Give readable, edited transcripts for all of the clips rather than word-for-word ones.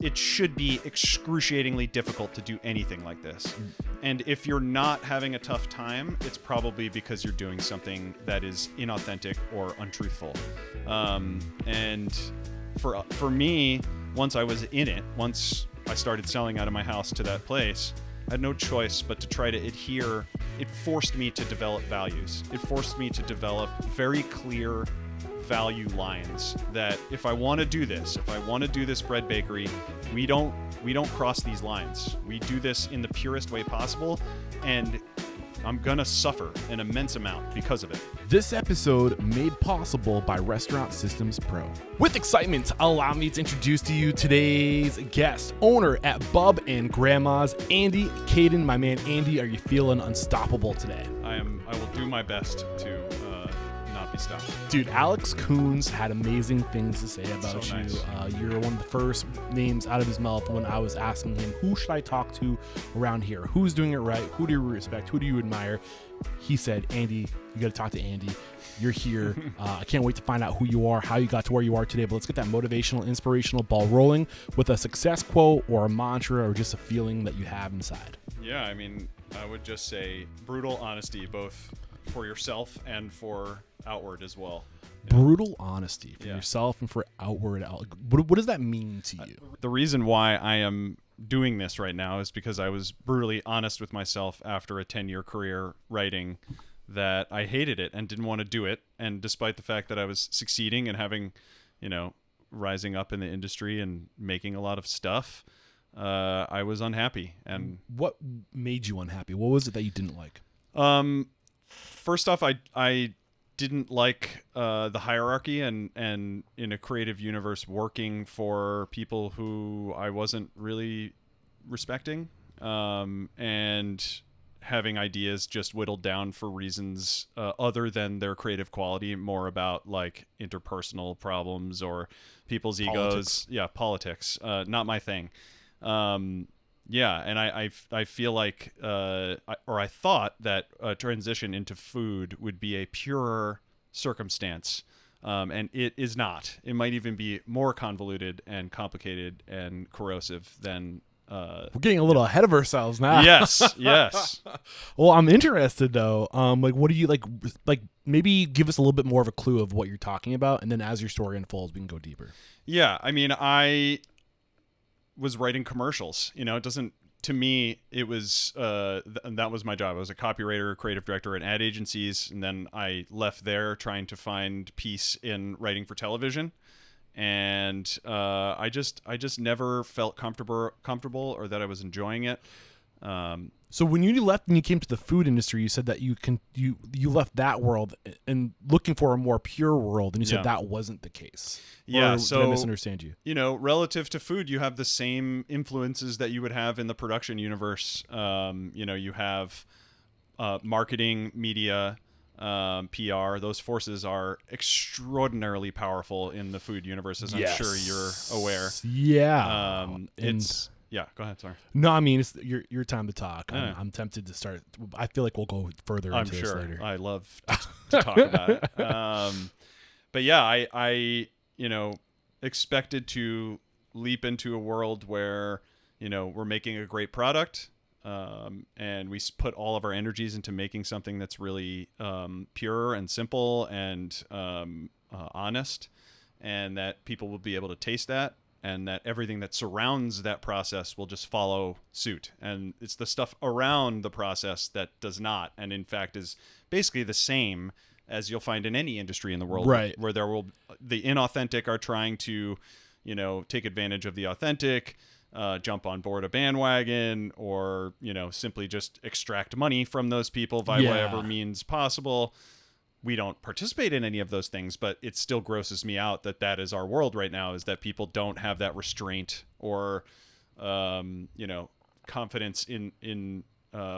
it should be excruciatingly difficult to do anything like this. And if you're not having a tough time, it's probably because you're doing something that is inauthentic or untruthful. And for me, once I was in it, once I started selling out of my house to that place, I had no choice but to try to adhere. It forced me to develop values. It forced me to develop very clear value lines that if I want to do this, if I want to do this bread bakery, we don't cross these lines. We do this in the purest way possible, and I'm gonna suffer an immense amount because of it. This episode made possible by Restaurant Systems Pro. With excitement, allow me to introduce to you today's guest, owner at Bub and Grandma's, Andy Kadin. My man Andy, are you feeling unstoppable today? I will do my best to not be stopped. Dude, Alex Coons had amazing things to say about So you. nice. You're one of the first names out of his mouth when I was asking him, who should I talk to around here? Who's doing it right? Who do you respect? Who do you admire? He said, Andy, you got to talk to Andy. You're here. I can't wait to find out who you are, how you got to where you are today. But let's get that motivational, inspirational ball rolling with a success quote or a mantra or just a feeling that you have inside. Yeah, I mean, I would just say brutal honesty, both for yourself and for outward as well. Brutal honesty for Yeah. yourself and for outward. What does that mean to you? The reason why I am doing this right now is because I was brutally honest with myself after a 10-year career writing that I hated it and didn't want to do it. And despite the fact that I was succeeding and having, rising up in the industry and making a lot of stuff, I was unhappy. And What made you unhappy? What was it that you didn't like? first off, I didn't like the hierarchy and in a creative universe working for people who I wasn't really respecting, and having ideas just whittled down for reasons other than their creative quality, more about like interpersonal problems or people's egos. Yeah, politics. Not my thing. Yeah, and I feel like, I thought that a transition into food would be a purer circumstance, and it is not. It might even be more convoluted and complicated and corrosive than. We're getting a little ahead of ourselves now. Yes. Well, I'm interested though. Like, what do you like? Like, maybe give us a little bit more of a clue of what you're talking about, and then as your story unfolds, we can go deeper. Yeah, I mean, I was writing commercials. It doesn't. To me, it was that was my job. I was a copywriter, creative director at ad agencies, and then I left there trying to find peace in writing for television. And I just never felt comfortable or that I was enjoying it. So when you left and you came to the food industry, you said that you left that world and looking for a more pure world, and you said that wasn't the case. Yeah, or so did I misunderstand you? Relative to food, you have the same influences that you would have in the production universe. You have marketing, media, PR. Those forces are extraordinarily powerful in the food universe, as I'm sure you're aware. Yeah. Yeah, go ahead. Sorry. No, I mean, it's your time to talk. Yeah. I'm tempted to start. I feel like we'll go further into this later. I love to talk about it. But yeah, I expected to leap into a world where, we're making a great product, and we put all of our energies into making something that's really pure and simple and honest, and that people will be able to taste that, and that everything that surrounds that process will just follow suit. And it's the stuff around the process that does not, and in fact is basically the same as you'll find in any industry in the world, right? Where the inauthentic are trying to, take advantage of the authentic, jump on board a bandwagon, or, simply just extract money from those people by whatever means possible. We don't participate in any of those things, but it still grosses me out that is our world right now, is that people don't have that restraint or, confidence in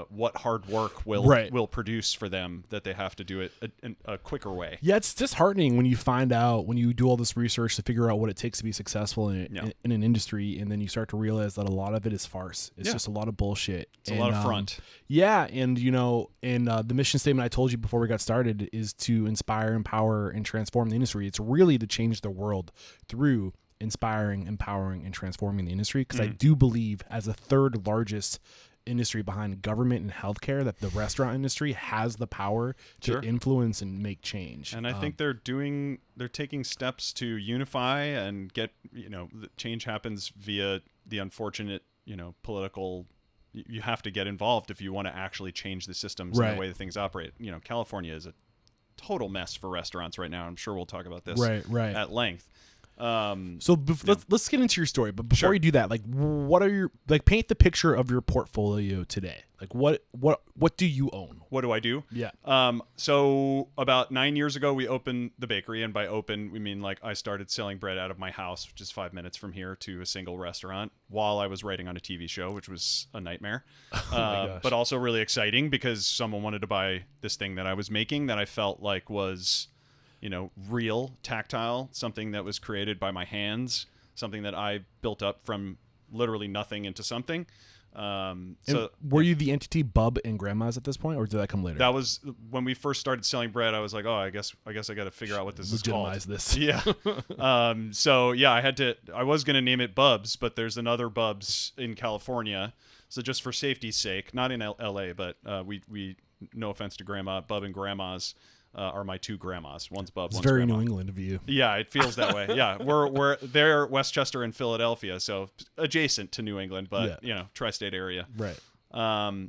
what hard work will produce for them, that they have to do it in a quicker way. Yeah, it's disheartening when you find out, when you do all this research to figure out what it takes to be successful in an industry, and then you start to realize that a lot of it is farce. It's just a lot of bullshit. It's a lot of front. Yeah, and the mission statement I told you before we got started is to inspire, empower, and transform the industry. It's really to change the world through inspiring, empowering, and transforming the industry, because I do believe, as a third largest industry behind government and healthcare, that the restaurant industry has the power to influence and make change. And I think they're taking steps to unify and get, the change happens via the unfortunate, political. You have to get involved if you want to actually change the systems and the way that things operate. California is a total mess for restaurants right now. I'm sure we'll talk about this at length. Let's get into your story, but before you do that, like, what are your, like, paint the picture of your portfolio today. Like, what do you own? What do I do? Yeah. So about 9 years ago, we opened the bakery, and by open, we mean like I started selling bread out of my house, which is 5 minutes from here, to a single restaurant while I was writing on a TV show, which was a nightmare, but also really exciting because someone wanted to buy this thing that I was making that I felt like was, real, tactile, something that was created by my hands, something that I built up from literally nothing into something. So were you the entity Bub and Grandma's at this point, or did that come later? That was when we first started selling bread. I was like, I guess I got to figure out what this is called. Legitimize this. Yeah. So yeah, I was going to name it Bubs, but there's another Bubs in California. So just for safety's sake, not in LA, but we no offense to Grandma, Bub and Grandma's are my two grandmas. One's Bub, one's very Grandma. New England of you. Yeah, it feels that way. Yeah, they're Westchester and Philadelphia, so adjacent to New England, but tri-state area. Right.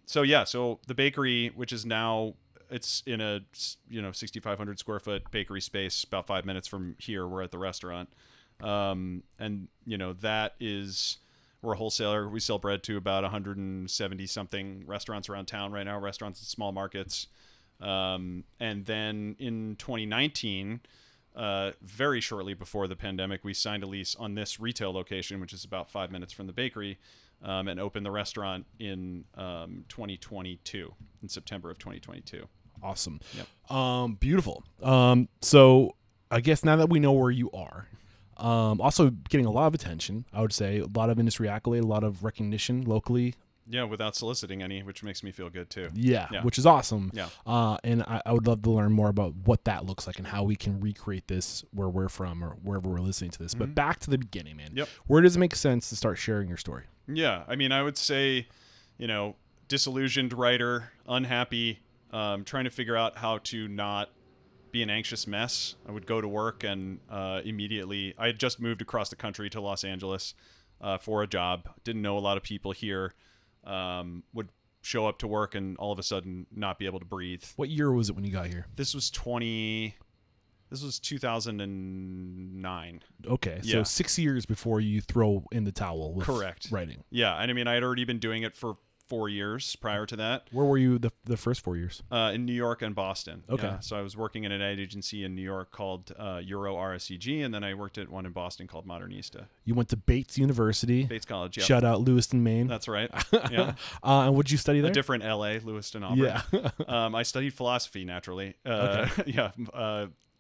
So the bakery, which is now, it's in a 6,500 square foot bakery space, about 5 minutes from here. We're at the restaurant, and that is, we're a wholesaler. We sell bread to about 170 something restaurants around town right now. Restaurants in small markets. And then in 2019, very shortly before the pandemic, we signed a lease on this retail location, which is about 5 minutes from the bakery, and opened the restaurant in 2022, in September of 2022. Awesome. Yep. Beautiful. So I guess now that we know where you are, also getting a lot of attention, I would say, a lot of industry accolade, a lot of recognition locally. Yeah, without soliciting any, which makes me feel good too. Yeah. Which is awesome. Yeah. And I would love to learn more about what that looks like and how we can recreate this where we're from or wherever we're listening to this. But back to the beginning, man. Yep. Where does it make sense to start sharing your story? Yeah. I mean, I would say, disillusioned writer, unhappy, trying to figure out how to not be an anxious mess. I would go to work and immediately, I had just moved across the country to Los Angeles for a job. Didn't know a lot of people here. Would show up to work and all of a sudden not be able to breathe. What year was it when you got here? This was 2009. Okay. So 6 years before you throw in the towel with Correct. writing. Yeah. And I mean, I had already been doing it for 4 years prior to that. Where were you the first 4 years? In New York and Boston. Okay. Yeah. So I was working in an ad agency in New York called Euro RSCG, and then I worked at one in Boston called Modernista. You went to Bates University. Bates College, yeah. Shout out Lewiston, Maine. That's right. Yeah. And what did you study there? A different LA, Lewiston, Auburn. Yeah. I studied philosophy, naturally. Okay. Yeah.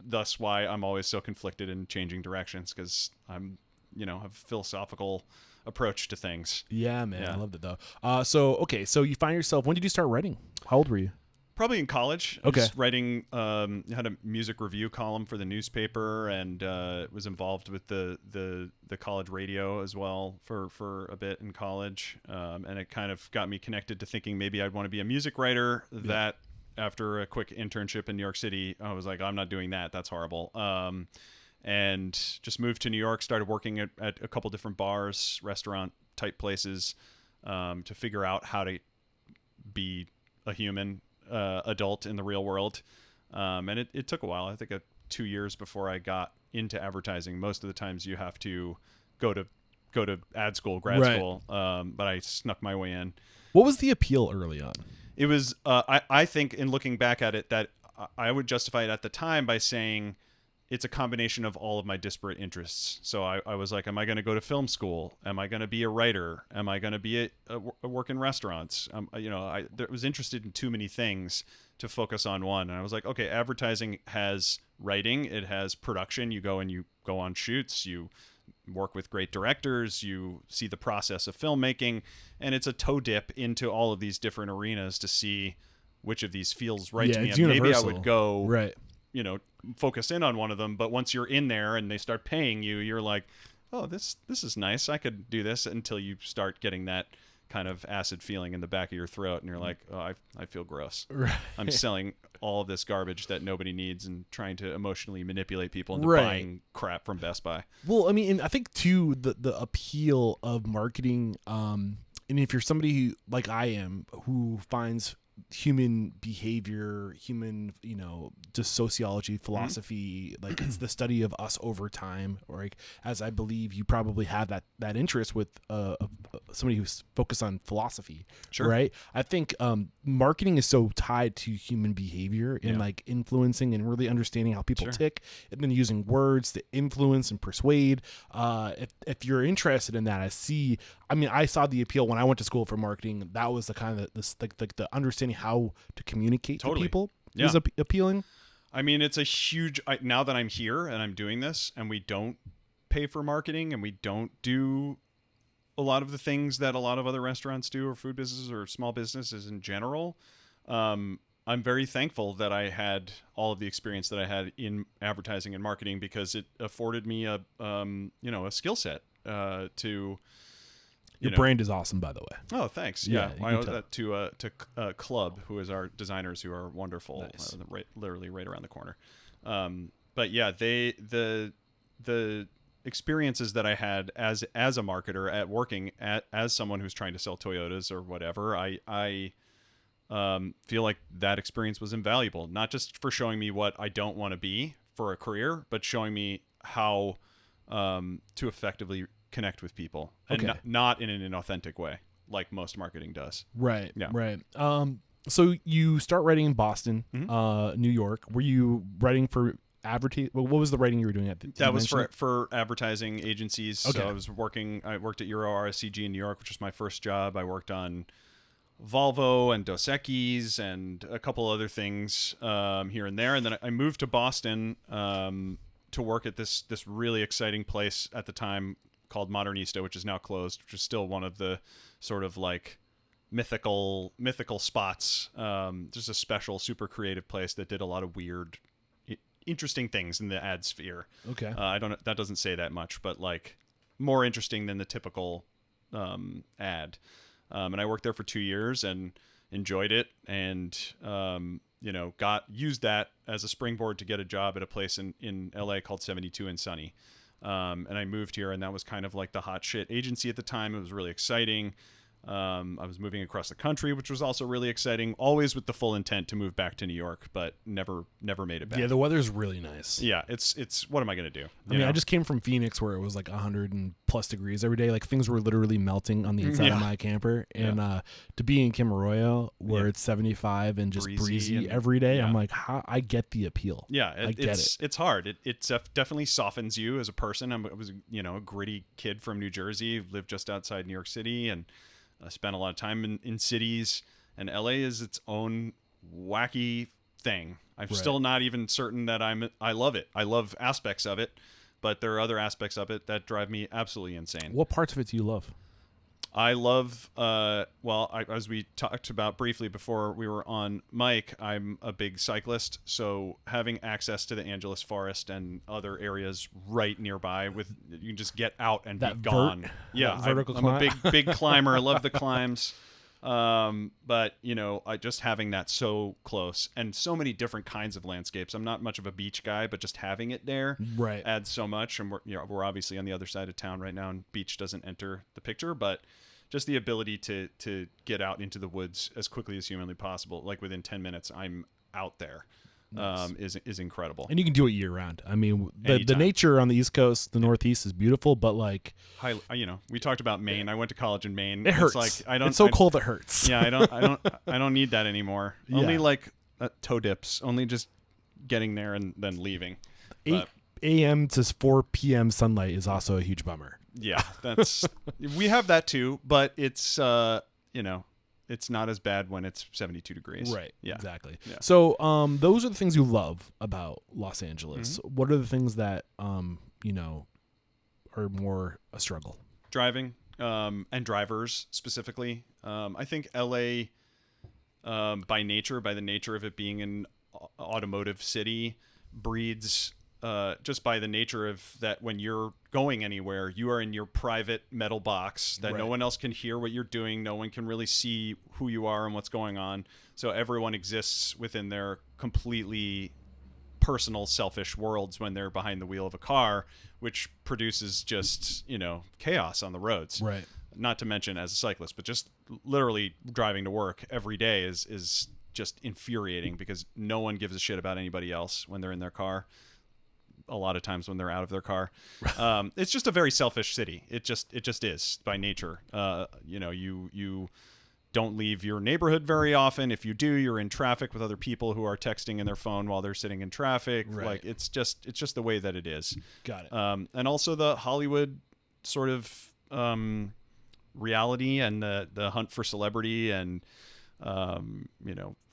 Thus why I'm always so conflicted in changing directions, because I'm, have a philosophical approach to things. Yeah, man. Yeah. I loved it, though. So you find yourself, when did you start writing? How old were you? Probably in college. Okay. I was writing, had a music review column for the newspaper, and was involved with the college radio as well for a bit in college. And it kind of got me connected to thinking maybe I'd want to be a music writer. Yeah. That after a quick internship in New York City, I was like, I'm not doing that. That's horrible. And just moved to New York, started working at a couple different bars, restaurant type places, to figure out how to be a human adult in the real world. And it took a while. I think 2 years before I got into advertising. Most of the times you have to go to ad school, grad school. But I snuck my way in. What was the appeal early on? It was, I think in looking back at it, that I would justify it at the time by saying it's a combination of all of my disparate interests. So I was like, am I going to go to film school? Am I going to be a writer? Am I going to be a work in restaurants? I was interested in too many things to focus on one. And I was like, okay, advertising has writing. It has production. You go on shoots. You work with great directors. You see the process of filmmaking. And it's a toe dip into all of these different arenas to see which of these feels right to me. It's and maybe I universal. would go... Right. focus in on one of them, but once you're in there and they start paying you, you're like, oh, this is nice. I could do this, until you start getting that kind of acid feeling in the back of your throat, and you're like, oh, I feel gross. Right. I'm selling all of this garbage that nobody needs and trying to emotionally manipulate people into Right. buying crap from Best Buy. Well, I mean, and I think too the appeal of marketing, and if you're somebody who, like I am, who finds human behavior, human, just sociology, philosophy, like it's the study of us over time, or like, as I believe you probably have that interest with somebody who's focused on philosophy, Sure. right? I think marketing is so tied to human behavior and like influencing and really understanding how people tick, and then using words to influence and persuade. If you're interested in that, I saw the appeal when I went to school for marketing. That was the kind of the understanding how to communicate to people was appealing. I mean, it's a huge. Now that I'm here and I'm doing this, and we don't pay for marketing, and we don't do a lot of the things that a lot of other restaurants do, or food businesses, or small businesses in general. I'm very thankful that I had all of the experience that I had in advertising and marketing, because it afforded me a skill set to. Your brand is awesome, by the way. Oh, thanks. Yeah, I owe that to Club, who is our designers, who are wonderful. Nice. Literally right around the corner. But yeah, the experiences that I had as a marketer at working as someone who's trying to sell Toyotas or whatever, I feel like that experience was invaluable. Not just for showing me what I don't want to be for a career, but showing me how to effectively connect with people, and not in an inauthentic way like most marketing does. Right. Yeah. Right. So you start writing in Boston, New York. Were you writing for advertising? What was the writing you were doing at the? That was for advertising agencies. Okay. So I worked at Euro RSCG in New York, which was my first job. I worked on Volvo and Dos Equis and a couple other things here and there, and then I moved to Boston to work at this really exciting place at the time called Modernista, which is now closed, which is still one of the sort of like mythical spots. Just a special, super creative place that did a lot of weird, interesting things in the ad sphere. Okay. That doesn't say that much, but like more interesting than the typical ad. And I worked there for 2 years and enjoyed it, and used that as a springboard to get a job at a place in LA called 72 and Sunny. And I moved here, and that was kind of like the hot shit agency at the time. It was really exciting. I was moving across the country, which was also really exciting, always with the full intent to move back to New York, but never made it back. Yeah, the weather's really nice. Yeah, it's what am I going to do? I just came from Phoenix, where it was like 100 and plus degrees every day. Like things were literally melting on the inside of my camper. And to be in Kim Arroyo, where it's 75 and just breezy every day, I'm like, I get the appeal. Yeah, I get it. It's hard. It definitely softens you as a person. I was a gritty kid from New Jersey, lived just outside New York City, and I spent a lot of time in cities, and LA is its own wacky thing. I'm still not even certain that I love it. I love aspects of it, but there are other aspects of it that drive me absolutely insane. What parts of it do you love? I love, as we talked about briefly before we were on mic, I'm a big cyclist, so having access to the Angeles Forest and other areas right nearby, you can just get out and be gone. I'm a big climber. I love the climbs. But just having that so close, and so many different kinds of landscapes. I'm not much of a beach guy, but just having it there adds so much. And we're obviously on the other side of town right now, and beach doesn't enter the picture, but just the ability to get out into the woods as quickly as humanly possible, like within 10 minutes, I'm out there. Is incredible. And you can do it year round. I mean, the nature on the East Coast, the Northeast is beautiful, but like, we talked about Maine. I went to college in Maine. It hurts. It's like it's so cold it hurts. Yeah, I don't need that anymore. Yeah. Only like toe dips. Only just getting there and then leaving. 8 a.m. to 4 p.m. sunlight is also a huge bummer. Yeah, we have that too, but it's it's not as bad when it's 72 degrees. Right. Yeah. Exactly. Yeah. So, those are the things you love about Los Angeles. Mm-hmm. What are the things that, are more a struggle? Driving, and drivers specifically. I think LA, by the nature of it being an automotive city, breeds just by the nature of that, when you're going anywhere, you are in your private metal box that no one else can hear what you're doing. No one can really see who you are and what's going on. So everyone exists within their completely personal, selfish worlds when they're behind the wheel of a car, which produces just, chaos on the roads. Right. Not to mention as a cyclist, but just literally driving to work every day is just infuriating because no one gives a shit about anybody else when they're in their car. A lot of times when they're out of their car. It's just a very selfish city. It just is by nature. You don't leave your neighborhood very often. If you do, you're in traffic with other people who are texting in their phone while they're sitting in traffic. Right. Like it's just the way that it is. Got it. And also the Hollywood sort of reality and the hunt for celebrity and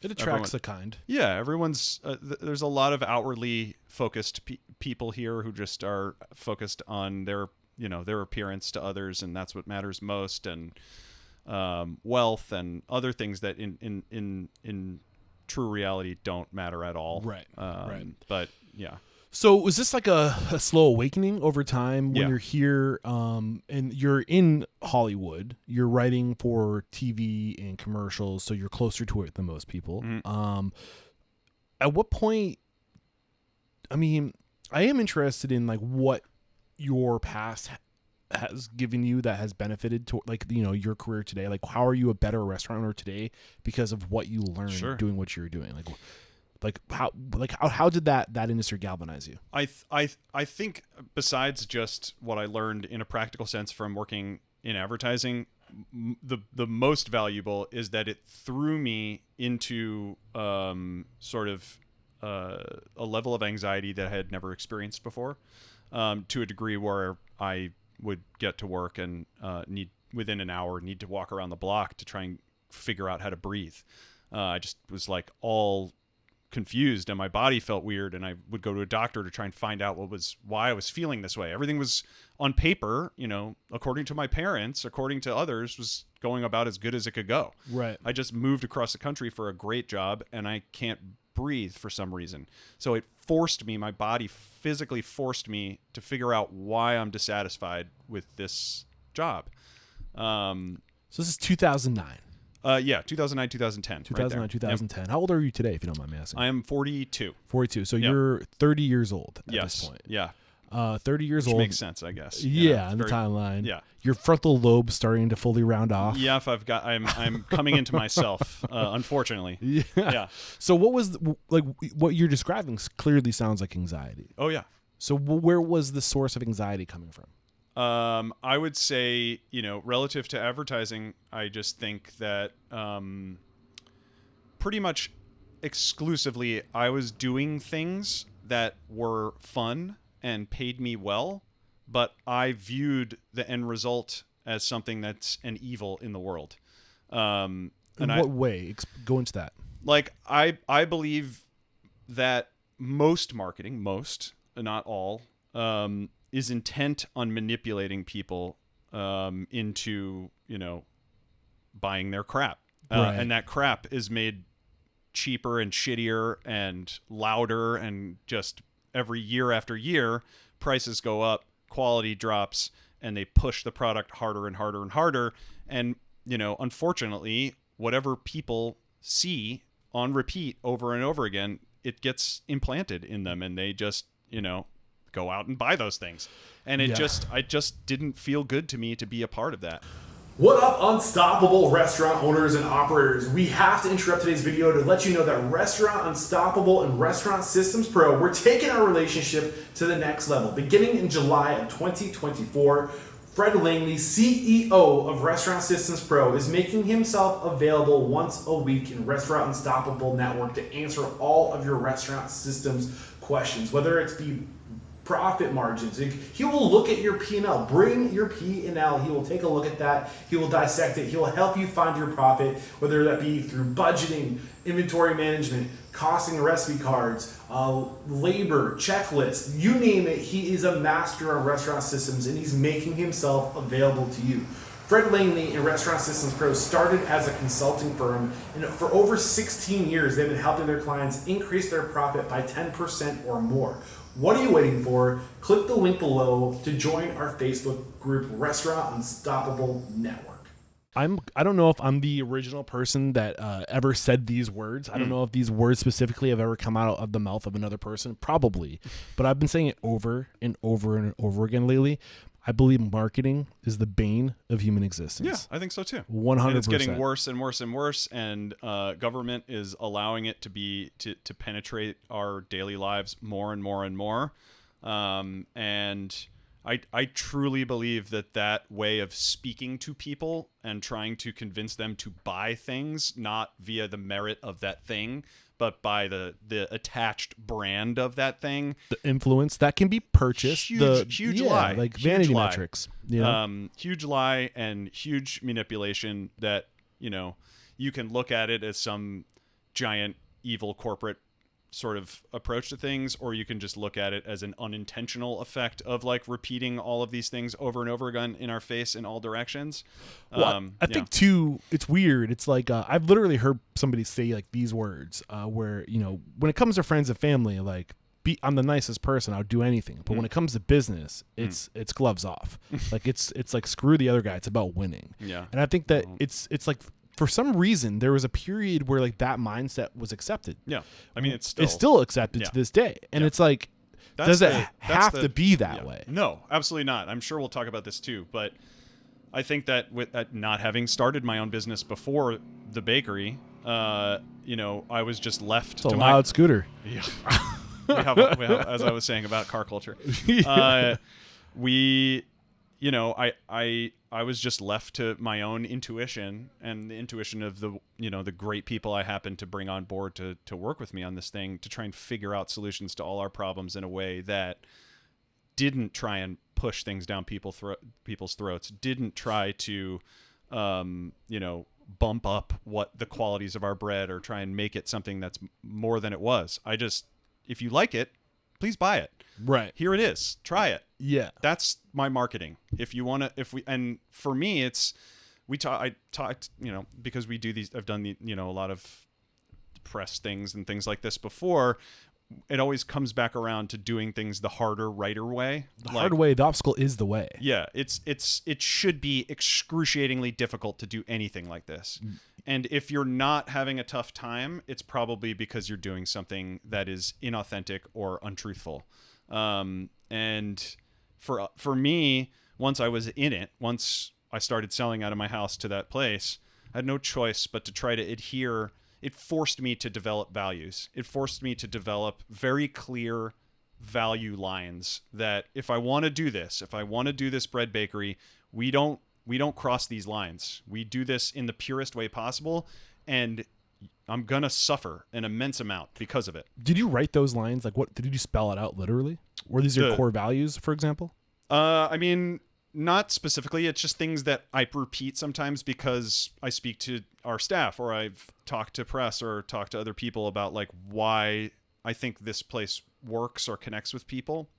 it attracts the kind. Yeah, everyone's there's a lot of outwardly focused people here who just are focused on their appearance to others, and that's what matters most, and wealth and other things that in true reality don't matter at all. Right. Right. But yeah. So was this like a slow awakening over time when you're here and you're in Hollywood, you're writing for TV and commercials, so you're closer to it than most people. Mm-hmm. At what point, I mean, I am interested in like what your past has given you that has benefited to your career today. Like how are you a better restaurant owner today because of what you learned doing what you're doing? How did that industry galvanize you? I think besides just what I learned in a practical sense from working in advertising, the most valuable is that it threw me into sort of a level of anxiety that I had never experienced before, to a degree where I would get to work and within an hour need to walk around the block to try and figure out how to breathe. I just was like all confused and my body felt weird, and I would go to a doctor to try and find out why I was feeling this way. Everything was on paper, according to my parents, according to others, was going about as good as it could go. Right. I just moved across the country for a great job and I can't breathe for some reason. So it forced me, my body physically forced me to figure out why I'm dissatisfied with this job. So this is 2009. 2009, 2010. 2009, right 2010. Yep. How old are you today, if you don't mind me asking? I am 42. 42. So you're 30 years old at this point. Yeah. 30 years Which old. makes sense, I guess. Yeah, on the timeline. Yeah. Your frontal lobe starting to fully round off. Yeah, I'm coming into myself, unfortunately. Yeah. So what was what you're describing clearly sounds like anxiety. Oh yeah. So where was the source of anxiety coming from? I would say, relative to advertising, I just think that pretty much exclusively I was doing things that were fun and paid me well, but I viewed the end result as something that's an evil in the world. In what way? Go into that. Like, I believe that most marketing, not all, is intent on manipulating people into, buying their crap. Right. And that crap is made cheaper and shittier and louder, and just every year after year, prices go up, quality drops, and they push the product harder and harder and harder. And, unfortunately, whatever people see on repeat over and over again, it gets implanted in them, and they just, go out and buy those things. And it just didn't feel good to me to be a part of that. What up, Unstoppable restaurant owners and operators? We have to interrupt today's video to let you know that Restaurant Unstoppable and Restaurant Systems Pro, we're taking our relationship to the next level. Beginning in July of 2024, Fred Langley, CEO of Restaurant Systems Pro, is making himself available once a week in Restaurant Unstoppable Network to answer all of your restaurant systems questions, whether it's the profit margins. He will look at your P&L. Bring your P&L. He will take a look at that. He will dissect it. He will help you find your profit, whether that be through budgeting, inventory management, costing recipe cards, labor, checklists, you name it. He is a master of restaurant systems, and he's making himself available to you. Fred Langley and Restaurant Systems Pro started as a consulting firm, and for over 16 years, they've been helping their clients increase their profit by 10% or more. What are you waiting for? Click the link below to join our Facebook group, Restaurant Unstoppable Network. I don't know if I'm the original person that ever said these words. I don't know if these words specifically have ever come out of the mouth of another person. Probably. But I've been saying it over and over and over again lately. I believe marketing is the bane of human existence. Yeah, I think so too. 100%. And it's getting worse and worse and worse, and government is allowing it to penetrate our daily lives more and more and more. And I truly believe that way of speaking to people and trying to convince them to buy things, not via the merit of that thing, but by the attached brand of that thing, the influence that can be purchased, huge lie, like huge vanity lie. metrics, you know? Huge lie and huge manipulation that, you know, you can look at it as some giant evil corporate sort of approach to things, or you can just look at it as an unintentional effect of like repeating all of these things over and over again in our face in all directions. Well, I think too, it's weird. It's like I've literally heard somebody say like these words where, you know, when it comes to friends and family, like I'm the nicest person, I'll do anything, but when it comes to business, it's gloves off. Like it's like screw the other guy, it's about winning. Yeah. And I think that it's like for some reason there was a period where like that mindset was accepted. Yeah. I mean, it's still accepted to this day. And it's like, does it have to be that way? No, absolutely not. I'm sure we'll talk about this too, but I think that with not having started my own business before the bakery, you know, I was just left to loud scooter. Yeah. we have, as I was saying about car culture, you know, I was just left to my own intuition and the intuition of the, you know, the great people I happened to bring on board to work with me on this thing, to try and figure out solutions to all our problems in a way that didn't try and push things down people's throats, didn't try to, you know, bump up what the qualities of our bread or try and make it something that's more than it was. If you like it, please buy it. Right. Here it is. Try it. Yeah. That's my marketing. If you want to, and for me, I talked, you know, because we do these, I've done you know, a lot of press things and things like this before. It always comes back around to doing things the harder, righter way. The hard way, the obstacle is the way. Yeah. It should be excruciatingly difficult to do anything like this. And if you're not having a tough time, it's probably because you're doing something that is inauthentic or untruthful. And for me, once I was in it, once I started selling out of my house to that place, I had no choice but to try to adhere. It forced me to develop values. It forced me to develop very clear value lines that if I want to do this bread bakery, we don't cross these lines. We do this in the purest way possible, and I'm going to suffer an immense amount because of it. Did you write those lines? Like, what did you spell it out literally? Were these your core values, for example? I mean, not specifically. It's just things that I repeat sometimes because I speak to our staff, or I've talked to press or talked to other people about like why I think this place works or connects with people.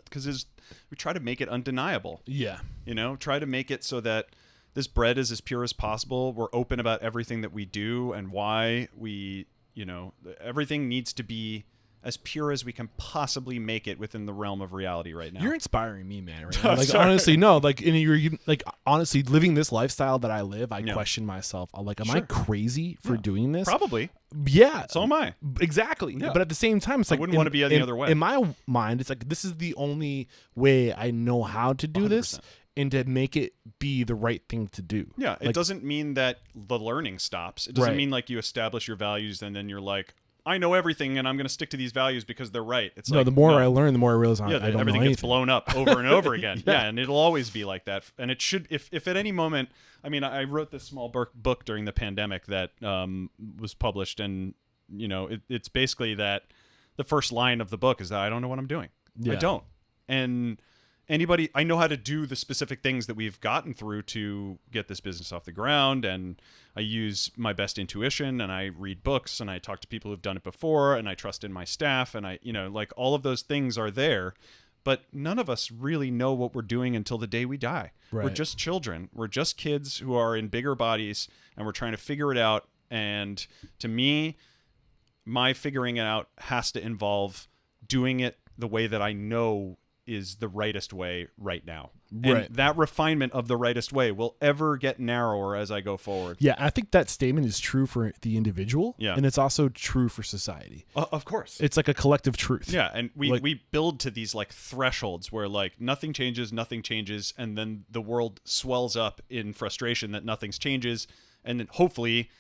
Because we try to make it undeniable. Yeah. You know, try to make it so that this bread is as pure as possible. We're open about everything that we do and why we, you know, everything needs to be as pure as we can possibly make it within the realm of reality right now. You're inspiring me, man. Right now. Like, honestly, no, like, honestly, living this lifestyle that I live, I question myself. I'm like, am I crazy for doing this? Probably. Yeah. So am I. Exactly. Yeah. But at the same time, it's like, I wouldn't want to be any other way. In my mind, it's like, this is the only way I know how to do 100%. This. And to make it be the right thing to do. Yeah. It doesn't mean that the learning stops. It doesn't mean like you establish your values and then you're like, I know everything and I'm going to stick to these values because they're right. It's the more I learn, the more I realize I don't everything know gets blown up over and over again. Yeah, and it'll always be like that. And it should, if at any moment, I mean, I wrote this small book during the pandemic that was published, and you know, it's basically that the first line of the book is that I don't know what I'm doing. Yeah. I don't. And I know how to do the specific things that we've gotten through to get this business off the ground, and I use my best intuition, and I read books, and I talk to people who've done it before, and I trust in my staff, and I, you know, like all of those things are there, but none of us really know what we're doing until the day we die. Right. We're just children. We're just kids who are in bigger bodies, and we're trying to figure it out. And to me, my figuring it out has to involve doing it the way that I know is the rightest way right now. Right. And that refinement of the rightest way will ever get narrower as I go forward. Yeah, I think that statement is true for the individual, Yeah. and it's also true for society. Of course. It's like a collective truth. Yeah, and we, Like- we build to these like thresholds where like nothing changes, and then the world swells up in frustration that nothing's changes, and then hopefully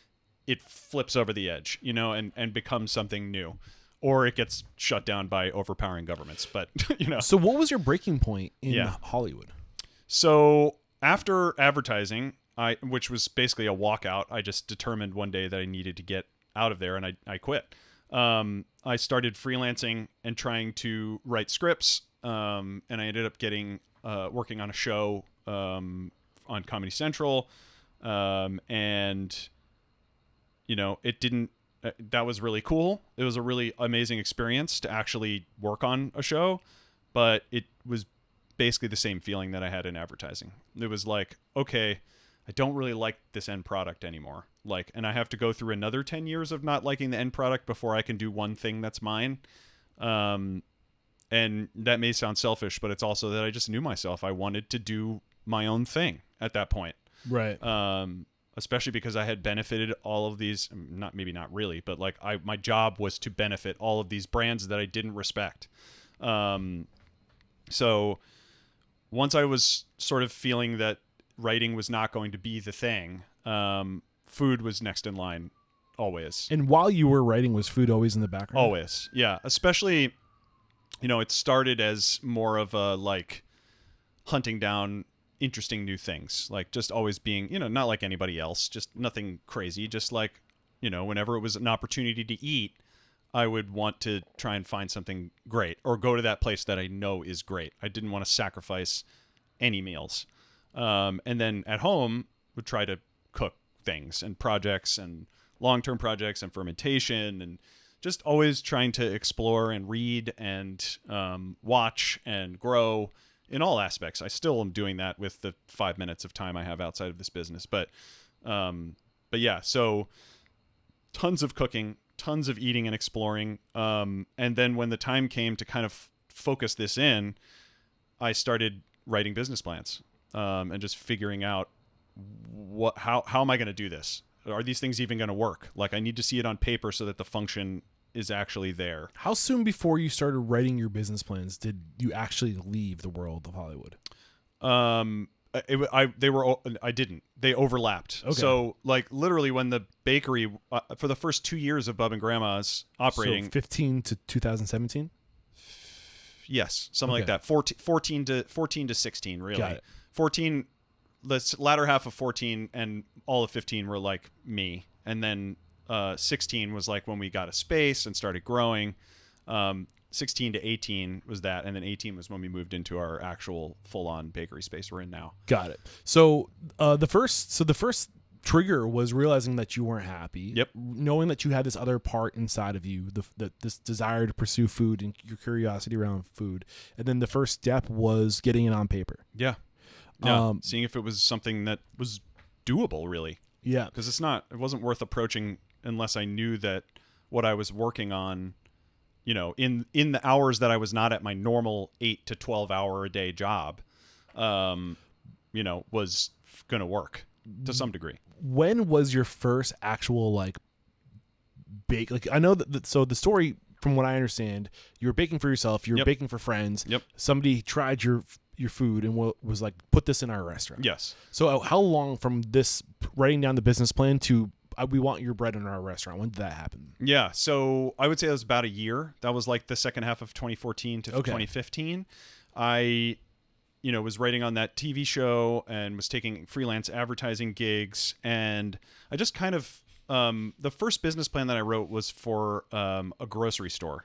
it flips over the edge, and becomes something new. Or it gets shut down by overpowering governments. But, So what was your breaking point in Yeah. Hollywood? So after advertising, which was basically a walkout, I just determined one day that I needed to get out of there, and I quit. I started freelancing and trying to write scripts, and I ended up working on a show on Comedy Central, and it didn't. That was really cool. It was a really amazing experience to actually work on a show, but it was basically the same feeling that I had in advertising. It was like, okay, I don't really like this end product anymore. And I have to go through another 10 years of not liking the end product before I can do one thing that's mine. And that may sound selfish, but it's also that I just knew myself. I wanted to do my own thing at that point. Right. Especially because I had benefited all of these, maybe not really, but my job was to benefit all of these brands that I didn't respect. So once I was sort of feeling that writing was not going to be the thing, food was next in line always. And while you were writing, was food always in the background? Always. Yeah. Especially, it started as more of a hunting down interesting new things, just always being, not like anybody else, just nothing crazy, just whenever it was an opportunity to eat, I would want to try and find something great or go to that place that I know is great. I didn't want to sacrifice any meals. And then at home would try to cook things and projects and long-term projects and fermentation, and just always trying to explore and read and watch and grow in all aspects. I still am doing that with the 5 minutes of time I have outside of this business. But yeah, so tons of cooking, tons of eating and exploring. And then when the time came to kind of focus this in, I started writing business plans and just figuring out how am I going to do this? Are these things even going to work? I need to see it on paper so that the function is actually there. How soon before you started writing your business plans did you actually leave the world of Hollywood? I didn't. They overlapped. Okay. So literally when the bakery for the first 2 years of Bub and Grandma's operating, So 15 to 2017? yes, something like Okay. that. 14 to 16, really. Got it. 14, the latter half of 14 and all of 15 were me, and then 16 was when we got a space and started growing. 16 to 18 was that, and then 18 was when we moved into our actual full-on bakery space we're in now. Got it. So the first trigger was realizing that you weren't happy. Yep. Knowing that you had this other part inside of you, this desire to pursue food and your curiosity around food. And then the first step was getting it on paper. Yeah. Seeing if it was something that was doable, really. Yeah. Because it wasn't worth approaching unless I knew that what I was working on, in the hours that I was not at my normal 8 to 12 hour a day job, was going to work to some degree. When was your first actual bake? I know that so the story, from what I understand, you were baking for yourself, you were Yep. baking for friends. Yep. Somebody tried your food and was put this in our restaurant. Yes. So how long from this writing down the business plan to we want your bread in our restaurant? When did that happen? Yeah. So I would say it was about a year. That was the second half of 2014 to Okay. 2015. I, was writing on that TV show and was taking freelance advertising gigs. And I just kind of, the first business plan that I wrote was for a grocery store.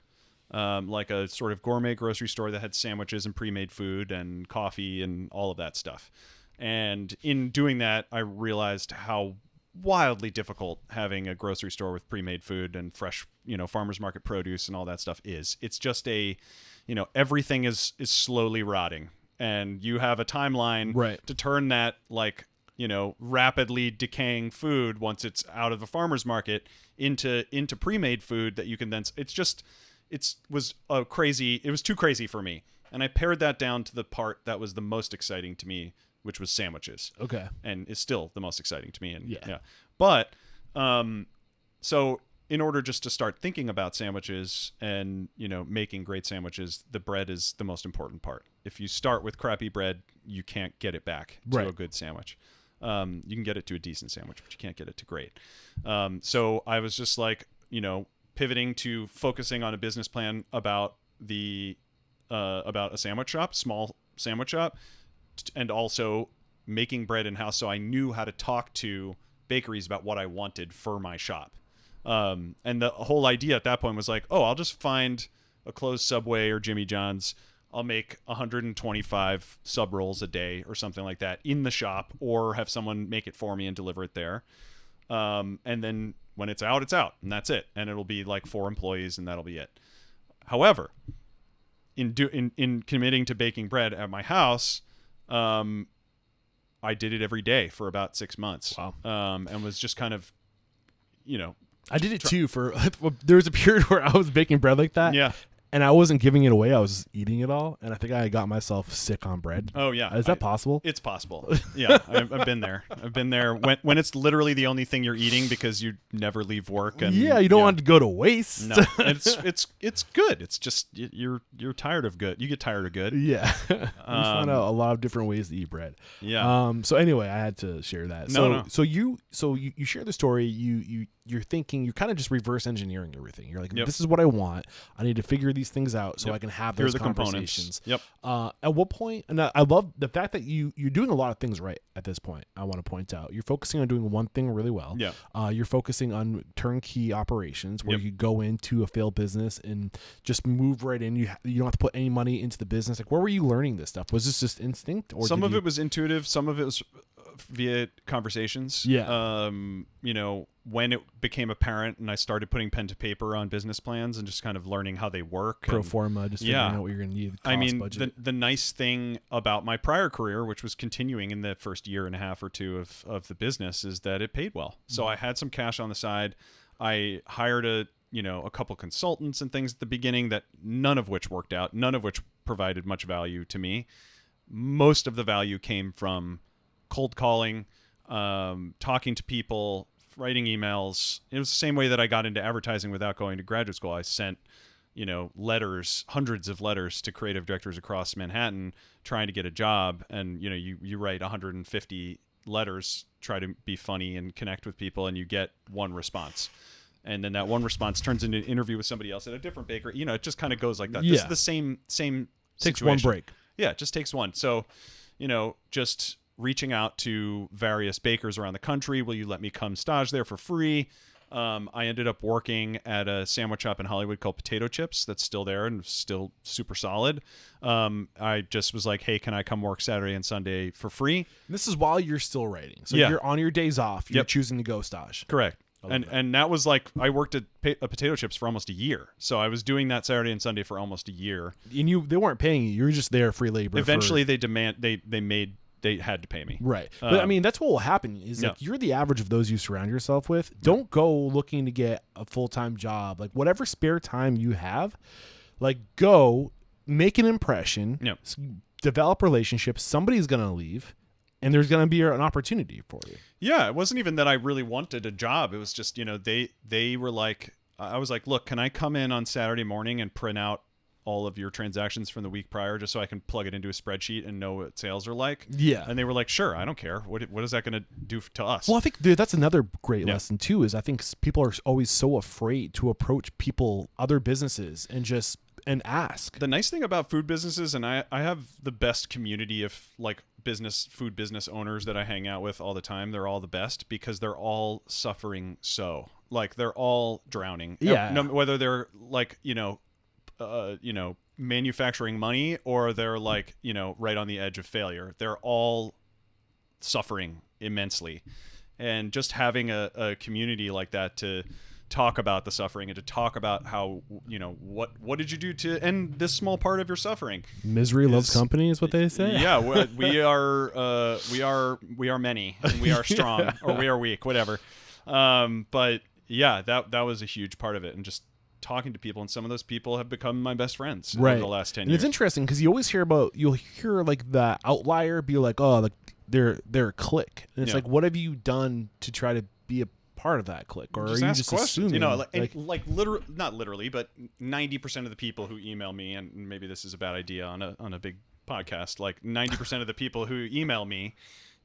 A sort of gourmet grocery store that had sandwiches and pre-made food and coffee and all of that stuff. And in doing that, I realized how wildly difficult having a grocery store with pre-made food and fresh, farmers market produce and all that stuff is. It's just everything is slowly rotting, and you have a timeline Right. to turn that rapidly decaying food once it's out of the farmer's market into pre-made food that you can then. It's it was too crazy for me. And I pared that down to the part that was the most exciting to me, which was sandwiches. Okay. And is still the most exciting to me. And Yeah. But so in order just to start thinking about sandwiches and, making great sandwiches, the bread is the most important part. If you start with crappy bread, you can't get it back to a good sandwich. You can get it to a decent sandwich, but you can't get it to great. So I was just like, pivoting to focusing on a business plan about a sandwich shop, small sandwich shop, and also making bread in-house. So I knew how to talk to bakeries about what I wanted for my shop. And the whole idea at that point was like, I'll just find a closed Subway or Jimmy John's. I'll make 125 sub rolls a day or something like that in the shop, or have someone make it for me and deliver it there. And then when it's out, and that's it. And it'll be like 4 employees, and that'll be it. However, in committing to baking bread at my house, I did it every day for about 6 months. Wow. And was just kind of, I did it too there was a period where I was baking bread like that. Yeah. And I wasn't giving it away. I was just eating it all. And I think I got myself sick on bread. Oh, yeah. Is that possible? It's possible. Yeah. I've been there. I've been there when it's literally the only thing you're eating because you never leave work. And you don't want to go to waste. No, it's good. It's just you're tired of good. You get tired of good. Yeah. You find out a lot of different ways to eat bread. Yeah. So anyway, I had to share that. No. So you share the story. You're thinking, you're kind of just reverse engineering everything. You're like, This is what I want. I need to figure these things out so I can have those conversations. Yep. At what point, and I love the fact that you're doing a lot of things right at this point. I want to point out, you're focusing on doing one thing really well. Yeah. You're focusing on turnkey operations where you go into a failed business and just move right in. You don't have to put any money into the business. Like, where were you learning this stuff? Was this just instinct, or some of it was intuitive? Some of it was via conversations. Yeah. When it became apparent and I started putting pen to paper on business plans and just kind of learning how they work. Pro forma, just figuring out what you're going to need. The nice thing about my prior career, which was continuing in the first year and a half or two of the business, is that it paid well. So I had some cash on the side. I hired a couple consultants and things at the beginning that none of which worked out, none of which provided much value to me. Most of the value came from cold calling, talking to people, writing emails. It was the same way that I got into advertising without going to graduate school. I sent, letters, hundreds of letters to creative directors across Manhattan trying to get a job. And, you write 150 letters, try to be funny and connect with people, and you get one response. And then that one response turns into an interview with somebody else at a different bakery. It just kind of goes like that. Yeah. This is the same situation. Takes one break. Yeah, it just takes one. So, just reaching out to various bakers around the country. Will you let me come stage there for free? I ended up working at a sandwich shop in Hollywood called Potato Chips that's still there and still super solid. I just was like, hey, can I come work Saturday and Sunday for free? This is while you're still writing. So you're on your days off. You're choosing to go stage. Correct. And that was like, I worked at Potato Chips for almost a year. So I was doing that Saturday and Sunday for almost a year. And they weren't paying you. You were just there free labor. Eventually they had to pay me. Right. But that's what will happen is like you're the average of those you surround yourself with. Don't go looking to get a full-time job. Like whatever spare time you have, like go make an impression, develop relationships. Somebody's going to leave. And there's going to be an opportunity for you. Yeah, it wasn't even that I really wanted a job. It was just, they were like, I was like, look, can I come in on Saturday morning and print out all of your transactions from the week prior just so I can plug it into a spreadsheet and know what sales are like? Yeah. And they were like, sure, I don't care. What is that going to do to us? Well, I think that's another great lesson too, is I think people are always so afraid to approach people, other businesses, and ask. The nice thing about food businesses, and I have the best community of like food business owners that I hang out with all the time. They're all the best because they're all suffering. So like they're all drowning. Yeah. Whether they're like, manufacturing money or they're like, right on the edge of failure. They're all suffering immensely. And just having a community like that to talk about the suffering and to talk about how, what did you do to end this small part of your suffering? Misery loves company is what they say. Yeah, we are many and we are strong or we are weak, whatever. But yeah, that was a huge part of it, and just talking to people, and some of those people have become my best friends right. over the last 10 and years. It's interesting because you'll hear like the outlier be like, oh, like they're a clique, and it's like, what have you done to try to be a part of that clique, or just are you ask just questions, assuming, like literally, not literally, but 90% of the people who email me, and maybe this is a bad idea on a big podcast, like 90% of the people who email me,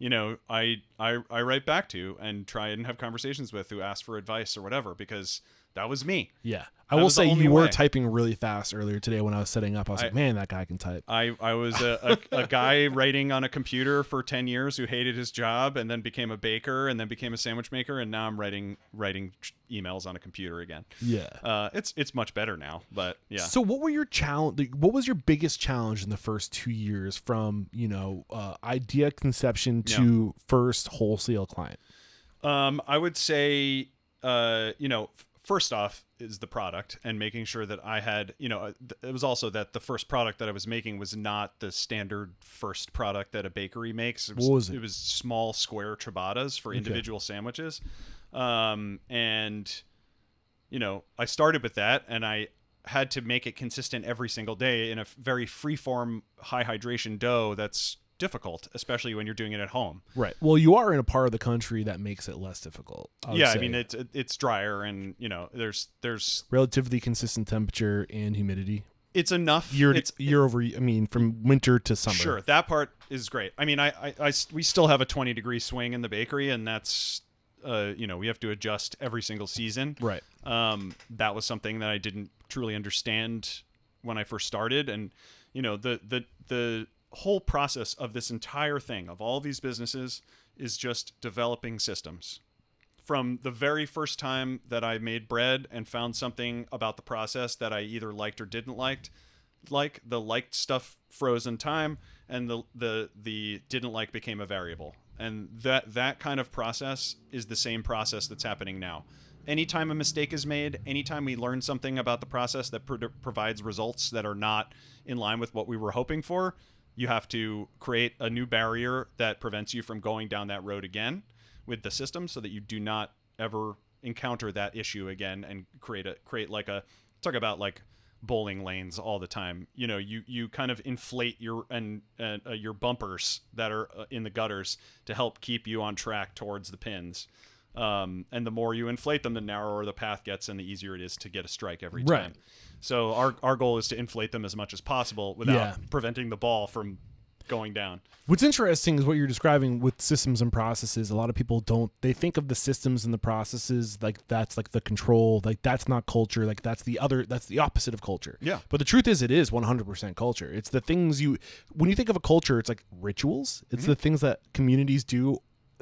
I write back to and try and have conversations with, who ask for advice or whatever, because that was me. Yeah. I will say you were typing really fast earlier today when I was setting up. I was like, man, that guy can type. I was a guy writing on a computer for 10 years who hated his job and then became a baker and then became a sandwich maker, and now I'm writing emails on a computer again. Yeah. It's much better now, but yeah. So what were your what was your biggest challenge in the first 2 years from, idea conception to first wholesale client? I would say, first off is the product, and making sure that I had, it was also that the first product that I was making was not the standard first product that a bakery makes. What was it? It was small square ciabattas for individual sandwiches. And, I started with that, and I had to make it consistent every single day in a very freeform, high hydration dough that's difficult, especially when you're doing it at home. Right. Well, you are in a part of the country that makes it less difficult. Yeah, I mean it's drier, and there's relatively consistent temperature and humidity. It's enough year over. I mean, from winter to summer. Sure, that part is great. I mean, we still have a 20-degree swing in the bakery, and that's we have to adjust every single season. Right. That was something that I didn't truly understand when I first started, and the whole process of this entire thing, of all these businesses, is just developing systems. From the very first time that I made bread and found something about the process that I either liked or didn't like the liked stuff froze in time, and the didn't like became a variable. And that kind of process is the same process that's happening now. Anytime a mistake is made, anytime we learn something about the process that provides results that are not in line with what we were hoping for, you have to create a new barrier that prevents you from going down that road again with the system, so that you do not ever encounter that issue again, and create like talk about like bowling lanes all the time. You kind of inflate your bumpers that are in the gutters to help keep you on track towards the pins. And the more you inflate them, the narrower the path gets, and the easier it is to get a strike every time. Right. So our goal is to inflate them as much as possible without preventing the ball from going down. What's interesting is what you're describing with systems and processes. A lot of people they think of the systems and the processes like that's like the control, like that's not culture, like that's the opposite of culture. Yeah. But the truth is, it is 100% culture. It's the things when you think of a culture, it's like rituals. It's the things that communities do.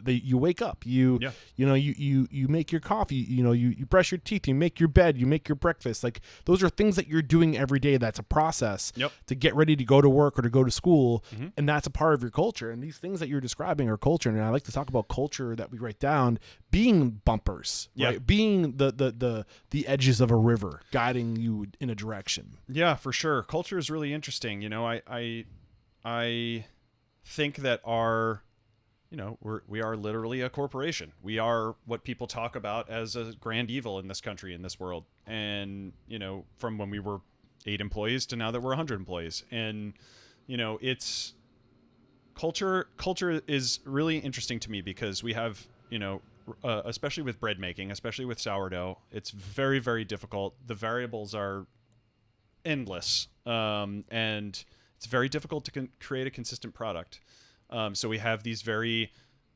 You wake up, you make your coffee, you brush your teeth, you make your bed, you make your breakfast. Like those are things that you're doing every day. That's a process to get ready to go to work or to go to school. And that's a part of your culture. And these things that you're describing are culture. And I like to talk about culture that we write down being bumpers, right? Being the edges of a river guiding you in a direction. Yeah, for sure. Culture is really interesting. I think that we are literally a corporation. We are what people talk about as a grand evil in this country, in this world. And, from when we were 8 employees to now that we're 100 employees. And, it's culture is really interesting to me because we have, especially with bread making, especially with sourdough, it's very, very difficult. The variables are endless. And it's very difficult to create a consistent product. So we have these very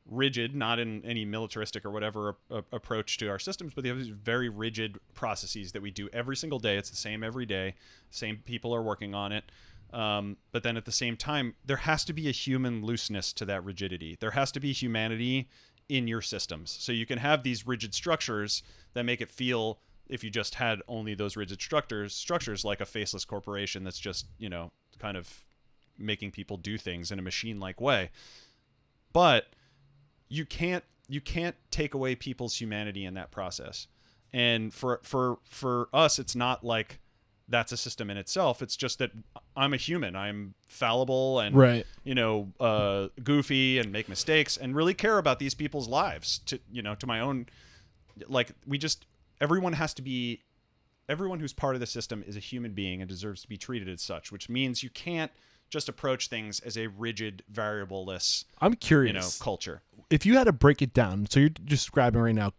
rigid, not in any militaristic or whatever approach to our systems, but they have these very rigid processes that we do every single day. It's the same every day. Same people are working on it. But then at the same time, there has to be a human looseness to that rigidity. There has to be humanity in your systems. So you can have these rigid structures that make it feel, if you just had only those rigid structures like a faceless corporation that's just, kind of making people do things in a machine-like way. But you can't take away people's humanity in that process. And for us, it's not like that's a system in itself. It's just that I'm a human. I'm fallible and goofy and make mistakes and really care about these people's lives to my own. Like everyone has to be everyone who's part of the system is a human being and deserves to be treated as such, which means you can't just approach things as a rigid, variable-less, I'm curious, culture. if you had to break it down. So you're describing right now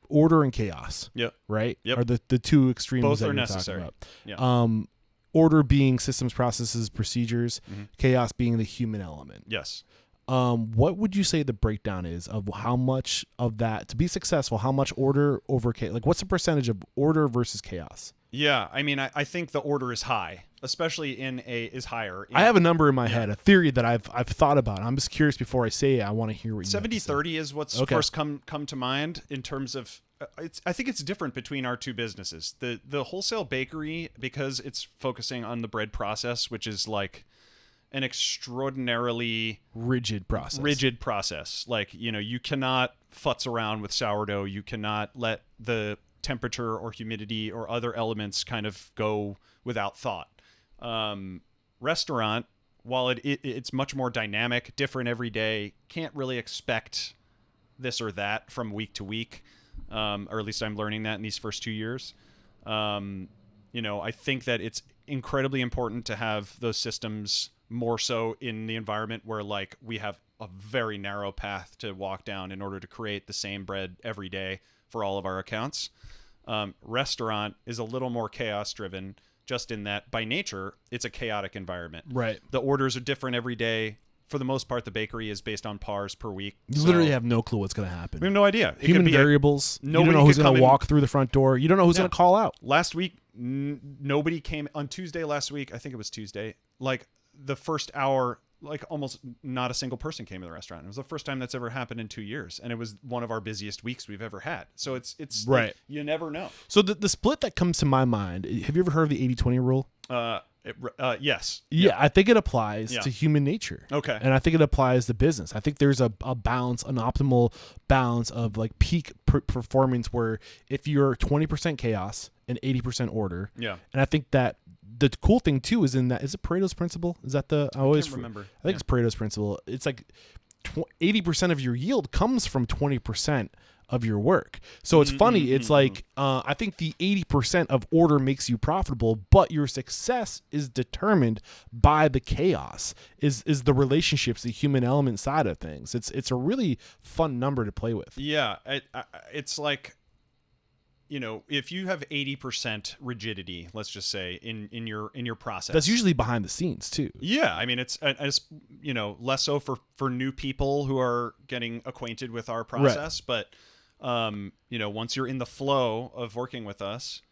order and chaos. Yep. Right? Yep. Are the two extremes Both that are you're necessary. talking about. Yeah. Order being systems, processes, procedures, chaos being the human element. Yes. What would you say the breakdown is of how much of that, to be successful, how much order over chaos? Like, what's the percentage of order versus chaos? Yeah, I mean, I think the order is high, especially is higher. I have a number in my head, a theory that I've thought about. I'm just curious before I say it. I want to hear what you 70-30 is what's first come to mind in terms of. I think it's different between our two businesses. The wholesale bakery, because it's focusing on the bread process, which is like an extraordinarily rigid process. Like, you cannot futz around with sourdough. You cannot let the temperature or humidity or other elements kind of go without thought. Restaurant, while it's much more dynamic, different every day, can't really expect this or that from week to week. Or at least I'm learning that in these first 2 years. I think that it's incredibly important to have those systems more so in the environment where, like, we have a very narrow path to walk down in order to create the same bread every day for all of our accounts. Restaurant is a little more chaos driven, just in that by nature, it's a chaotic environment. Right. The orders are different every day. For the most part, the bakery is based on pars per week. You literally have no clue what's going to happen. We have no idea. It Human could be variables. You don't nobody know who's could going to come in- walk through the front door. You don't know who's going to call out. Last week, nobody came on Tuesday last week. I think it was Tuesday. Like, the first hour, like, almost not a single person came to the restaurant. It was the first time that's ever happened in 2 years, and it was one of our busiest weeks we've ever had. So it's right. Like, you never know. So the split that comes to my mind, have you ever heard of the 80-20 rule? Yes. Yeah, I think it applies Yeah. to human nature. Okay. And I think it applies to business. I think there's a balance, an optimal balance of, like, peak performance where if you're 20% chaos and 80% order. Yeah. And I think that the cool thing too is in that, is it Pareto's principle? Is that I always can't remember. I think it's Pareto's principle. It's like 80% of your yield comes from 20% of your work. So it's funny. It's like, I think the 80% of order makes you profitable, but your success is determined by the chaos, is the relationships, the human element side of things. It's a really fun number to play with. Yeah. It's like, if you have 80% rigidity, let's just say in your process, That's usually behind the scenes too. Yeah, I mean, it's less so for new people who are getting acquainted with our process, but once you're in the flow of working with us,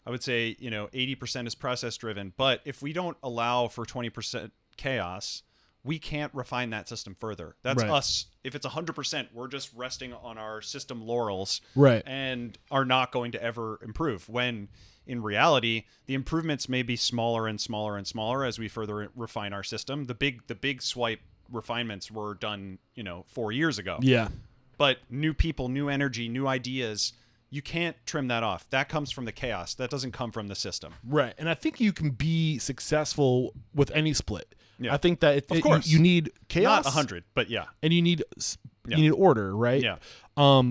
I would say 80% is process driven. But if we don't allow for 20% chaos, we can't refine that system further. That's Right. us. If it's 100%, we're just resting on our system laurels, Right. and are not going to ever improve. When in reality, the improvements may be smaller and smaller and smaller as we further refine our system. The big swipe refinements were done 4 years ago. Yeah. But new people, new energy, new ideas, you can't trim that off. That comes from the chaos. That doesn't come from the system. Right. And I think you can be successful with any split. Yeah. I think that Of course. you need chaos. Not 100, but yeah. And you need order, right? Yeah.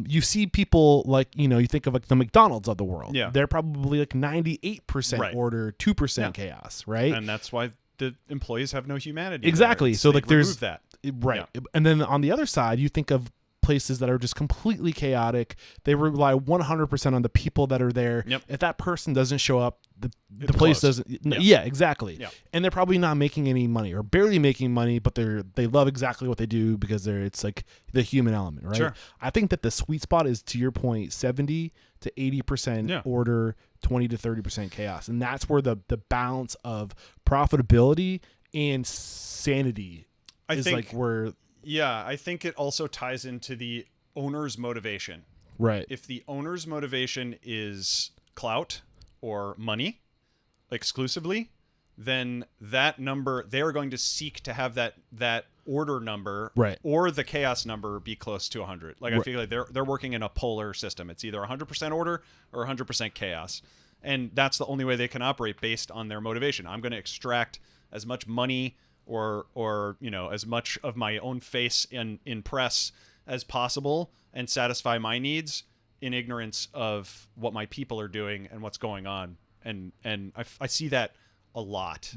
You see people like, you think of like the McDonald's of the world. Yeah. They're probably like 98% Right. order, 2% chaos, right? And that's why the employees have no humanity. Exactly. There. So They like there's remove that. right. Yeah. And then on the other side, you think of places that are just completely chaotic. They rely 100% on the people that are there. Yep. If that person doesn't show up, the It's place closed. doesn't. Yeah, exactly. Yeah. And they're probably not making any money or barely making money, but they love exactly what they do because it's like the human element, right? Sure. I think that the sweet spot is, to your point, 70 to 80% Yeah. order, 20 to 30% chaos, and that's where the balance of profitability and sanity is like where. Yeah, I think it also ties into the owner's motivation. Right. If the owner's motivation is clout or money exclusively, then that number, they are going to seek to have that order number, Right. or the chaos number, be close to 100. Like, I feel like they're working in a polar system. It's either 100% order or 100% chaos. And that's the only way they can operate, based on their motivation. I'm going to extract as much money or as much of my own face in press as possible and satisfy my needs, in ignorance of what my people are doing and what's going on. And I see that a lot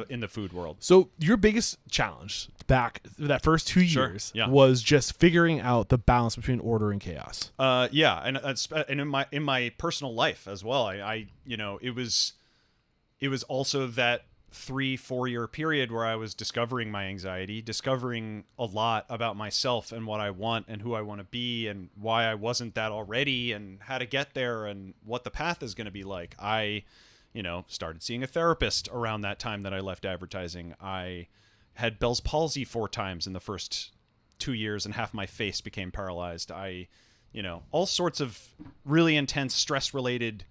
in the food world. So your biggest challenge back that first 2 years was just figuring out the balance between order and chaos. And in my personal life as well. I it was also that 3-4 year period where I was discovering my anxiety, discovering a lot about myself and what I want and who I want to be and why I wasn't that already and how to get there and what the path is going to be like. I started seeing a therapist around that time that I left advertising. I had Bell's palsy 4 times in the first 2 years and half my face became paralyzed. All sorts of really intense stress related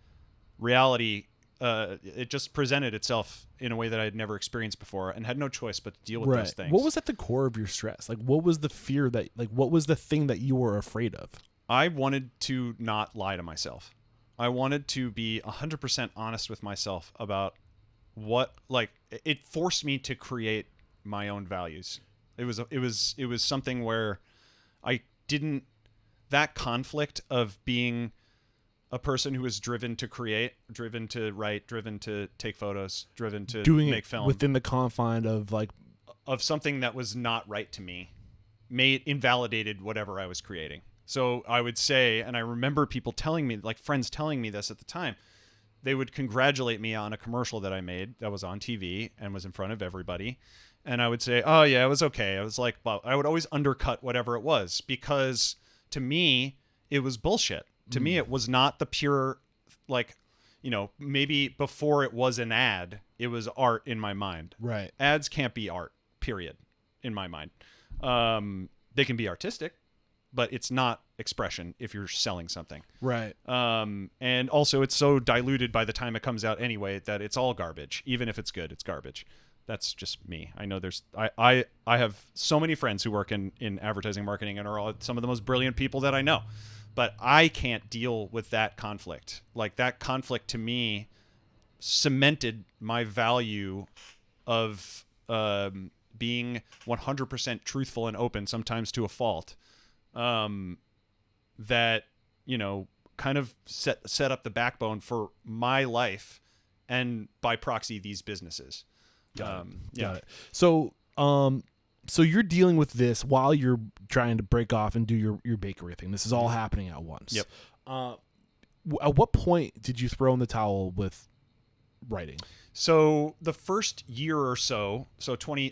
reality. It just presented itself in a way that I had never experienced before and had no choice but to deal with those things. What was at the core of your stress? Like, what was the fear what was the thing that you were afraid of? I wanted to not lie to myself. I wanted to be 100% honest with myself about it forced me to create my own values. It was something where that conflict of being a person who is driven to create, driven to write, driven to take photos, driven to make film within the confine of something that was not right to me, invalidated whatever I was creating. So I would say, and I remember people telling me, like friends telling me this at the time, they would congratulate me on a commercial that I made that was on TV and was in front of everybody. And I would say, oh yeah, it was okay. I was like, well, I would always undercut whatever it was because to me, it was bullshit. To me, it was not the pure, maybe before it was an ad, it was art in my mind. Right. Ads can't be art, period, in my mind. They can be artistic, but it's not expression if you're selling something. Right. And also it's so diluted by the time it comes out anyway that it's all garbage. Even if it's good, it's garbage. That's just me. I know I have so many friends who work in advertising marketing and are all some of the most brilliant people that I know. But I can't deal with that conflict. Like that conflict to me cemented my value of being 100% truthful and open, sometimes to a fault. That kind of set up the backbone for my life and by proxy these businesses. Got it. So you're dealing with this while you're trying to break off and do your bakery thing. This is all happening at once. Yep. At what point did you throw in the towel with writing? So the first year or so,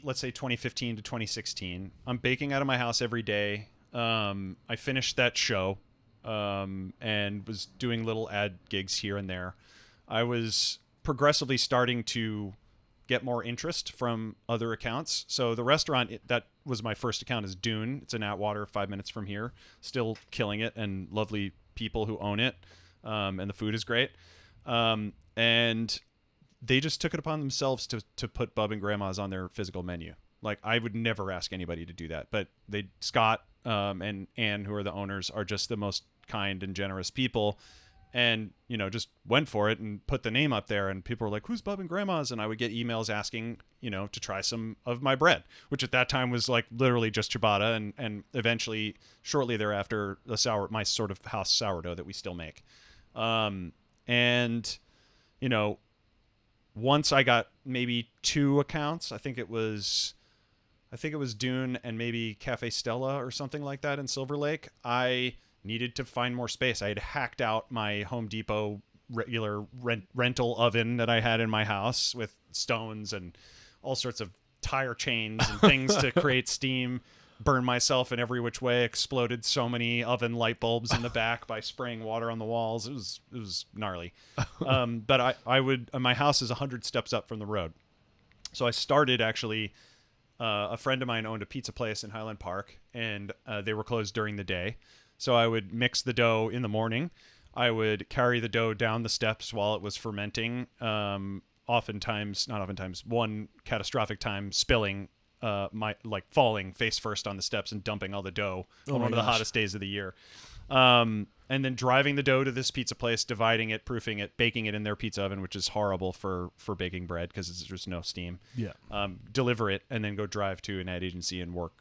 let's say 2015 to 2016, I'm baking out of my house every day. I finished that show and was doing little ad gigs here and there. I was progressively starting to get more interest from other accounts. So the restaurant that was my first account is Dune. It's in Atwater, 5 minutes from here. Still killing it and lovely people who own it. And the food is great. And they just took it upon themselves to put Bub and Grandma's on their physical menu. Like I would never ask anybody to do that, but Scott and Ann, who are the owners, are just the most kind and generous people. And, just went for it and put the name up there. And people were like, who's Bub and Grandma's? And I would get emails asking, to try some of my bread, which at that time was like literally just ciabatta. And eventually, shortly thereafter, my sort of house sourdough that we still make. Once I got maybe 2 accounts, I think it was Dune and maybe Cafe Stella or something like that in Silver Lake, I needed to find more space. I had hacked out my Home Depot regular rental oven that I had in my house with stones and all sorts of tire chains and things to create steam. Burned myself in every which way. Exploded so many oven light bulbs in the back by spraying water on the walls. It was gnarly. But my house is 100 steps up from the road. So I started actually. A friend of mine owned a pizza place in Highland Park, and they were closed during the day. So I would mix the dough in the morning. I would carry the dough down the steps while it was fermenting. One catastrophic time spilling, falling face first on the steps and dumping all the dough on one of the hottest days of the year. And then driving the dough to this pizza place, dividing it, proofing it, baking it in their pizza oven, which is horrible for baking bread because there's no steam. Yeah. Deliver it and then go drive to an ad agency and work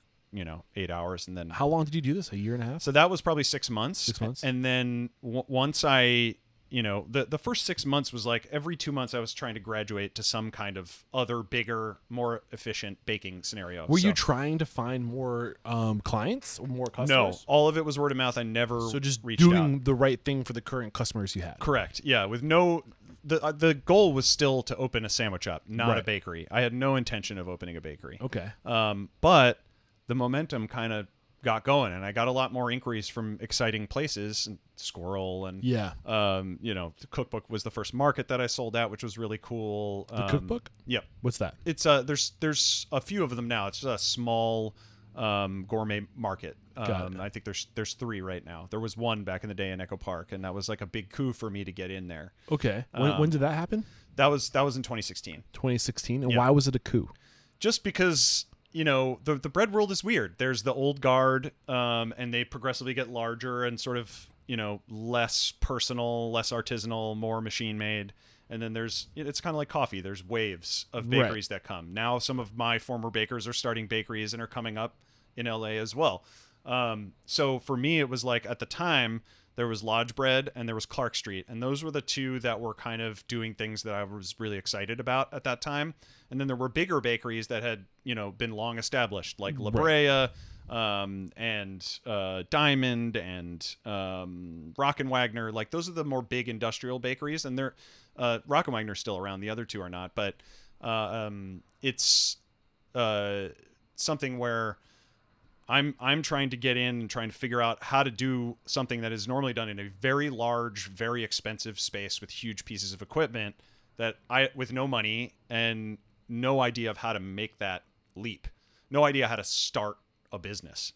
8 hours, and then How long did you do this? A year and a half? so that was probably 6 months. 6 months? And then once I, the first 6 months was like every 2 months I was trying to graduate to some kind of other, bigger, more efficient baking scenario. Were you trying to find more clients or more customers? No, all of it was word of mouth. I never So just reached doing out. the right thing for the current customers you had. Correct. Yeah, with no. The goal was still to open a sandwich shop, not a Right. bakery. I had no intention of opening a bakery. Okay. But the momentum kind of got going, and I got a lot more inquiries from exciting places, and Squirrel, and Yeah. the cookbook was the first market that I sold at, which was really cool. The cookbook? Yep. What's that? It's there's a few of them now. It's a small gourmet market. Got it. I think there's 3 right now. There was one back in the day in Echo Park, and that was like a big coup for me to get in there. Okay. When did that happen? That was in 2016. 2016. And Yeah. why was it a coup? Just because the bread world is weird. There's the old guard, and they progressively get larger and sort of less personal, less artisanal, more machine made. And then it's kind of like coffee. There's waves of bakeries that come. Now some of my former bakers are starting bakeries and are coming up in LA as well. So for me, it was like at the time there was Lodge Bread and there was Clark Street, and those were the 2 that were kind of doing things that I was really excited about at that time. And then there were bigger bakeries that had been long established, like La Brea, and Diamond, and Rock and Wagner. Like those are the more big industrial bakeries, and they're Rock and Wagner's still around. The other 2 are not, but it's something where I'm trying to get in and trying to figure out how to do something that is normally done in a very large, very expensive space with huge pieces of equipment that with no money and no idea of how to make that leap, no idea how to start a business.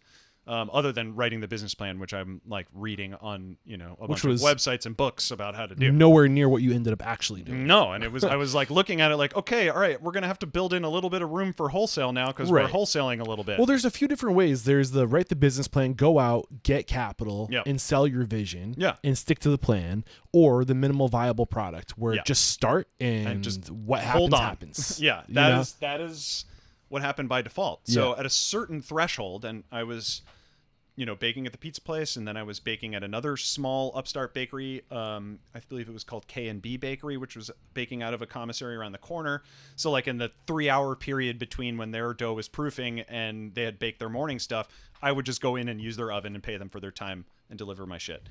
Other than writing the business plan, which I'm like reading on, a bunch of websites and books about how to do. Nowhere near what you ended up actually doing. No, and I was like looking at it like, okay, all right, we're going to have to build in a little bit of room for wholesale now because we're wholesaling a little bit. Well, there's a few different ways. There's the write the business plan, go out, get capital, and sell your vision, and stick to the plan, or the minimal viable product where just start and just what happens happens. Yeah, that is what happened by default. So at a certain threshold, and I was baking at the pizza place, and then I was baking at another small upstart bakery. I believe it was called K&B Bakery, which was baking out of a commissary around the corner. So like in the 3-hour period between when their dough was proofing and they had baked their morning stuff, I would just go in and use their oven and pay them for their time and deliver my shit.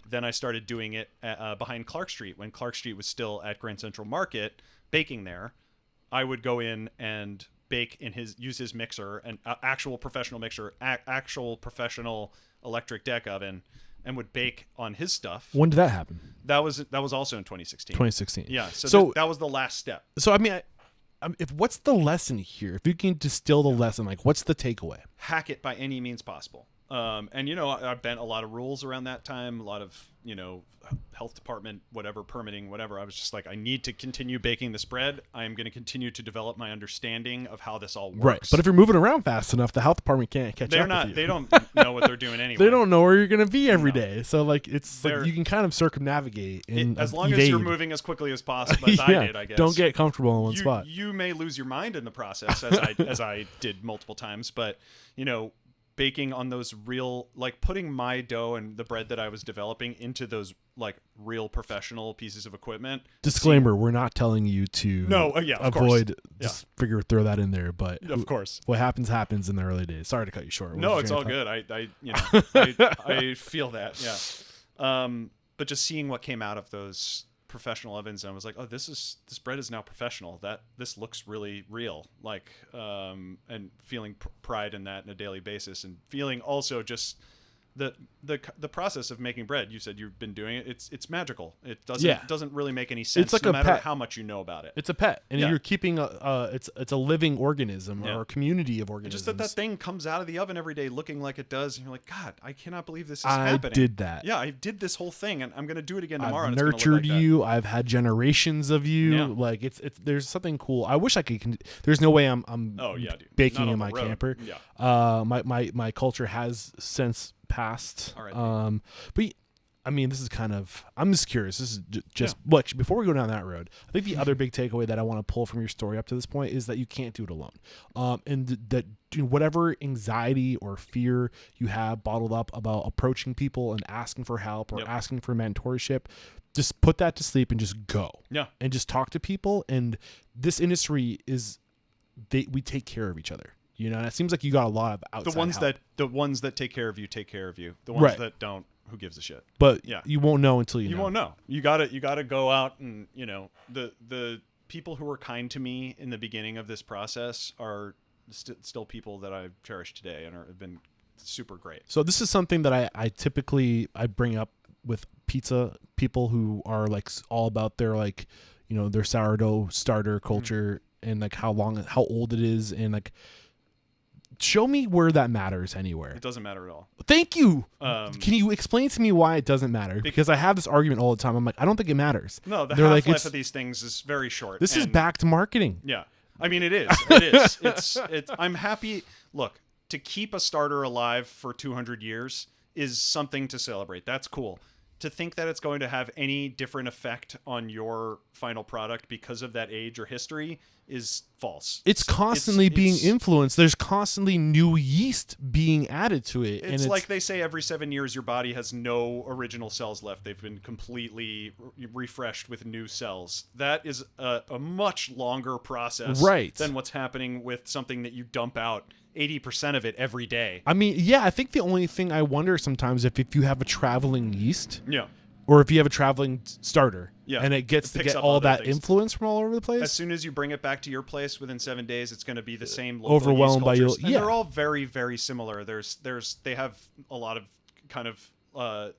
Then I started doing it behind Clark Street when Clark Street was still at Grand Central Market, baking there. I would go in and bake use his mixer, an actual professional mixer, actual professional electric deck oven, and would bake on his stuff. When did that happen? That was also in 2016. 2016. Yeah. So that was the last step. So I mean, what's the lesson here? If you can distill the lesson, like what's the takeaway? Hack it by any means possible. And I bent a lot of rules around that time, a lot of health department, whatever, permitting, whatever. I was just like, I need to continue baking this bread. I am going to continue to develop my understanding of how this all works. Right, but if you're moving around fast enough, the health department can't catch up with you. They don't know what they're doing anyway. They don't know where you're going to be every day. So like it's like you can kind of circumnavigate and as long evade. as you're moving as quickly as possible, as I did, I guess. Don't get comfortable in one spot. You may lose your mind in the process, as I did multiple times, but baking on those real, like putting my dough and the bread that I was developing into those like real professional pieces of equipment. Disclaimer: we're not telling you to avoid. Just throw that in there, but of course, what happens in the early days. Sorry to cut you short. No, it's all good. I feel that. Yeah. But just seeing what came out of those professional ovens, and I was like, oh, this bread is now professional. This looks really real. Like, and feeling pride in that on a daily basis, and feeling also just the process of making bread. You said you've been doing it. It's magical. It doesn't really make any sense. It's like no a matter pet. how much you know about it. It's a pet, and you're keeping it's a living organism or a community of organisms. Just that thing comes out of the oven every day looking like it does, and you're like, God, I cannot believe this is happening. I did that. Yeah, I did this whole thing, and I'm going to do it again tomorrow. I've and nurtured it's like you. I've had generations of you. Yeah. Like it's there's something cool. I wish I could. There's no way I'm dude. baking Not in on my the road. camper. Yeah. My culture has since passed. All right. But I mean, this is kind of, I'm just curious. This is just look, before we go down that road, I think the other big takeaway that I want to pull from your story up to this point is that you can't do it alone. And that whatever anxiety or fear you have bottled up about approaching people and asking for help or asking for mentorship, just put that to sleep and just go. Yeah. And just talk to people. And this industry is, we take care of each other. You know, and it seems like you got a lot of outside help. The ones that take care of you take care of you. The ones that don't, who gives a shit? But you won't know until you know. You won't know. You gotta go out and, you know, the people who were kind to me in the beginning of this process are still people that I cherish today and have been super great. So this is something that I typically bring up with pizza people who are like all about their, like, you know, their sourdough starter culture and like how old it is, and like, show me where that matters anywhere. It doesn't matter at all. Thank you. Can you explain to me why it doesn't matter? Because I have this argument all the time. I'm like, I don't think it matters. No, the half-life of these things is very short. This is back to marketing. Yeah. I mean, it is. It is. It's. I'm happy. Look, to keep a starter alive for 200 years is something to celebrate. That's cool. To think that it's going to have any different effect on your final product because of that age or history is false. It's constantly being influenced. There's constantly new yeast being added to it. It's like they say every 7 years your body has no original cells left. They've been completely refreshed with new cells. That is a much longer process than what's happening with something that you dump out 80% of it every day. I mean, yeah, I think the only thing I wonder sometimes if you have a traveling yeast, or if you have a traveling starter, and it gets to get all that influence from all over the place. As soon as you bring it back to your place within 7 days, it's going to be the same local overwhelmed by you. And they're all very, very similar. They have a lot of kind of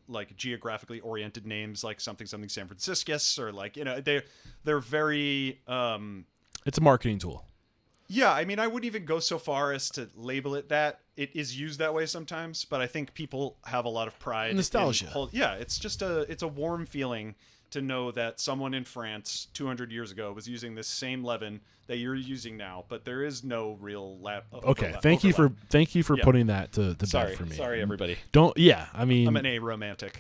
like geographically oriented names, like something San Franciscus, or like, you know, they're very. It's a marketing tool. Yeah, I mean, I wouldn't even go so far as to label it that. It is used that way sometimes, but I think people have a lot of pride. Nostalgia. It's just it's a warm feeling to know that someone in France 200 years ago was using this same leaven that you're using now, but there is no real thank you for putting that to bed for me. Sorry, everybody. I mean, I'm an aromantic.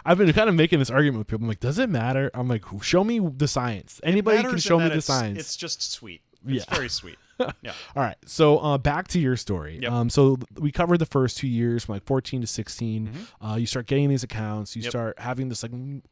I've been kind of making this argument with people. I'm like, does it matter? I'm like, show me the science. Anybody can show me the science. It's just sweet. It's very sweet. Yeah. All right. So back to your story. Yep. So we covered the first 2 years from like 14 to 16. You start getting these accounts. You start having this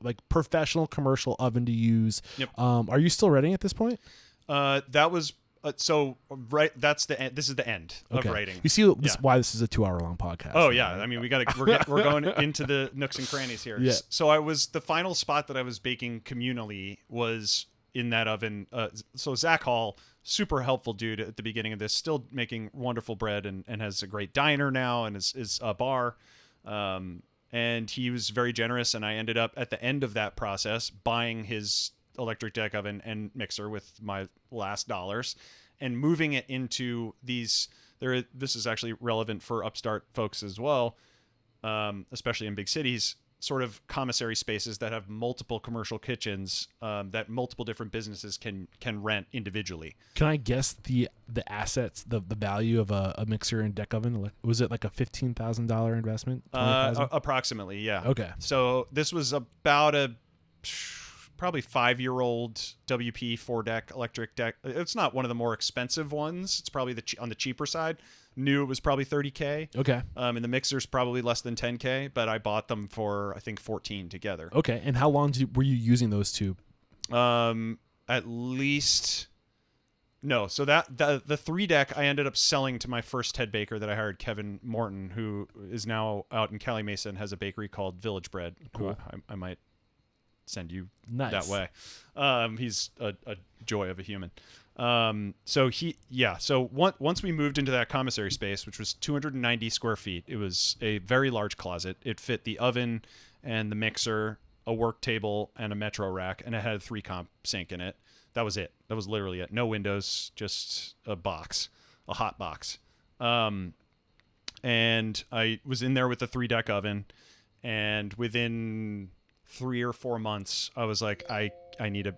like professional commercial oven to use. Yep. Are you still writing at this point? That was that's the end. This is the end of writing. You see why this is a 2-hour long podcast. Oh yeah. I mean, we're going into the nooks and crannies here. Yeah. So the final spot that I was baking communally was in that oven. So Zach Hall, super helpful dude at the beginning of this, still making wonderful bread and has a great diner now and is a bar. And he was very generous, and I ended up at the end of that process buying his electric deck oven and mixer with my last dollars and moving it into these. This is actually relevant for upstart folks as well, especially in big cities. Sort of commissary spaces that have multiple commercial kitchens that multiple different businesses can rent individually. Can I guess the assets, the value of a mixer and deck oven? Was it like a $15,000 investment? Approximately, yeah. Okay. So this was about a probably 5-year-old WP 4-deck electric deck. It's not one of the more expensive ones. It's probably on the cheaper side. New, it was probably $30K. Okay. And the mixer's probably less than $10K, but I bought them for I think $14 together. Okay. And how long were you using those two? At least no. So the 3-deck I ended up selling to my first head baker that I hired, Kevin Morton, who is now out in Cali Mesa and has a bakery called Village Bread. Cool. I might send you nice. That way. He's a joy of a human. So once we moved into that commissary space, which was 290 square feet, it was a very large closet. It fit the oven and the mixer, a work table, and a Metro rack, and it had a 3-comp sink in it. That was it. That was literally it. No windows, just a hot box. And I was in there with the 3-deck oven, and within 3 or 4 months, I was like, I need a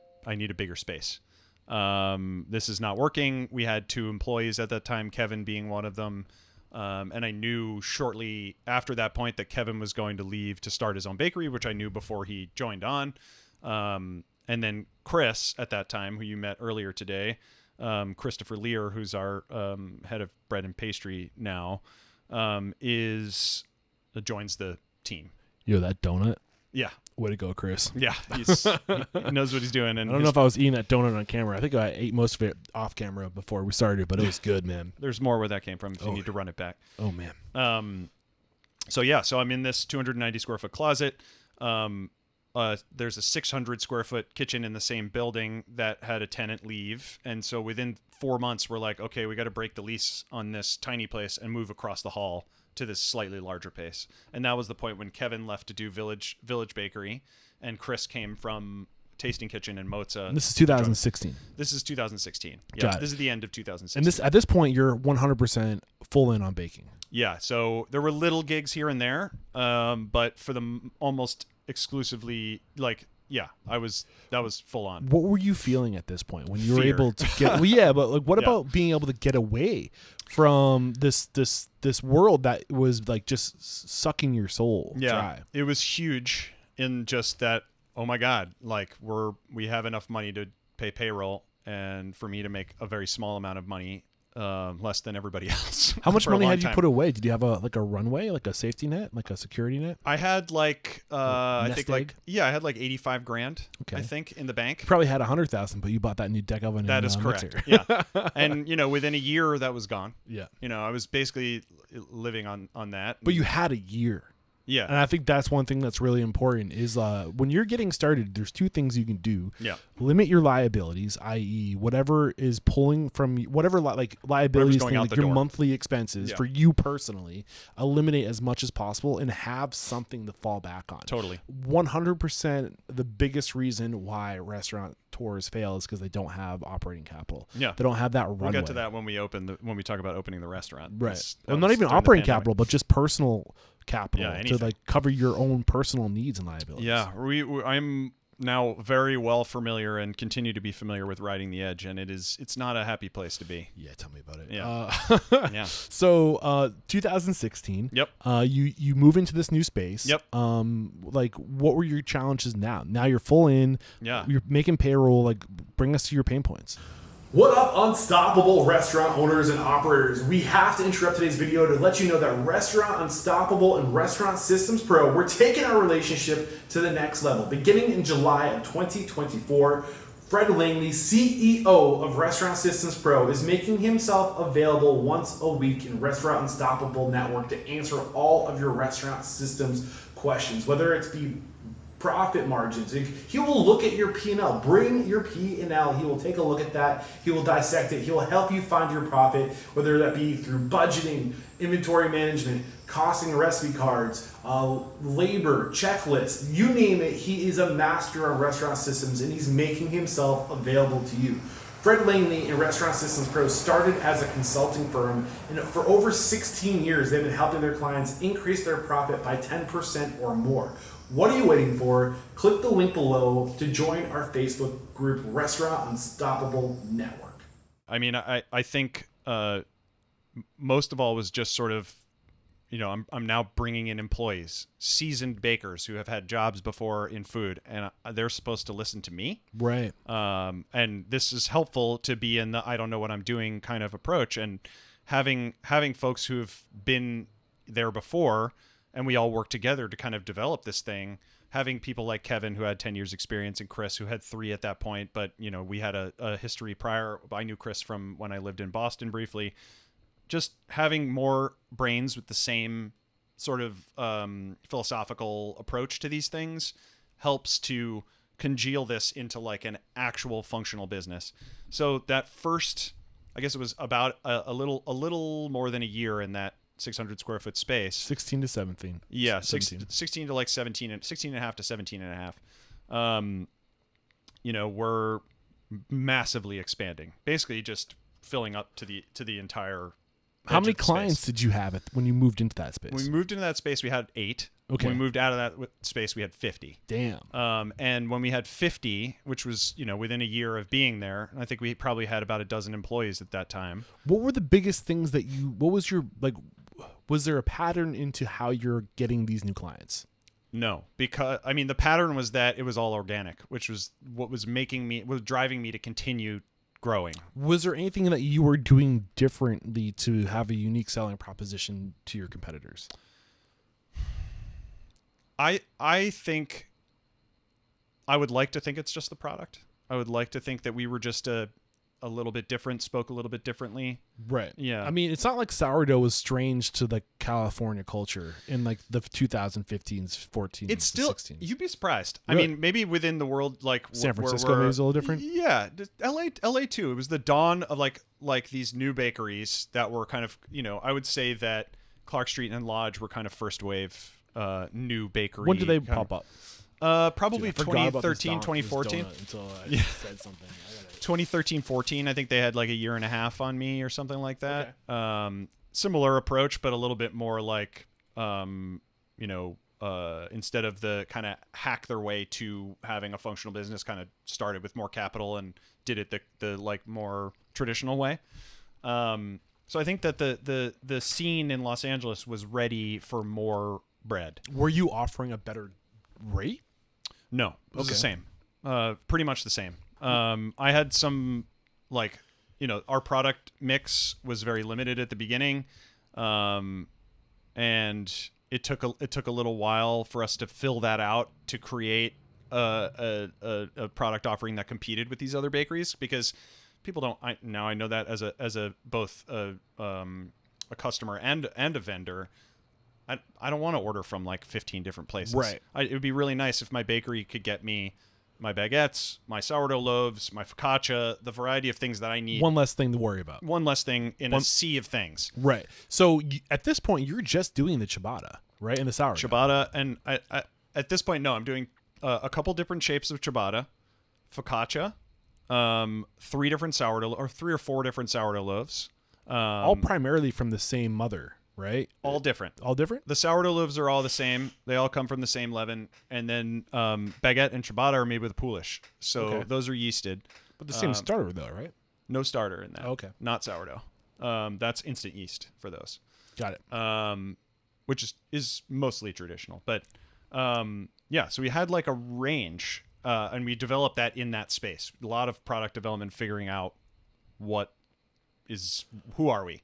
bigger space. This is not working. We had 2 employees at that time, Kevin being one of them. And I knew shortly after that point that Kevin was going to leave to start his own bakery, which I knew before he joined on. And then Chris, at that time, who you met earlier today, Christopher Lear, who's our head of bread and pastry now, joins the team. Yo, that donut. Yeah. Way to go, Chris. Yeah, he knows what he's doing. And I don't know if I was eating that donut on camera. I think I ate most of it off camera before we started, but it was good, man. There's more where that came from if you need to run it back. Oh, man. So I'm in this 290 square foot closet. There's a 600 square foot kitchen in the same building that had a tenant leave. And so within 4 months, we're like, okay, we got to break the lease on this tiny place and move across the hall to this slightly larger pace. And that was the point when Kevin left to do Village Bakery, and Chris came from Tasting Kitchen and Mozza. And this is 2016. This is 2016. Yeah, Got it. This is the end of 2016. And at this point, you're 100% full in on baking. Yeah, so there were little gigs here and there, but for them almost exclusively, that was full on. What were you feeling at this point when you were Fear. able to get? Well, yeah, but like, what about being able to get away from this world that was like just sucking your soul dry? It was huge in just that. Oh my God! Like we have enough money to pay payroll, and for me to make a very small amount of money. Less than everybody else. How much for a money long had you time. put away? Did you have a runway, like a safety net, like a security net? I had I think egg? I had like 85 grand. Okay. I think in the bank. You probably had 100,000, but you bought that new deck oven. That and, is correct. mixer. Yeah, and within a year that was gone. Yeah. I was basically living on that. But you had a year. Yeah. And I think that's one thing that's really important is when you're getting started, there's two things you can do. Yeah. Limit your liabilities, i.e. whatever is pulling from whatever liabilities, going thing, out like the your door. monthly expenses for you personally, eliminate as much as possible and have something to fall back on. Totally. 100% the biggest reason why restaurateurs fail is because they don't have operating capital. Yeah. They don't have that runway. We'll get to that when we talk about opening the restaurant. Right. Well, not even operating capital, but just personal capital to like cover your own personal needs and liabilities. Yeah, I'm now very well familiar and continue to be familiar with riding the edge, and it's not a happy place to be. Yeah, tell me about it. Yeah. Yeah. So 2016. Yep. You move into this new space. Yep. Like what were your challenges now? Now you're full in. Yeah. You're making payroll. Like bring us to your pain points. What up, unstoppable restaurant owners and operators? We have to interrupt today's video to let you know that Restaurant Unstoppable and Restaurant Systems Pro, we're taking our relationship to the next level. Beginning in July of 2024, Fred Langley, CEO of Restaurant Systems Pro, is making himself available once a week in Restaurant Unstoppable Network to answer all of your restaurant systems questions, whether it's be profit margins. He will look at your P&L. Bring your P&L. He will take a look at that. He will dissect it. He will help you find your profit, whether that be through budgeting, inventory management, costing recipe cards, labor, checklists, you name it. He is a master on restaurant systems, and he's making himself available to you. Fred Langley and Restaurant Systems Pro started as a consulting firm, and for over 16 years, they've been helping their clients increase their profit by 10% or more. What are you waiting for? Click the link below to join our Facebook group, Restaurant Unstoppable Network. I mean, I think most of all was just sort of, I'm now bringing in employees, seasoned bakers who have had jobs before in food, and they're supposed to listen to me. Right. And this is helpful to be in the I don't know what I'm doing kind of approach, and having folks who have been there before, and we all work together to kind of develop this thing. Having people like Kevin, who had 10 years experience, and Chris, who had 3 at that point, but we had a history prior. I knew Chris from when I lived in Boston briefly. Just having more brains with the same sort of philosophical approach to these things helps to congeal this into like an actual functional business. So that first, I guess it was about a little more than a year in that 600 square foot space. 16 to 17. Yeah, 17. 16 to like 17 and 16 and a half to 17 and a half. We're massively expanding. Basically just filling up to the entire How many edge of the clients space. did you have when you moved into that space? When we moved into that space, we had 8. Okay. When we moved out of that space, we had 50. Damn. And when we had 50, which was, within a year of being there, I think we probably had about a dozen employees at that time. What were the biggest things what was your, was there a pattern into how you're getting these new clients? No, because I mean the pattern was that it was all organic, which was what was driving me to continue growing. Was there anything that you were doing differently to have a unique selling proposition to your competitors? I think I would like to think it's just the product. I would like to think that we were just a little bit different, spoke a little bit differently. Right. Yeah. I mean, it's not like sourdough was strange to the California culture in like the 2015s, 14s, It's still 16s. You'd be surprised. Really? I mean, maybe within the world, like San where Francisco maybe is a little different. Yeah, LA too. It was the dawn of like these new bakeries that were kind of, I would say that Clark Street and Lodge were kind of first wave new bakery. When did they kind pop up? Probably Dude, I forgot about this 2013, donut 2014. Until I said something. 2013, 14. I think they had like a year and a half on me or something like that. Similar approach, but a little bit more like, instead of the kind of hack their way to having a functional business, kind of started with more capital and did it the like more traditional way. So I think that the scene in Los Angeles was ready for more bread. Were you offering a better rate? No, it was the same. Pretty much the same. I had some our product mix was very limited at the beginning. And it took a little while for us to fill that out to create a product offering that competed with these other bakeries, because people don't. I know that as a both a customer and a vendor. I don't want to order from like 15 different places. Right. It would be really nice if my bakery could get me my baguettes, my sourdough loaves, my focaccia, the variety of things that I need. One less thing to worry about. One less thing in a sea of things. Right. So at this point, you're just doing the ciabatta, right? And the sourdough. Ciabatta, and I at this point, no, I'm doing a couple different shapes of ciabatta, focaccia, 3 or 4 different sourdough loaves. All primarily from the same mother, right? All different. All different? The sourdough loaves are all the same. They all come from the same leaven. And then baguette and ciabatta are made with Polish. So those are yeasted. But the same starter, though, right? No starter in that. Okay. Not sourdough. That's instant yeast for those. Got it. Which is mostly traditional. But so we had like a range, and we developed that in that space. A lot of product development, figuring out who are we?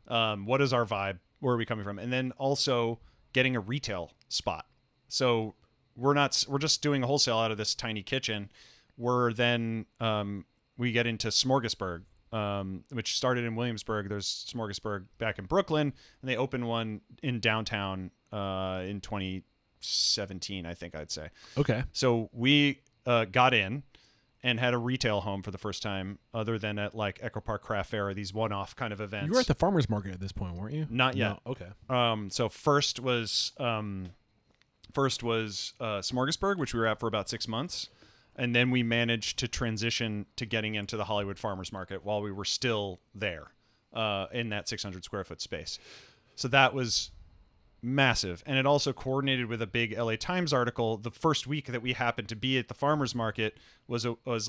What is our vibe? Where are we coming from? And then also getting a retail spot. So we're just doing a wholesale out of this tiny kitchen. We're then we get into Smorgasburg, which started in Williamsburg. There's Smorgasburg back in Brooklyn, and they opened one in downtown in 2017, I think I'd say. Okay. So we got in and had a retail home for the first time, other than at like Echo Park Craft Fair or these one-off kind of events. You were at the farmer's market at this point, weren't you? Not yet. No. Okay. So first was Smorgasburg, which we were at for about 6 months. And then we managed to transition to getting into the Hollywood Farmers Market while we were still there in that 600 square foot space. So that was massive. And it also coordinated with a big LA Times article. The first week that we happened to be at the farmers market there was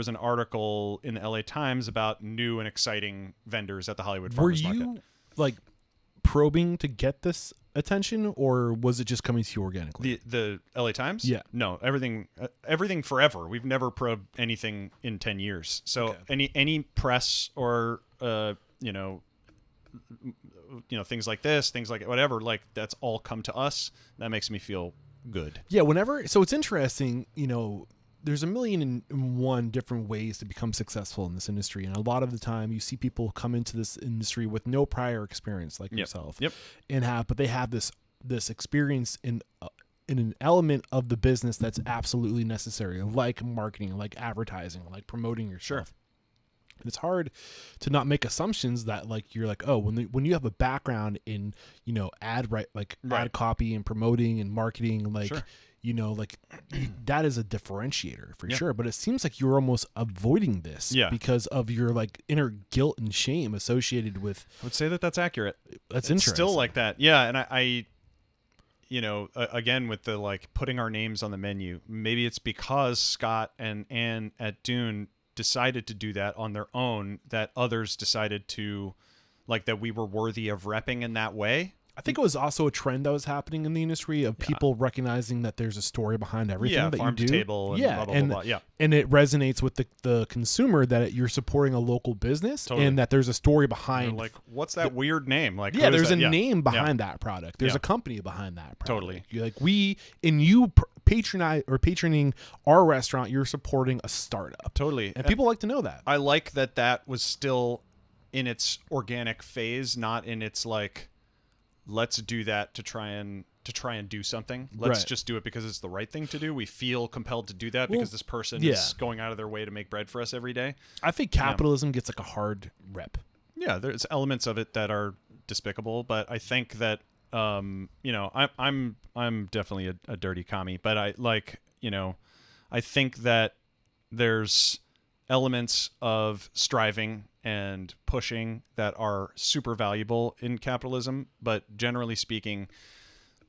an article in the LA Times about new and exciting vendors at the Hollywood Farmers Market. Were you like probing to get this attention, or was it just coming to you organically? The LA Times? Yeah. No, everything forever. We've never probed anything in 10 years. So any press or things like this, things like whatever, like that's all come to us. That makes me feel good. Yeah, so it's interesting, there's a million and one different ways to become successful in this industry. And a lot of the time you see people come into this industry with no prior experience like yourself. Yep. But they have this experience in an element of the business that's absolutely necessary, like marketing, like advertising, like promoting yourself. Sure. It's hard to not make assumptions that like you're like, oh, when you have a background in ad copy and promoting and marketing, like sure. Like that is a differentiator for sure. But it seems like you're almost avoiding this because of your like inner guilt and shame associated with. I would say that's accurate. That's it's interesting. Still like that, yeah. And I again with the like putting our names on the menu. Maybe it's because Scott and Ann at Dune decided to do that on their own, that others decided to like that we were worthy of repping in that way. I think it was also a trend that was happening in the industry of people recognizing that there's a story behind everything that farm you do. to table and blah, blah, blah, blah. Yeah. And it resonates with the consumer that you're supporting a local business and that there's a story behind. Like, what's that weird name? Like, there's a name behind that product. There's a company behind that product. Totally. Like you patroning our restaurant, you're supporting a startup. Totally. And people like to know that. I like that was still in its organic phase, not in its like, let's do that to try and do something. Let's just do it because it's the right thing to do. We feel compelled to do that because this person is going out of their way to make bread for us every day. I think capitalism gets like a hard rep. Yeah, there's elements of it that are despicable, but I think that I'm definitely a dirty commie, but I think that there's elements of striving and pushing that are super valuable in capitalism, but generally speaking,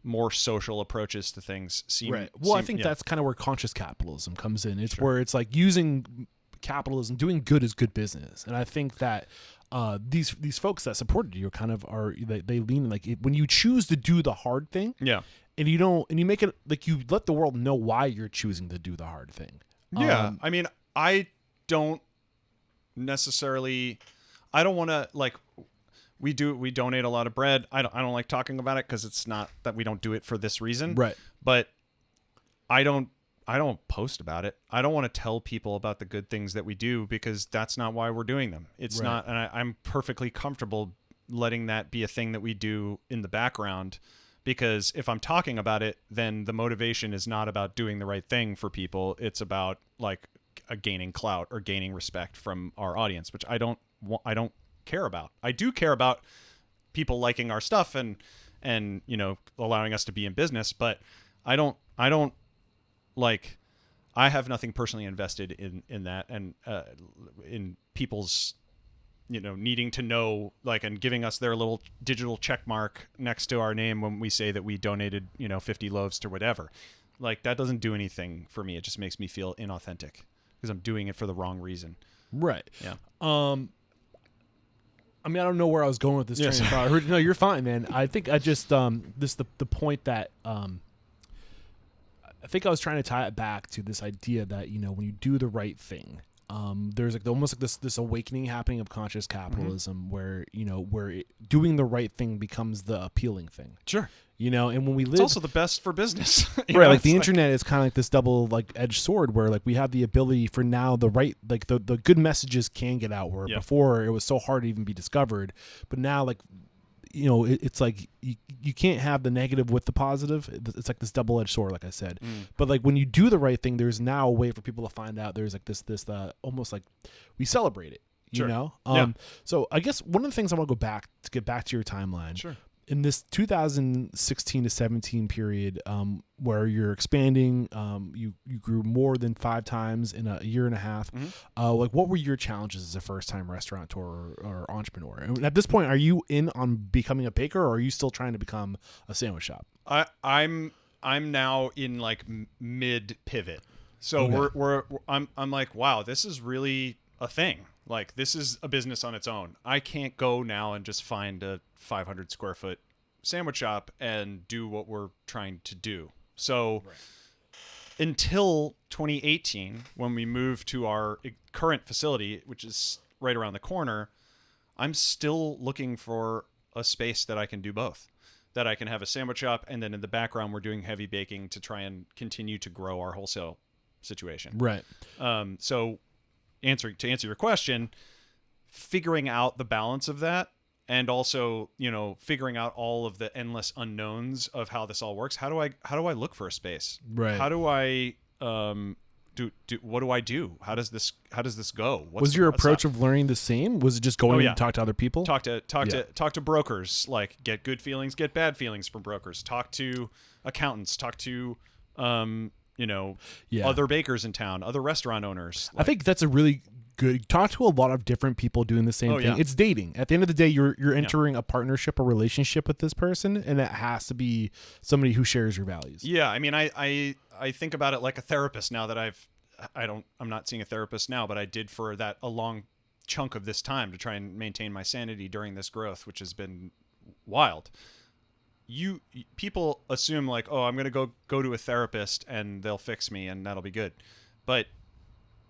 more social approaches to things seem right. Well, I think that's kind of where conscious capitalism comes in. It's where it's like using capitalism, doing good is good business, and I think that these folks that supported you kind of they lean like when you choose to do the hard thing, and you make it like you let the world know why you're choosing to do the hard thing. Yeah, I mean, I don't necessarily, I don't want to like, we donate a lot of bread. I don't like talking about it because it's not that we don't do it for this reason, right? But I don't post about it. I don't want to tell people about the good things that we do because that's not why we're doing them. It's not, and I'm perfectly comfortable letting that be a thing that we do in the background, because if I'm talking about it, then the motivation is not about doing the right thing for people. It's about like gaining clout or gaining respect from our audience, which I don't care about. I do care about people liking our stuff and allowing us to be in business, but I don't like, I have nothing personally invested in that and in people's needing to know, like, and giving us their little digital check mark next to our name when we say that we donated 50 loaves to whatever. Like, that doesn't do anything for me. It just makes me feel inauthentic because I'm doing it for the wrong reason. Right. Yeah. I mean, I don't know where I was going with this train of thought. No, you're fine, man. I think I just the point that I think I was trying to tie it back to this idea that when you do the right thing, there's like almost like this awakening happening of conscious capitalism where doing the right thing becomes the appealing thing. Sure. And when we live, it's also the best for business. Right. Like the internet is kind of like this double like edged sword where like we have the ability for now the good messages can get out where before it was so hard to even be discovered. But now like, it's like you can't have the negative with the positive. It's like this double edged sword, like I said. But like when you do the right thing, there's now a way for people to find out there's like this almost like we celebrate it, So I guess one of the things I want to get back to your timeline. Sure. In this 2016 to 17 period, where you're expanding, you grew more than 5 times in a year and a half. Like, what were your challenges as a first-time restaurateur or entrepreneur? And at this point, are you in on becoming a baker, or are you still trying to become a sandwich shop? I'm now in like mid pivot, so I'm like, wow, this is really a thing. Like, this is a business on its own. I can't go now and just find a 500 square foot sandwich shop and do what we're trying to do. So until 2018, when we moved to our current facility, which is right around the corner, I'm still looking for a space that I can do both. That I can have a sandwich shop, and then in the background, we're doing heavy baking to try and continue to grow our wholesale situation. Right. So to answer your question, figuring out the balance of that, and also figuring out all of the endless unknowns of how this all works. How do I look for a space? Right. How do I what do I do? How does this go? Was your approach of learning the same? Was it just going to talk to other people? Talk to brokers, like get good feelings, get bad feelings from brokers. Talk to accountants. Talk to other bakers in town, other restaurant owners. I think that's a really good. Talk to a lot of different people doing the same thing. Yeah. It's dating. At the end of the day, you're entering a partnership, a relationship with this person, and it has to be somebody who shares your values. Yeah, I mean, I think about it like a therapist now that I'm not seeing a therapist now, but I did for a long chunk of this time to try and maintain my sanity during this growth, which has been wild. People assume like, oh, I'm going to go to a therapist and they'll fix me and that'll be good. But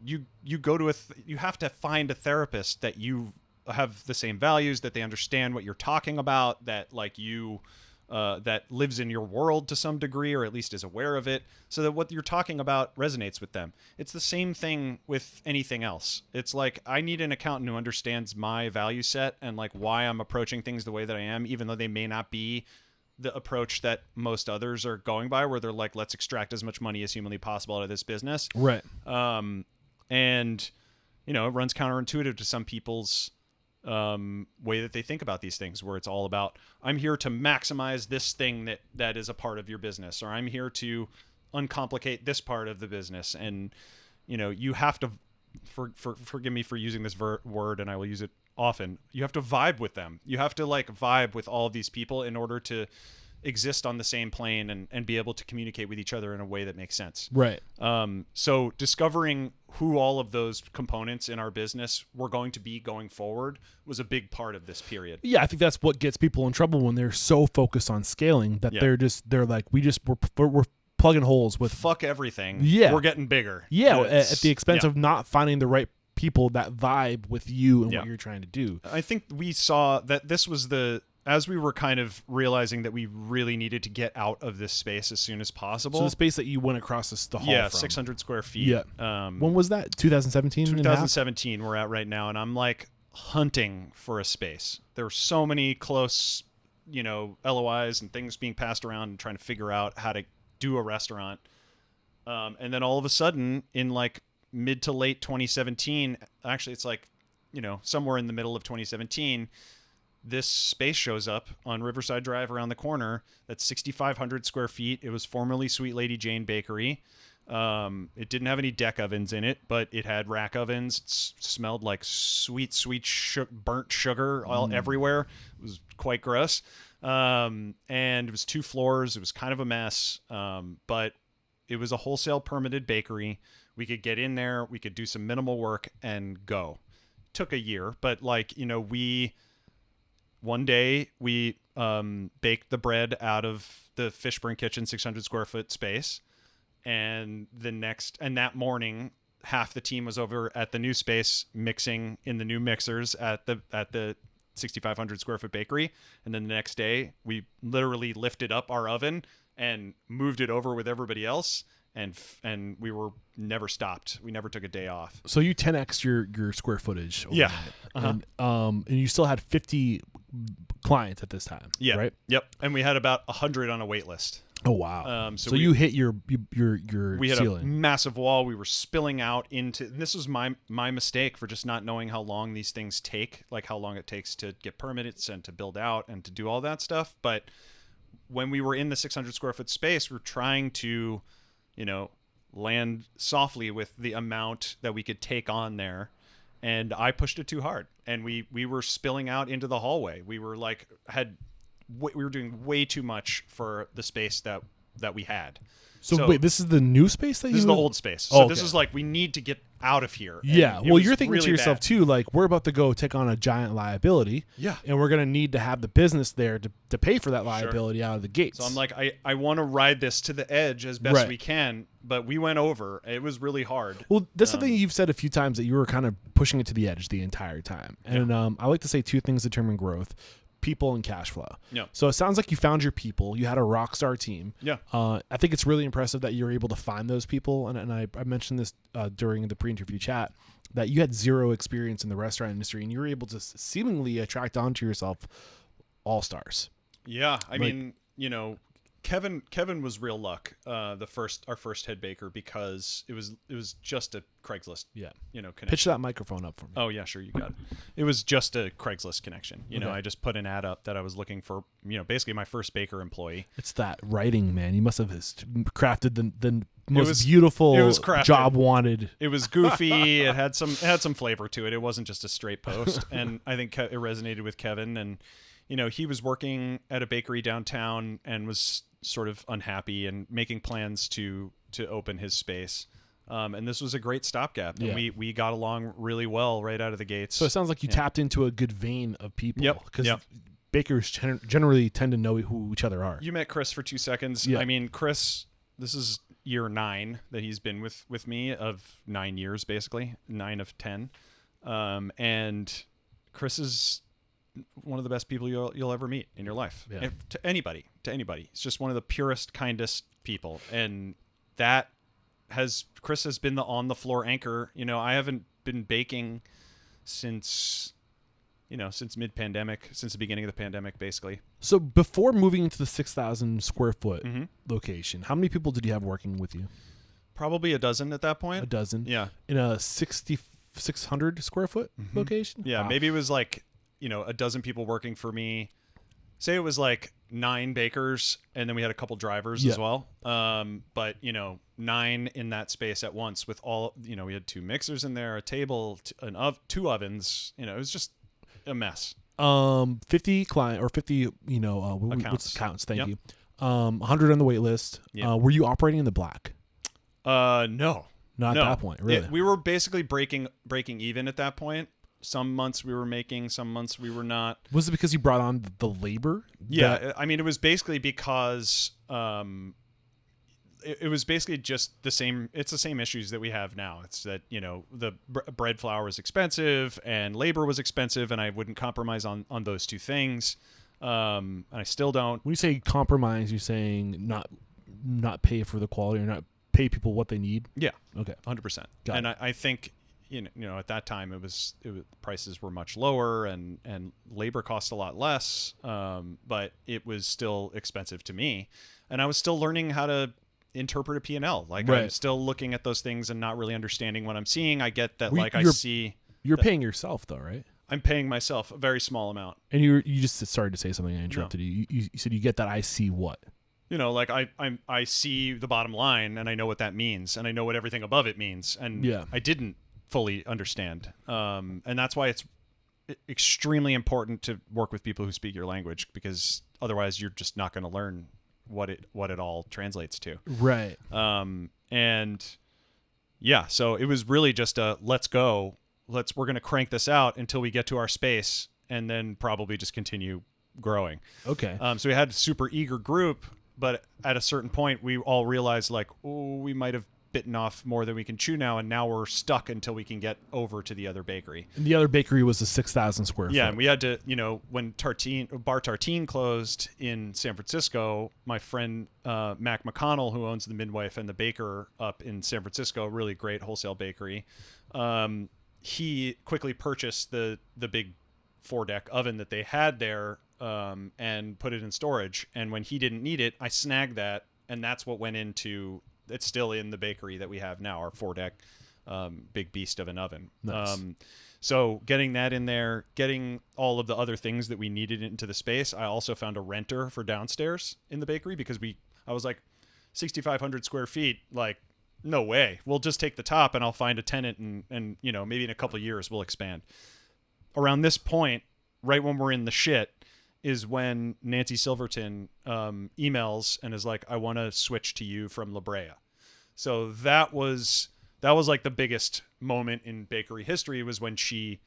you go to you have to find a therapist that you have the same values, that they understand what you're talking about, that like that lives in your world to some degree, or at least is aware of it, so that what you're talking about resonates with them. It's the same thing with anything else. It's like, I need an accountant who understands my value set and like why I'm approaching things the way that I am, even though they may not be the approach that most others are going by, where they're like, let's extract as much money as humanly possible out of this business. Right. And it runs counterintuitive to some people's way that they think about these things, where it's all about, I'm here to maximize this thing that is a part of your business, or I'm here to uncomplicate this part of the business. And you have to forgive me for using this word, and I will use it often, you have to vibe with them. You have to like vibe with all of these people in order to exist on the same plane and be able to communicate with each other in a way that makes sense. Right. So discovering who all of those components in our business were going to be going forward was a big part of this period. Yeah, I think that's what gets people in trouble when they're so focused on scaling that they're like, we're plugging holes with fuck everything. Yeah. We're getting bigger. Yeah, at the expense of not finding the right people that vibe with you and what you're trying to do. I think we saw that this was as we were kind of realizing that we really needed to get out of this space as soon as possible. So the space that you went across the hall from. 600 square feet. Yeah. When was that? 2017? 2017 we're at right now, and I'm like hunting for a space. There were so many close, LOIs and things being passed around and trying to figure out how to do a restaurant. And then all of a sudden, in like mid to late 2017, actually it's like, somewhere in the middle of 2017, this space shows up on Riverside Drive around the corner. That's 6,500 square feet. It was formerly Sweet Lady Jane Bakery. It didn't have any deck ovens in it, but it had rack ovens. It smelled like sweet burnt sugar all everywhere. It was quite gross. And it was 2 floors. It was kind of a mess. But it was a wholesale permitted bakery. We could get in there. We could do some minimal work and go. Took a year, but one day we baked the bread out of the Fishburne Kitchen 600 square foot space. And that morning, half the team was over at the new space mixing in the new mixers at the 6,500 square foot bakery. And then the next day we literally lifted up our oven and moved it over with everybody else. And we were never stopped. We never took a day off. So you 10x your square footage. Yeah. And you still had 50 clients at this time. Yeah. Right. Yep. And we had about 100 on a wait list. Oh wow. So you hit your we had ceiling. A massive wall. We were spilling out into. And this was my mistake for just not knowing how long these things take, like how long it takes to get permits and to build out and to do all that stuff. But when we were in the 600 square foot space, we're trying to land softly with the amount that we could take on there. And I pushed it too hard. And we were spilling out into the hallway. We were like, we were doing way too much for the space that we had. So wait, this is the new space that this is the old space. So this is like, we need to get out of here. Yeah. And well, you're thinking really to yourself too, like, we're about to go take on a giant liability. Yeah. And we're going to need to have the business there to pay for that liability out of the gates. So I'm like, I want to ride this to the edge as best we can, but we went over. It was really hard. Well, that's something you've said a few times, that you were kind of pushing it to the edge the entire time. And I like to say 2 things determine growth: people and cash flow. Yeah. So it sounds like you found your people. You had a rock star team. Yeah. I think it's really impressive that you were able to find those people. And I mentioned this during the pre-interview chat, that you had 0 experience in the restaurant industry, and you were able to seemingly attract onto yourself all-stars. Yeah. I mean, Kevin was real luck. Our first head baker, because it was just a Craigslist. Yeah. Connection. Pitch that microphone up for me. Oh yeah, sure, you got it. It was just a Craigslist connection. Okay. I just put an ad up that I was looking for, basically my first baker employee. It's that writing, man. You must have crafted the most beautiful job wanted. It was goofy. It had some flavor to it. It wasn't just a straight post. And I think it resonated with Kevin. And he was working at a bakery downtown and was sort of unhappy and making plans to open his space. And this was a great stopgap. And Yeah. we got along really well right out of the gates. So it sounds like you tapped into a good vein of people. Yep, Because yep. bakers generally tend to know who each other are. You met Chris for 2 seconds. Yeah. I mean, Chris, this is year 9 that he's been with me, of 9 years, basically 9 of 10. And Chris is one of the best people you'll ever meet in your life. Yeah. To anybody. He's just one of the purest, kindest people. And that Chris has been the on the floor anchor. You know, I haven't been baking since mid-pandemic, since the beginning of the pandemic, basically. So before moving into the 6,000 square foot Mm-hmm. location, how many people did you have working with you? Probably a dozen at that A point. dozen. Yeah. In a 600 square foot location? Yeah. Wow. Maybe it was like, a dozen people working for me. Say it was like 9 bakers, and then we had a couple drivers as well. But 9 in that space at once with all, we had 2 mixers in there, a table, 2 ovens. It was just a mess. 50 client or 50, Accounts. accounts. Thank Yep. you. 100 on the wait list. Yeah. Were you operating in the black? No. Not at that point, really. We were basically breaking even at that point. Some months we were making, some months we were not. Was it because you brought on the labor? Yeah, I mean, it was basically because it was basically just the same. It's the same issues that we have now. It's that the bread flour was expensive and labor was expensive, and I wouldn't compromise on those 2 things. And I still don't. When you say compromise, you're saying not pay for the quality or not pay people what they need? Yeah, Okay. 100%. Got And it. I think at that time it was prices were much lower and labor cost a lot less, but it was still expensive to me, and I was still learning how to interpret a P&L. Like, Right. I'm still looking at those things and not really understanding what I'm seeing. I get that, Well, like, I see You're paying yourself though, right? I'm paying myself a very small amount. And you just started to say something. I interrupted you. You said you get that. I see what? Like I see the bottom line and I know what that means and I know what everything above it means. And Yeah. I didn't fully understand. And that's why it's extremely important to work with people who speak your language, because otherwise you're just not going to learn what it all translates to. Right. And yeah, so it was really just a let's go. We're going to crank this out until we get to our space and then probably just continue growing. Okay. So we had a super eager group, but at a certain point we all realized, like, oh, we might have bitten off more than we can chew now, and now we're stuck until we can get over to the other bakery. And the other bakery was the 6,000 square Yeah, foot. and we had to, when Bar Tartine closed in San Francisco, my friend Mac McConnell, who owns the Midwife and the baker up in San Francisco, really great wholesale bakery, he quickly purchased the big 4-deck oven that they had there and put it in storage. And when he didn't need it, I snagged that, and that's what went into. It's still in the bakery that we have now, our 4-deck big beast of an oven. Nice. So getting that in there, getting all of the other things that we needed into the space. I also found a renter for downstairs in the bakery because I was like, 6,500 square feet, like, no way. We'll just take the top and I'll find a tenant and maybe in a couple of years we'll expand. Around this point, right when we're in the shit, is when Nancy Silverton emails and is like, I want to switch to you from La Brea. So that was like the biggest moment in bakery history, was when she,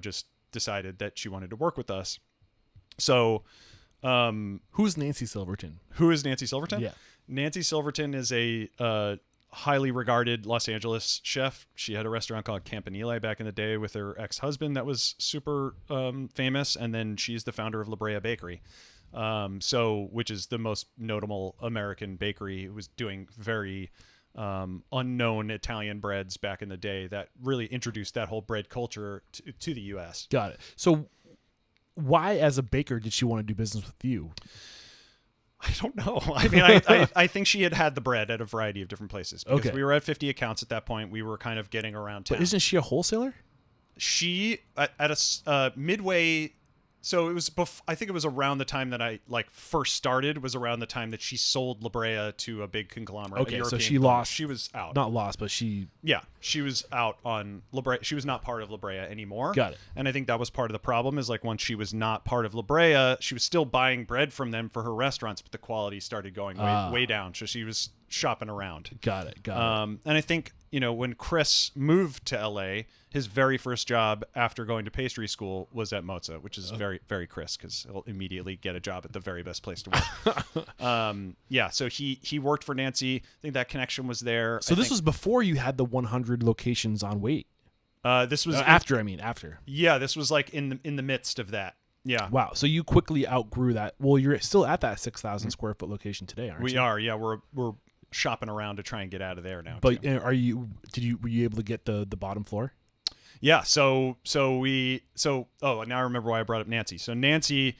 just decided that she wanted to work with us. So Who's Nancy Silverton? who is Nancy Silverton? Yeah. Nancy Silverton is a highly regarded Los Angeles chef. She had a restaurant called Campanile back in the day with her ex-husband that was super famous, and then she's the founder of La Brea Bakery, which is the most notable American bakery. Who was doing very unknown Italian breads back in the day that really introduced that whole bread culture to the U.S. Got it. So why, as a baker, did she want to do business with you? I don't know. I mean, I think she had the bread at a variety of different places, because Okay. we were at 50 accounts at that point. We were kind of getting around town. But isn't she a wholesaler? She at a midway, so it was I think it was around the time that I first started, was around the time that she sold La Brea to a big conglomerate. Okay, a so European she conglomerate. lost. She was out. Not lost, but she. Yeah, she was out on La Brea. She was not part of La Brea anymore. Got it. And I think that was part of the problem, is like, once she was not part of La Brea, she was still buying bread from them for her restaurants, but the quality started going way down. So she was shopping around. Got it. And I think when Chris moved to LA, his very first job after going to pastry school was at Mozza, which is very, very Chris, because he'll immediately get a job at the very best place to work. So he worked for Nancy. I think that connection was there. So this was before you had the 100 locations on wait. This was after. Yeah, this was like in the midst of that. Yeah. Wow. So you quickly outgrew that. Well, you're still at that 6,000 square foot location today, aren't you? We are. Yeah, we're shopping around to try and get out of there now. But were you able to get the bottom floor? Yeah. So now I remember why I brought up Nancy. So Nancy,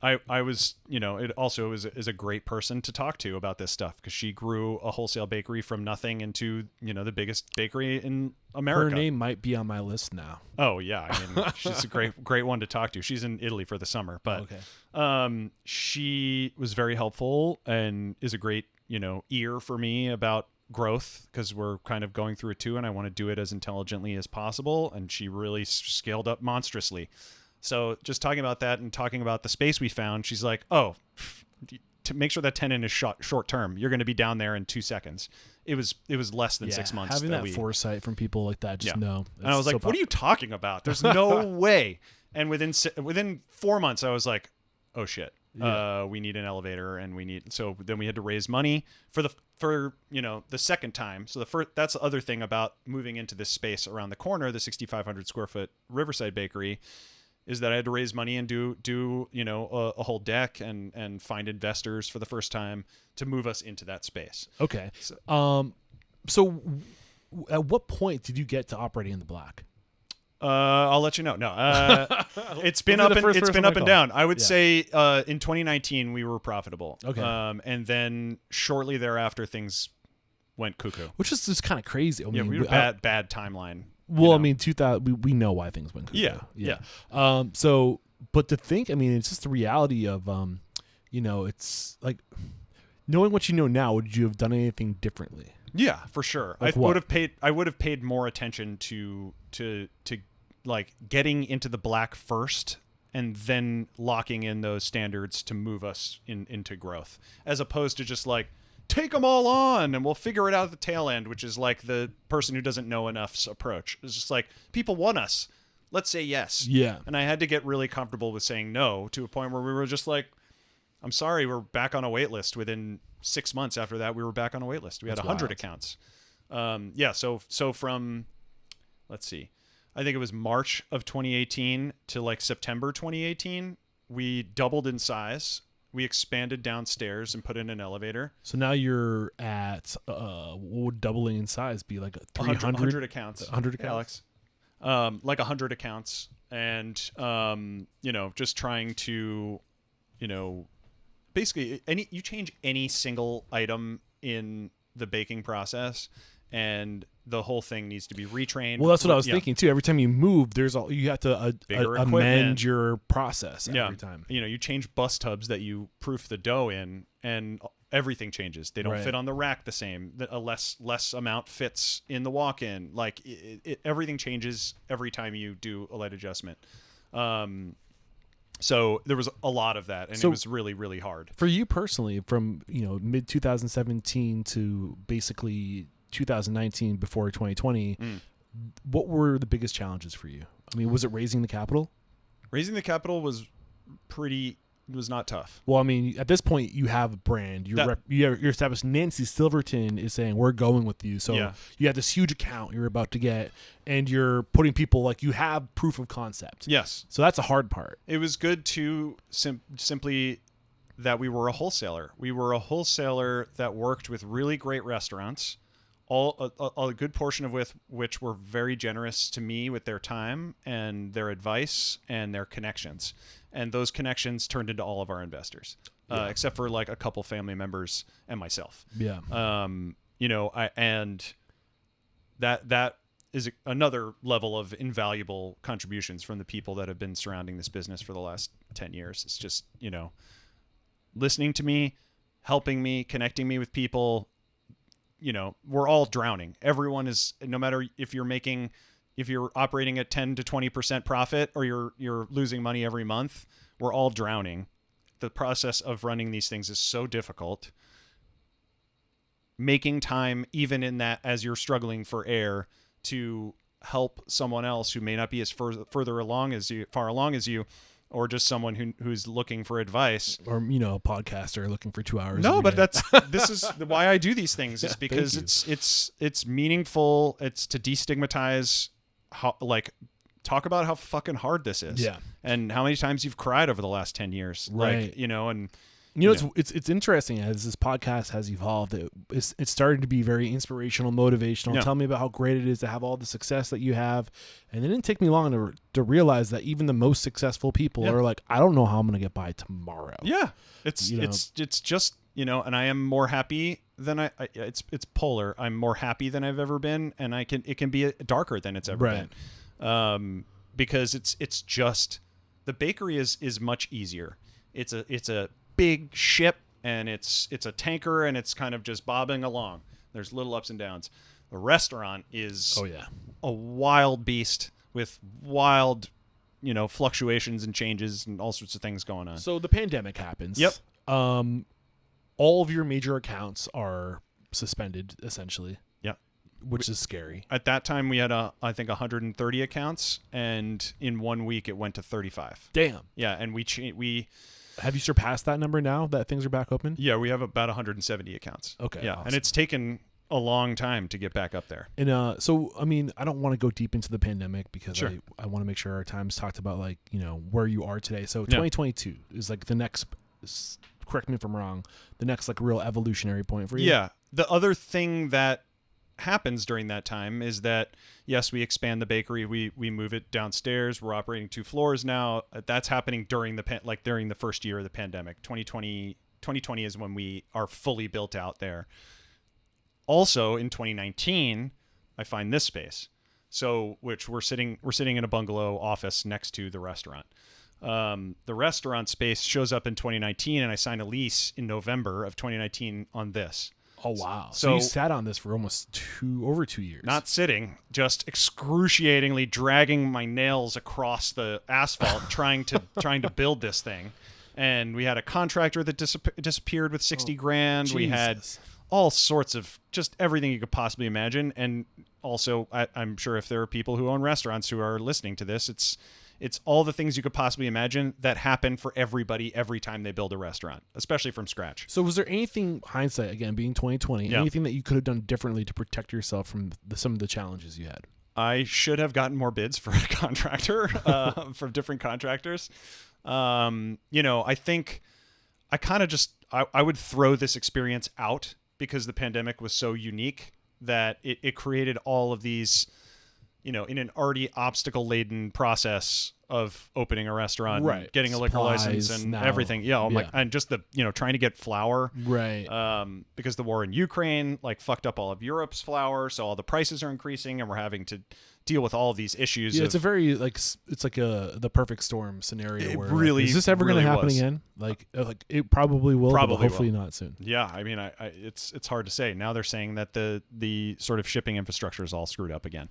I was, it also is a great person to talk to about this stuff, because she grew a wholesale bakery from nothing into, the biggest bakery in America. Her name might be on my list now. Oh yeah. I mean, she's a great one to talk to. She's in Italy for the summer, but she was very helpful and is a great, ear for me about growth, because we're kind of going through it too, and I want to do it as intelligently as possible. And she really scaled up monstrously. So just talking about that and talking about the space we found, she's like, oh, to make sure that tenant is short term, you're going to be down there in 2 seconds. It was less than 6 months. Having that foresight from people like that, just know. And I was like, what are you talking about? There's no way. And within 4 months, I was like, oh shit. We need an elevator, and so then we had to raise money for the second time. So that's the other thing about moving into this space around the corner, the 6,500 square foot Riverside Bakery, is that I had to raise money and do a whole deck and find investors for the first time to move us into that space. Okay. So at what point did you get to operating in the black? I'll let you know. No, it's been up and down. I would say in 2019 we were profitable. Okay. And then shortly thereafter things went cuckoo. Which is just kind of crazy. I mean, we were bad timeline. Well, I mean, 2000. We know why things went cuckoo. Yeah. So, but to think, I mean, it's just the reality of, it's like knowing what you know now. Would you have done anything differently? Yeah, for sure. Like I would have paid more attention to like getting into the black first, and then locking in those standards to move us into growth, as opposed to just like take them all on and we'll figure it out at the tail end, which is like the person who doesn't know enough's approach. It's just like, people want us, let's say yes. Yeah. And I had to get really comfortable with saying no, to a point where we were just like, I'm sorry, we're back on a wait list. Within 6 months after that, we were back on a wait list. We had 100 accounts. So from, let's see, I think it was March of 2018 to like September 2018, we doubled in size. We expanded downstairs and put in an elevator. So now you're at what would doubling in size be, like 100 accounts? 100 accounts, Alex. Like 100 accounts, and just trying to, basically you change any single item in the baking process, and the whole thing needs to be retrained. Well, that's what I was thinking too. Every time you move, you have to amend your process every time. You change bus tubs that you proof the dough in, and everything changes. They don't fit on the rack the same. A less amount fits in the walk-in. Like everything changes every time you do a light adjustment. So there was a lot of that, and it was really, really hard. For you personally, from mid 2017 to basically 2019 before 2020, what were the biggest challenges for you? I mean, was it raising the capital? Raising the capital was not tough. Well, I mean, at this point you have a brand. You're established. Nancy Silverton is saying we're going with you. So you have this huge account you're about to get, and you're putting people, like, you have proof of concept. Yes. So that's a hard part. It was good to simply that we were a wholesaler. We were a wholesaler that worked with really great restaurants. A good portion of which were very generous to me with their time and their advice and their connections. And those connections turned into all of our investors, except for like a couple family members and myself. Yeah. And that is another level of invaluable contributions from the people that have been surrounding this business for the last 10 years. It's just, listening to me, helping me, connecting me with people. We're all drowning. Everyone is, no matter if you're operating at 10 to 20% profit or you're losing money every month, we're all drowning. The process of running these things is so difficult. making time even in that as you're struggling for air to help someone else who may not be as far along as you, or just someone who's looking for advice, or a podcaster looking for 2 hours. No, but this is why I do these things, is because it's meaningful. It's to destigmatize how, like, talk about how fucking hard this is. Yeah. And how many times you've cried over the last 10 years. Right. Like, and it's interesting as this podcast has evolved. It started to be very inspirational, motivational. Yeah. Tell me about how great it is to have all the success that you have. And it didn't take me long to realize that even the most successful people are like, I don't know how I'm going to get by tomorrow. Yeah. It's just, and I am more happy than it's polar. I'm more happy than I've ever been. And it can be darker than it's ever been. Because it's just, the bakery is much easier. It's a big ship, and it's a tanker, and it's kind of just bobbing along. There's little ups and downs. The restaurant is a wild beast with wild, fluctuations and changes and all sorts of things going on. So the pandemic happens. Yep. All of your major accounts are suspended, essentially. Yep. Which is scary. At that time, we had I think 130 accounts, and in 1 week it went to 35. Damn. Yeah, and we have you surpassed that number now that things are back open? Yeah, we have about 170 accounts. Okay. Yeah, awesome. and it's taken a long time to get back up there. And so, I mean, I don't want to go deep into the pandemic because Sure. I want to make sure our time's talked about, like, where you are today. So 2022 is like the next, correct me if I'm wrong, the next like real evolutionary point for you. Yeah. The other thing that happens during that time is that, yes, we expand the bakery, we move it downstairs, we're operating 2 floors now. That's happening during the first year of the pandemic. 2020 is when we are fully built out there. Also in 2019, I find this space, which we're sitting in a bungalow office next to the restaurant. The restaurant space shows up in 2019, and I signed a lease in November of 2019 on this. Oh, wow. So you sat on this for almost over 2 years. Not sitting, just excruciatingly dragging my nails across the asphalt, trying to build this thing. And we had a contractor that disappeared with 60 grand. Jesus. We had all sorts of just everything you could possibly imagine. And also, I'm sure if there are people who own restaurants who are listening to this, it's all the things you could possibly imagine that happen for everybody every time they build a restaurant, especially from scratch. So was there anything, hindsight, again, being 2020, anything that you could have done differently to protect yourself from some of the challenges you had? I should have gotten more bids for a contractor, from different contractors. I think I kind of just, I would throw this experience out because the pandemic was so unique that it created all of these, in an already obstacle-laden process of opening a restaurant, right? And getting a liquor license and everything. Yeah, and just the trying to get flour, right? Because the war in Ukraine fucked up all of Europe's flour, so all the prices are increasing, and we're having to deal with all of these issues. Yeah, it's a very it's like the perfect storm scenario. It where really, is this ever really going to happen was. Again? Like it probably will, but hopefully not soon. Yeah, I mean, it's hard to say. Now they're saying that the sort of shipping infrastructure is all screwed up again.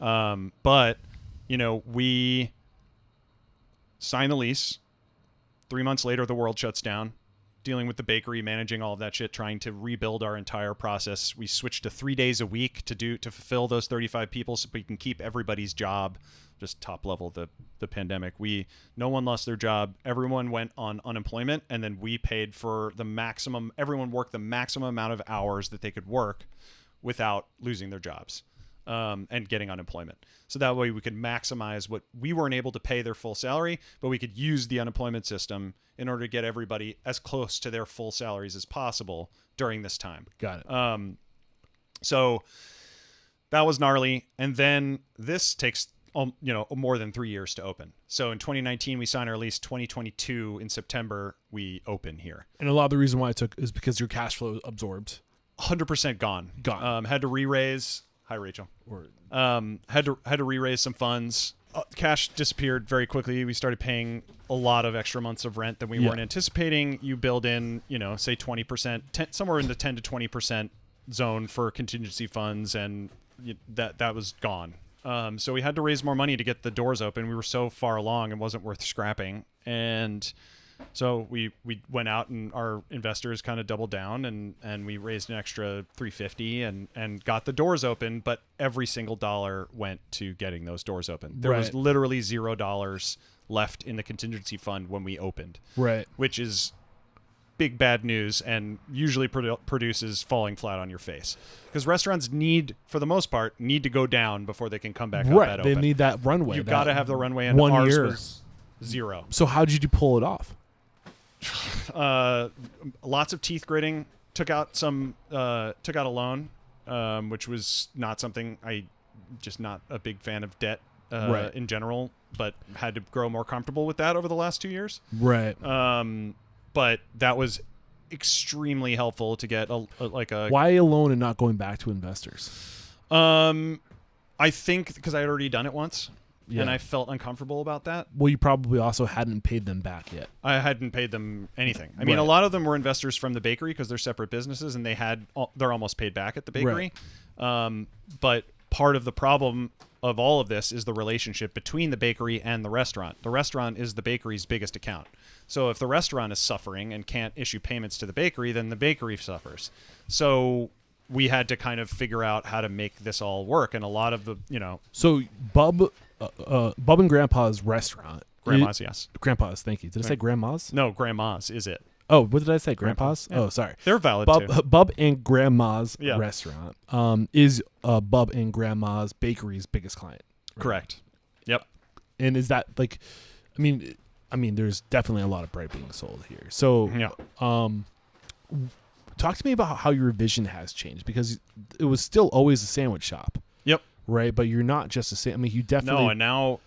But we sign the lease. 3 months later, the world shuts down. Dealing with the bakery, managing all of that shit, trying to rebuild our entire process. We switched to 3 days a week to fulfill those 35 people, so we can keep everybody's job. Just top level the pandemic. No one lost their job. Everyone went on unemployment, and then we paid for the maximum. Everyone worked the maximum amount of hours that they could work without losing their jobs. And getting unemployment. So that way we could maximize what we weren't able to pay their full salary, but we could use the unemployment system in order to get everybody as close to their full salaries as possible during this time. Got it. So that was gnarly. And then this takes, more than 3 years to open. So in 2019, we signed our lease. 2022 in September, we open here. And a lot of the reason why it took is because your cash flow absorbed. 100% gone. Had to re-raise. Hi, Rachel. Had to re-raise some funds. Cash disappeared very quickly. We started paying a lot of extra months of rent that we weren't anticipating. You build in, say 20%, somewhere in the 10 to 20% zone for contingency funds, and that was gone. So we had to raise more money to get the doors open. We were so far along, it wasn't worth scrapping. And So we went out and our investors kind of doubled down and we raised an extra $350 and got the doors open, but every single dollar went to getting those doors open. There was literally $0 left in the contingency fund when we opened. Right. Which is big bad news and usually produces falling flat on your face. Because restaurants for the most part, need to go down before they can come back up that open. They need that runway. You've got to have the runway, and 1 ours year was 0. So how did you pull it off? Lots of teeth gritting. Took out a loan, which was not something just not a big fan of debt in general, but had to grow more comfortable with that over the last 2 years. Right. But that was extremely helpful to get Why a loan and not going back to investors? I think because I had already done it once. Yeah. And I felt uncomfortable about that. Well, you probably also hadn't paid them back yet. I hadn't paid them anything. I mean, a lot of them were investors from the bakery because they're separate businesses, and they're almost paid back at the bakery. Right. But part of the problem of all of this is the relationship between the bakery and the restaurant. The restaurant is the bakery's biggest account. So if the restaurant is suffering and can't issue payments to the bakery, then the bakery suffers. So we had to kind of figure out how to make this all work. And a lot of the, So Bub and Grandpa's restaurant. Grandma's, yes. Grandpa's, thank you. Did I say Grandma's? No, Grandma's is it. Oh, what did I say? Grandpa's? Yeah. Oh, sorry. They're valid too. Bub and Grandma's restaurant is Bub and Grandma's bakery's biggest client. Right? Correct. Yep. And is that like, I mean, there's definitely a lot of bread being sold here. So, talk to me about how your vision has changed, because it was still always a sandwich shop. Yep. Right, but you're not just you definitely no. And now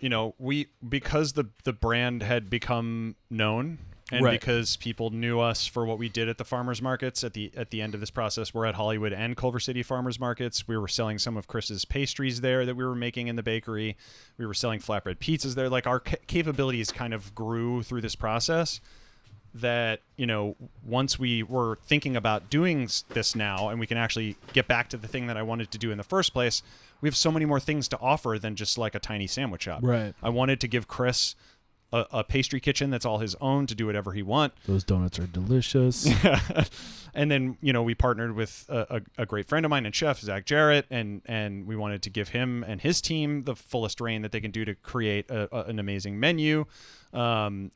because the brand had become known, and because people knew us for what we did at the farmers markets. At the end of this process, we're at Hollywood and Culver City farmers markets. We were selling some of Chris's pastries there that we were making in the bakery. We were selling flatbread pizzas there. Like, our capabilities kind of grew through this process. That once we were thinking about doing this now, and we can actually get back to the thing that I wanted to do in the first place, we have so many more things to offer than just like a tiny sandwich shop. Right. I wanted to give Chris a pastry kitchen that's all his own to do whatever he want. Those donuts are delicious. And then we partnered with a great friend of mine and chef, Zach Jarrett, and we wanted to give him and his team the fullest reign that they can do to create an amazing menu. And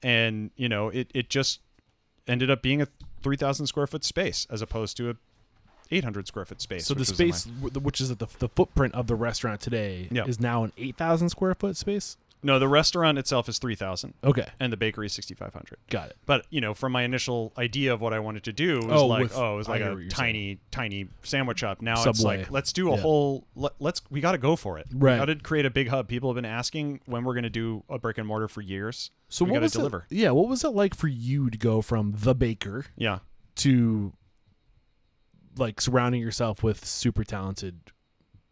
it just ended up being a 3,000 square foot space as opposed to a 800 square foot space. So the space, which is the footprint of the restaurant today, is now an 8,000 square foot space? No, the restaurant itself is 3,000. Okay. And the bakery is 6,500. Got it. But, from my initial idea of what I wanted to do, it was like a tiny sandwich shop. Now Subway. It's like, let's do a whole, we got to go for it. Right. We got to create a big hub. People have been asking when we're going to do a brick and mortar for years. So we got to deliver. What was it like for you to go from the baker to like surrounding yourself with super talented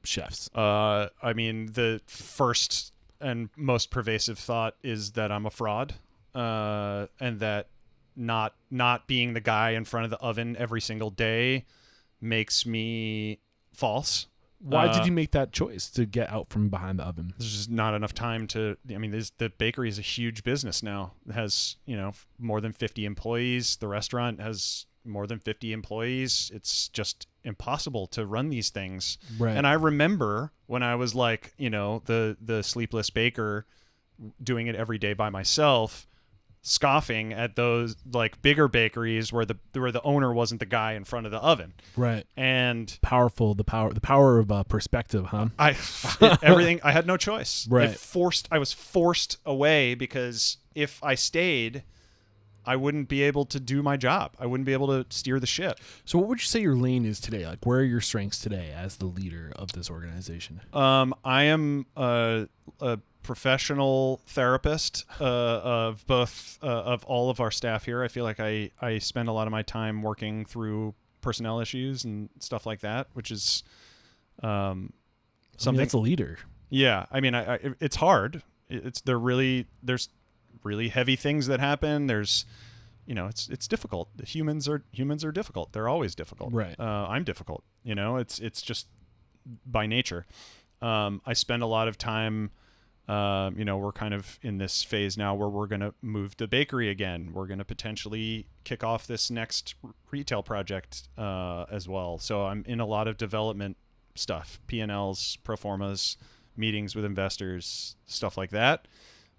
chefs? I mean, the first and most pervasive thought is that I'm a fraud, and that not being the guy in front of the oven every single day makes me false. Why did you make that choice to get out from behind the oven? There's just not enough time to. I mean, the bakery is a huge business now. It has more than 50 employees. The restaurant has more than 50 employees. It's just impossible to run these things. Right. And I remember when I was like, the sleepless baker doing it every day by myself, scoffing at those like bigger bakeries where the owner wasn't the guy in front of the oven. Right. And the power of perspective, huh? Everything, I had no choice. Right. I was forced away because if I stayed, I wouldn't be able to do my job. I wouldn't be able to steer the ship. So what would you say your lane is today? Like, where are your strengths today as the leader of this organization? I am a professional therapist of both of all of our staff here. I feel like I spend a lot of my time working through personnel issues and stuff like that, which is something. That's a leader. Yeah. I mean, it's hard. There's really heavy things that happen. There's, it's difficult. Humans are difficult. They're always difficult. Right. I'm difficult. It's just by nature. I spend a lot of time We're kind of in this phase now where we're going to move the bakery again. We're going to potentially kick off this next retail project as well. So I'm in a lot of development stuff, P&Ls, pro formas, meetings with investors, stuff like that.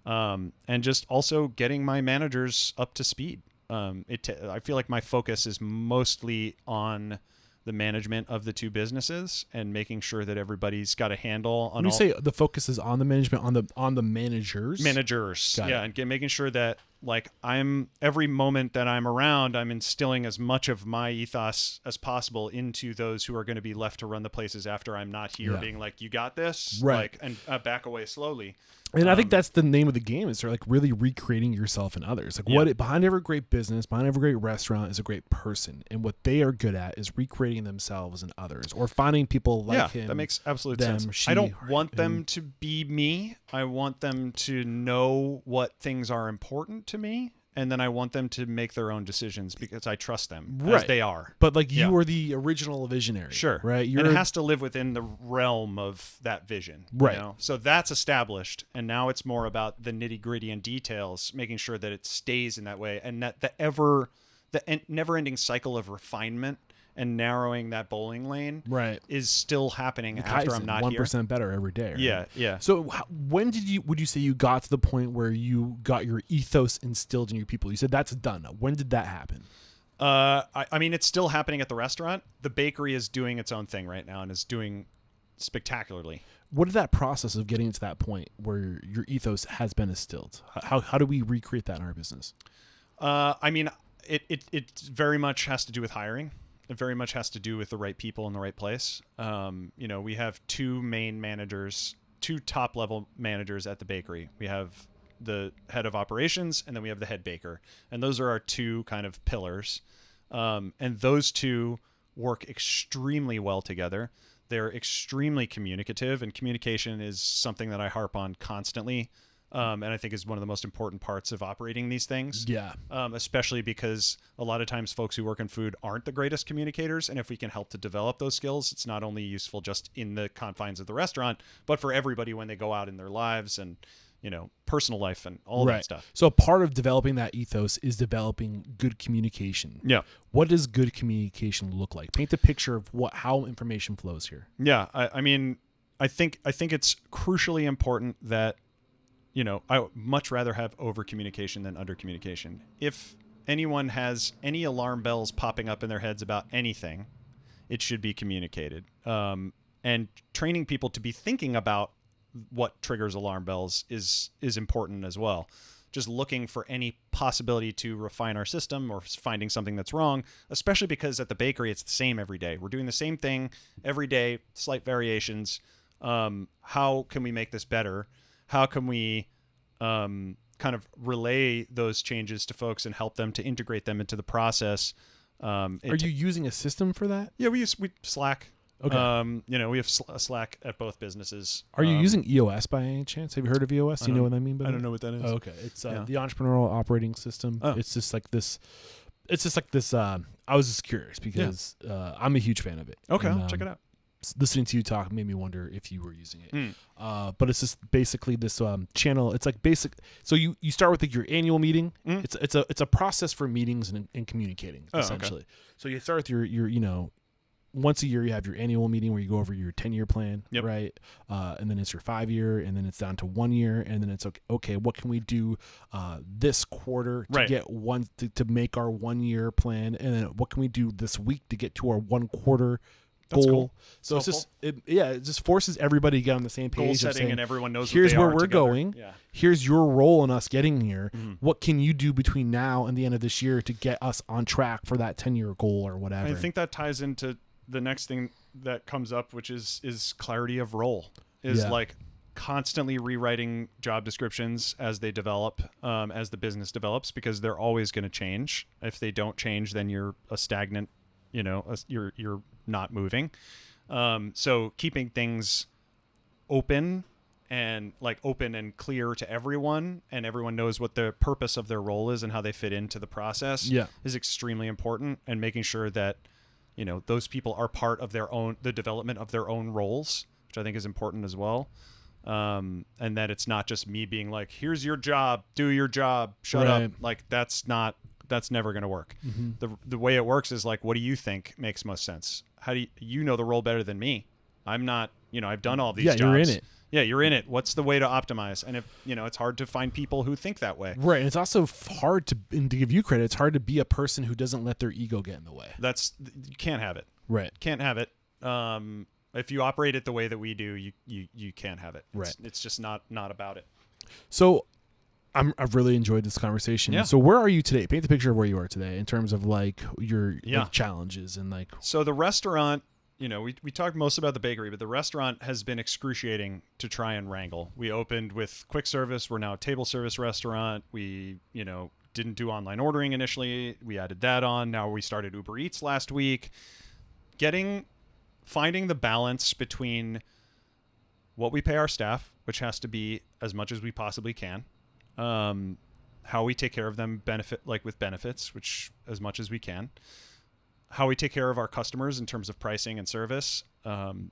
And just also getting my managers up to speed. I feel like my focus is mostly on the management of the two businesses and making sure that everybody's got a handle on. When you say the focus is on the management, on the managers, yeah, and making sure that like every moment that I'm around, I'm instilling as much of my ethos as possible into those who are going to be left to run the places after I'm not here, being like, you got this, right? Like, and back away slowly. And I think that's the name of the game, is like really recreating yourself and others. Like behind every great business, behind every great restaurant is a great person. And what they are good at is recreating themselves and others, or finding people like him. That makes absolute sense. I don't want them to be me. I want them to know what things are important to me. And then I want them to make their own decisions because I trust them as they are. But like you are the original visionary. Sure. Right. And it has to live within the realm of that vision. Right. You know? So that's established. And now it's more about the nitty gritty and details, making sure that it stays in that way. And that the never ending cycle of refinement and narrowing that bowling lane is still happening after I'm not 1% better every day. Right? Yeah. So when would you say you got to the point where you got your ethos instilled in your people? You said that's done. When did that happen? I mean, it's still happening at the restaurant. The bakery is doing its own thing right now and is doing spectacularly. What is that process of getting to that point where your ethos has been instilled? How do we recreate that in our business? I mean, it very much has to do with hiring. It very much has to do with the right people in the right place. We have two top level managers at the bakery. We have the head of operations, and then we have the head baker. And those are our two kind of pillars. And those two work extremely well together. They're extremely communicative, and communication is something that I harp on constantly. And I think is one of the most important parts of operating these things. Yeah. Especially because a lot of times folks who work in food aren't the greatest communicators. And if we can help to develop those skills, it's not only useful just in the confines of the restaurant, but for everybody when they go out in their lives and, personal life and all that stuff. So part of developing that ethos is developing good communication. Yeah. What does good communication look like? Paint the picture of how information flows here. Yeah. I mean, I think it's crucially important that, I would much rather have over communication than under communication. If anyone has any alarm bells popping up in their heads about anything, it should be communicated. And training people to be thinking about what triggers alarm bells is important as well. Just looking for any possibility to refine our system or finding something that's wrong, especially because at the bakery, it's the same every day. We're doing the same thing every day, slight variations. How can we make this better? How can we kind of relay those changes to folks and help them to integrate them into the process? Are you using a system for that? Yeah, we Slack. Okay. We have Slack at both businesses. Are you using EOS by any chance? Have you heard of EOS? Do you know what I mean by that? I don't know what that is. Oh, okay. It's the entrepreneurial operating system. Oh. It's just like this. I was just curious because I'm a huge fan of it. Okay, I'll check it out. Listening to you talk made me wonder if you were using it. But it's just basically this channel. It's like basic. So you start with your annual meeting. It's a process for meetings and communicating essentially. Okay. So you start with your once a year you have your annual meeting where you go over your 10-year plan, right? And then it's your 5-year, and then it's down to 1 year, and then it's okay. What can we do this quarter to get to make our 1-year plan, and then what can we do this week to get to our 1 quarter goal? Cool. So it's just it just forces everybody to get on the same page. Goal setting, saying, and everyone knows here's what they where are we're together. going. Yeah. Here's your role in us getting here. What can you do between now and the end of this year to get us on track for that 10-year goal or whatever? I think that ties into the next thing that comes up, which is clarity of role, like constantly rewriting job descriptions as they develop, as the business develops, because they're always going to change. If they don't change, then you're a stagnant, you're not moving. So keeping things open and clear to everyone, and everyone knows what the purpose of their role is and how they fit into the process is extremely important, and making sure that those people are part of the development of their own roles, which I think is important as well. And that it's not just me being like, here's your job, do your job, shut Right. up. Like that's never going to work. Mm-hmm. The way it works is like, what do you think makes most sense? How do you know the role better than me? I'm not, I've done all these jobs. You're in it. Yeah, you're in it. What's the way to optimize? And if, it's hard to find people who think that way. Right. And it's also hard and to give you credit, it's hard to be a person who doesn't let their ego get in the way. You can't have it. Right. Can't have it. If you operate it the way that we do, you can't have it. Right. It's just not about it. So I've really enjoyed this conversation. Yeah. So where are you today? Paint the picture of where you are today in terms of like your like, challenges and like. So the restaurant, we talked most about the bakery, but the restaurant has been excruciating to try and wrangle. We opened with quick service. We're now a table service restaurant. We, didn't do online ordering initially. We added that on. Now we started Uber Eats last week. Finding the balance between what we pay our staff, which has to be as much as we possibly can, how we take care of them with benefits, which as much as we can, how we take care of our customers in terms of pricing and service,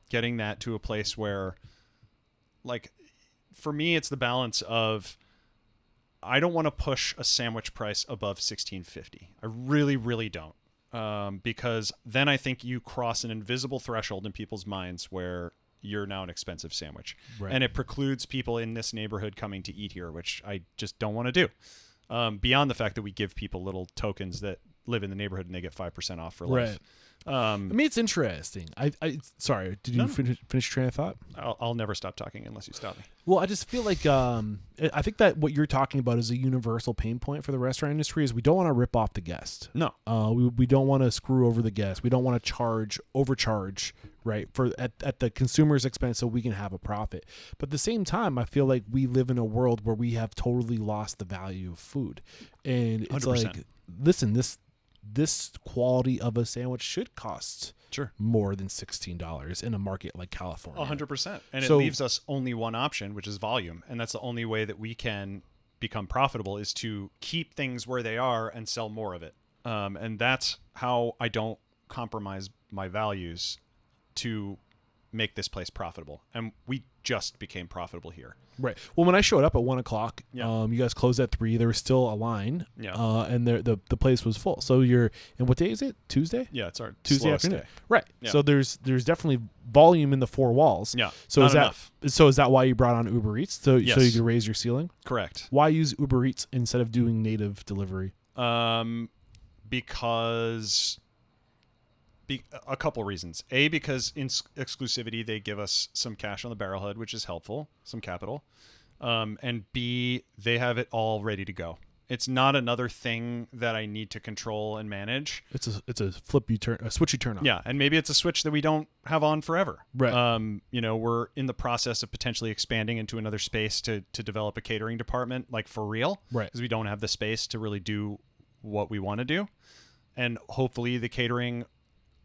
getting that to a place where, like, for me, it's the balance of, I don't want to push a sandwich price above $16.50. I really, really don't. Because then I think you cross an invisible threshold in people's minds where you're now an expensive sandwich. Right. And it precludes people in this neighborhood coming to eat here, which I just don't want to do. Beyond the fact that we give people little tokens that live in the neighborhood and they get 5% off for life. Right. I mean, it's interesting. Sorry, did you finish your train of thought? I'll never stop talking unless you stop me. Well, I just feel like I think that what you're talking about is a universal pain point for the restaurant industry is we don't want to rip off the guest. No. We don't want to screw over the guest. We don't want to overcharge, right, at the consumer's expense so we can have a profit. But at the same time, I feel like we live in a world where we have totally lost the value of food. And it's 100%. like, listen, this quality of a sandwich should cost more than $16 in a market like California. 100%. And it leaves us only one option, which is volume. And that's the only way that we can become profitable is to keep things where they are and sell more of it. And that's how I don't compromise my values to make this place profitable. And we just became profitable here. Right. Well, when I showed up at 1 o'clock, Yeah. you guys closed at 3. There was still a line, Yeah. and the place was full. So and what day is it? Tuesday? Yeah, it's our Tuesday slowest afternoon. day. Right. Yeah. So there's definitely volume in the 4 walls. Yeah. So not is that enough. so is that why you brought on Uber Eats so you Yes. could raise your ceiling? Correct. Why use Uber Eats instead of doing native delivery? Because a couple reasons. A, because in exclusivity, they give us some cash on the barrelhead, which is helpful, some capital. And B, they have it all ready to go. It's not another thing that I need to control and manage. It's a switch you turn on. Yeah, and maybe it's a switch that we don't have on forever. Right. We're in the process of potentially expanding into another space to develop a catering department, like for real. Right. Because we don't have the space to really do what we want to do. And hopefully the catering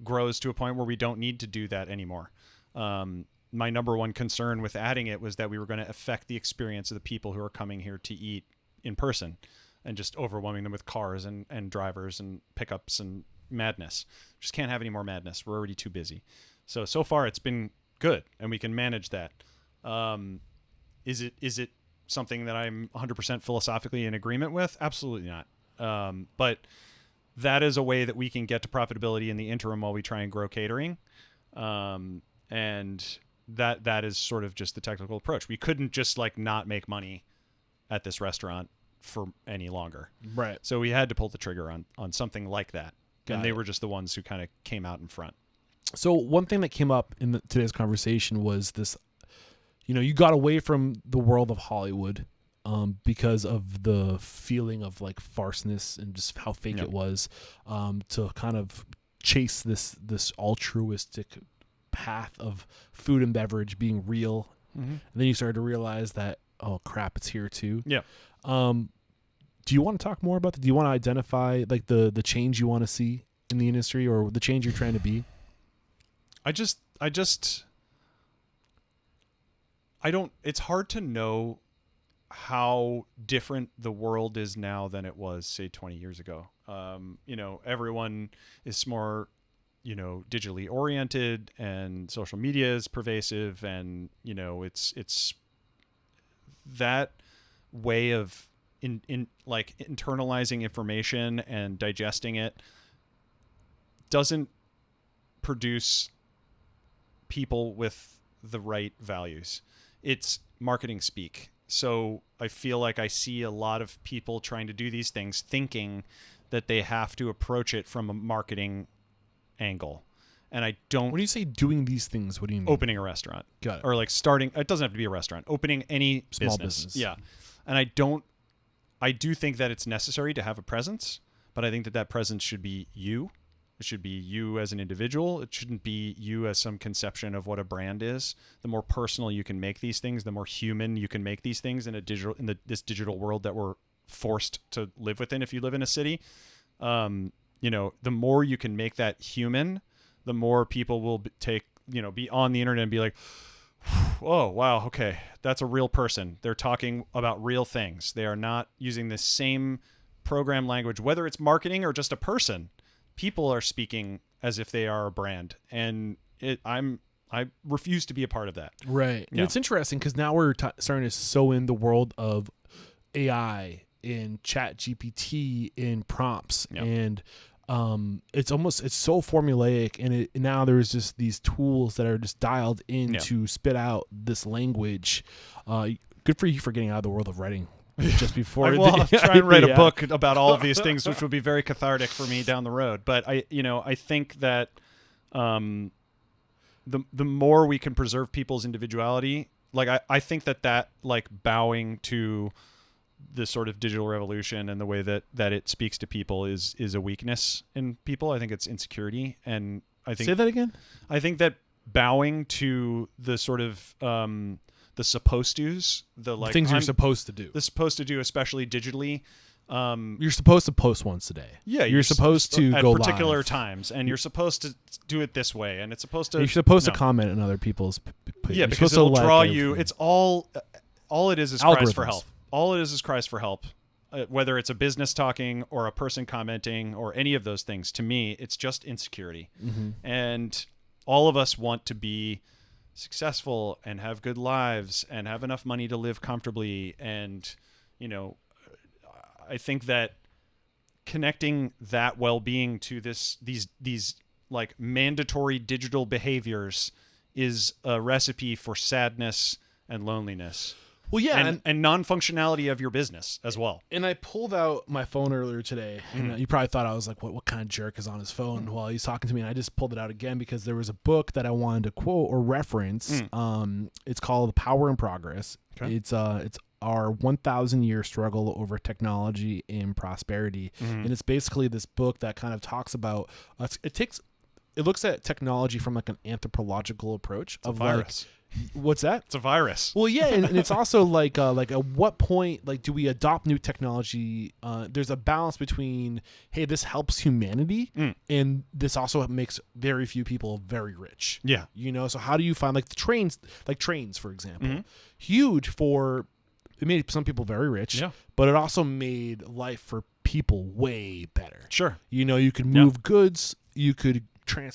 grows to a point where we don't need to do that anymore. My number one concern with adding it was that we were going to affect the experience of the people who are coming here to eat in person and just overwhelming them with cars and drivers and pickups and madness. Just can't have any more madness. We're already too busy. So far it's been good and we can manage that. Is it something that I'm 100% philosophically in agreement with? Absolutely not. But that is a way that we can get to profitability in the interim while we try and grow catering. And that is sort of just the technical approach. We couldn't just like not make money at this restaurant for any longer. Right. So we had to pull the trigger on something like that. Got They it. were just the ones who kind of came out in front. So one thing that came up in today's conversation was this, you got away from the world of Hollywood because of the feeling of like farceness and just how fake Yep. it was, to kind of chase this altruistic path of food and beverage being real. Mm-hmm. And then you started to realize that, oh crap, it's here too. Yeah. Do you want to talk more about that? Do you want to identify like the change you want to see in the industry or the change you're trying to be? It's hard to know how different the world is now than it was, say, 20 years ago. Everyone is more, digitally oriented and social media is pervasive and, it's that way of like internalizing information and digesting it doesn't produce people with the right values. It's marketing speak. So I feel like I see a lot of people trying to do these things thinking that they have to approach it from a marketing angle. And I don't... When you say doing these things, what do you mean? Opening a restaurant. Got it. Or like starting... It doesn't have to be a restaurant. Opening any Small business. Yeah. And I do think that it's necessary to have a presence, but I think that presence should be you. It should be you as an individual. It shouldn't be you as some conception of what a brand is. The more personal you can make these things, the more human you can make these things in this digital world that we're forced to live within. If you live in a city, the more you can make that human, the more people will be on the internet and be like, oh, wow, okay, that's a real person. They're talking about real things. They are not using the same program language, whether it's marketing or just a person. People are speaking as if they are a brand, and I refuse to be a part of that. Right. Yeah. And it's interesting because now we're starting to sew in the world of AI in Chat GPT in prompts, Yep. and it's so formulaic, and now there's just these tools that are just dialed in to spit out this language. Good for you for getting out of the world of writing. Just before I'll try and write a book about all of these things, which would be very cathartic for me down the road. But I think that the more we can preserve people's individuality, like I think that like bowing to the sort of digital revolution and the way that it speaks to people is a weakness in people. I think it's insecurity, and I think... Say that again? I think that bowing to the sort of the supposed to's, the like things you're supposed to do. The supposed to do, especially digitally. You're supposed to post once a day. Yeah, you're supposed to at go particular live. times, and you're supposed to do it this way, and it's supposed to... You're supposed to comment on other people's... Yeah, because it'll draw you... It's all it is cries for help. All it is cries for help. Whether it's a business talking or a person commenting or any of those things, to me, it's just insecurity. Mm-hmm. And all of us want to be successful and have good lives and have enough money to live comfortably. And, I think that connecting that well-being to these like mandatory digital behaviors is a recipe for sadness and loneliness. Well, yeah, and non-functionality of your business as well. And I pulled out my phone earlier today, and you probably thought I was like, what kind of jerk is on his phone while he's talking to me? And I just pulled it out again because there was a book that I wanted to quote or reference. It's called Power and Progress. Okay. It's our 1,000-year struggle over technology and prosperity, and it's basically this book that kind of talks about it looks at technology from like an anthropological approach of virus. What's that? It's a virus. Well, yeah, and it's also like at what point do we adopt new technology? There's a balance between, hey, this helps humanity, and this also makes very few people very rich. Yeah, so how do you find like trains, for example, huge for it made some people very rich, but it also made life for people way better. Sure, you could move goods, you could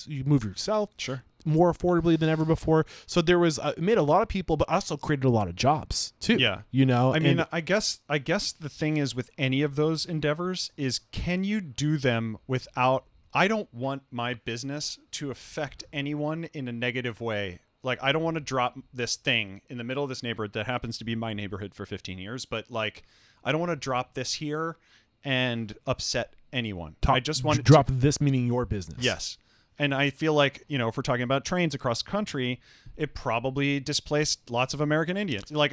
you move yourself. Sure. More affordably than ever before. So there was it made a lot of people, but also created a lot of jobs too. Yeah. I mean, I guess the thing is with any of those endeavors is, can you do them without... I don't want my business to affect anyone in a negative way. Like, I don't want to drop this thing in the middle of this neighborhood that happens to be my neighborhood for 15 years, but like, I don't want to drop this here and upset anyone. I just want to drop this, meaning your business. Yes. And I feel like, if we're talking about trains across the country, it probably displaced lots of American Indians. Like,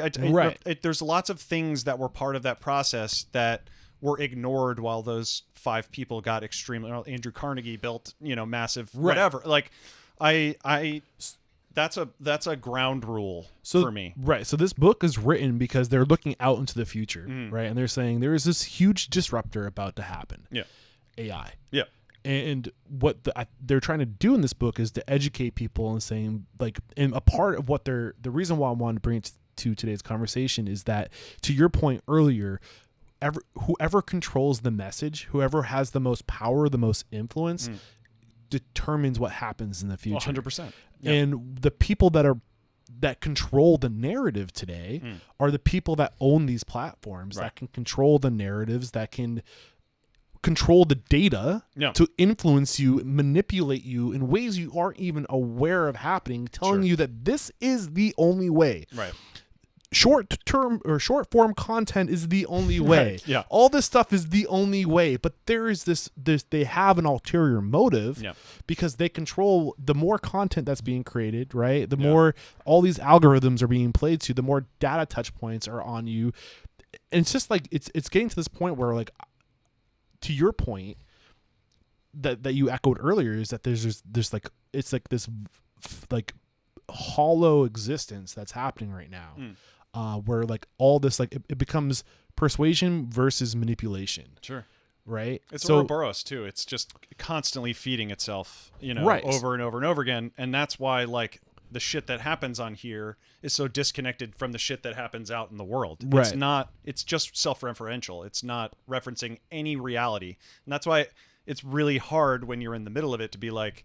there's lots of things that were part of that process that were ignored while those 5 people got extremely... Andrew Carnegie built, massive whatever. Like, that's a ground rule for me. Right. So this book is written because they're looking out into the future, right? And they're saying there is this huge disruptor about to happen. Yeah. AI. Yeah. And what they're trying to do in this book is to educate people and saying, like, and a part of what the reason why I wanted to bring it to today's conversation is that, to your point earlier, whoever controls the message, whoever has the most power, the most influence, determines what happens in the future. 100%. Yeah. And the people that are that control the narrative today are the people that own these platforms, that can control the narratives, that can control the data to influence you, manipulate you in ways you aren't even aware of happening, telling you that this is the only way. Right. Short term or short form content is the only way. Right. Yeah. All this stuff is the only way, but there is this they have an ulterior motive because they control the more content that's being created, right? The more all these algorithms are being played to, the more data touch points are on you. And it's just like it's getting to this point where, like, to your point that you echoed earlier, is that there's like, it's like this like hollow existence that's happening right now, where like all this, like it becomes persuasion versus manipulation. Sure. Right. It's Ouroboros too. It's just constantly feeding itself, over and over and over again. And that's why, like, the shit that happens on here is so disconnected from the shit that happens out in the world. Right. It's just self-referential. It's not referencing any reality. And that's why it's really hard when you're in the middle of it to be like,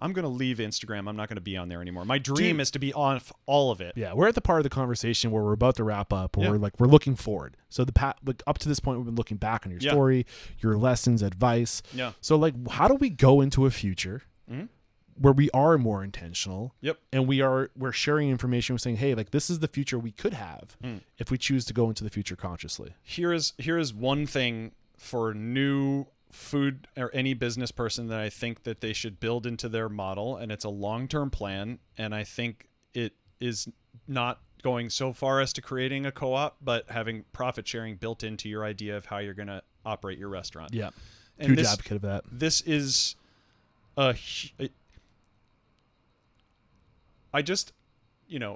I'm going to leave Instagram. I'm not going to be on there anymore. My dream is to be on all of it. Yeah. We're at the part of the conversation where we're about to wrap up, where we're looking forward. So like up to this point, we've been looking back on your story, your lessons, advice. Yeah. So like, how do we go into a future where we are more intentional, and we're sharing information, we're saying, hey, like, this is the future we could have if we choose to go into the future consciously? Here is one thing for new food or any business person that I think that they should build into their model, and it's a long-term plan, and I think it is not going so far as to creating a co-op, but having profit sharing built into your idea of how you're going to operate your restaurant. Yeah. And huge advocate of that. This is I just,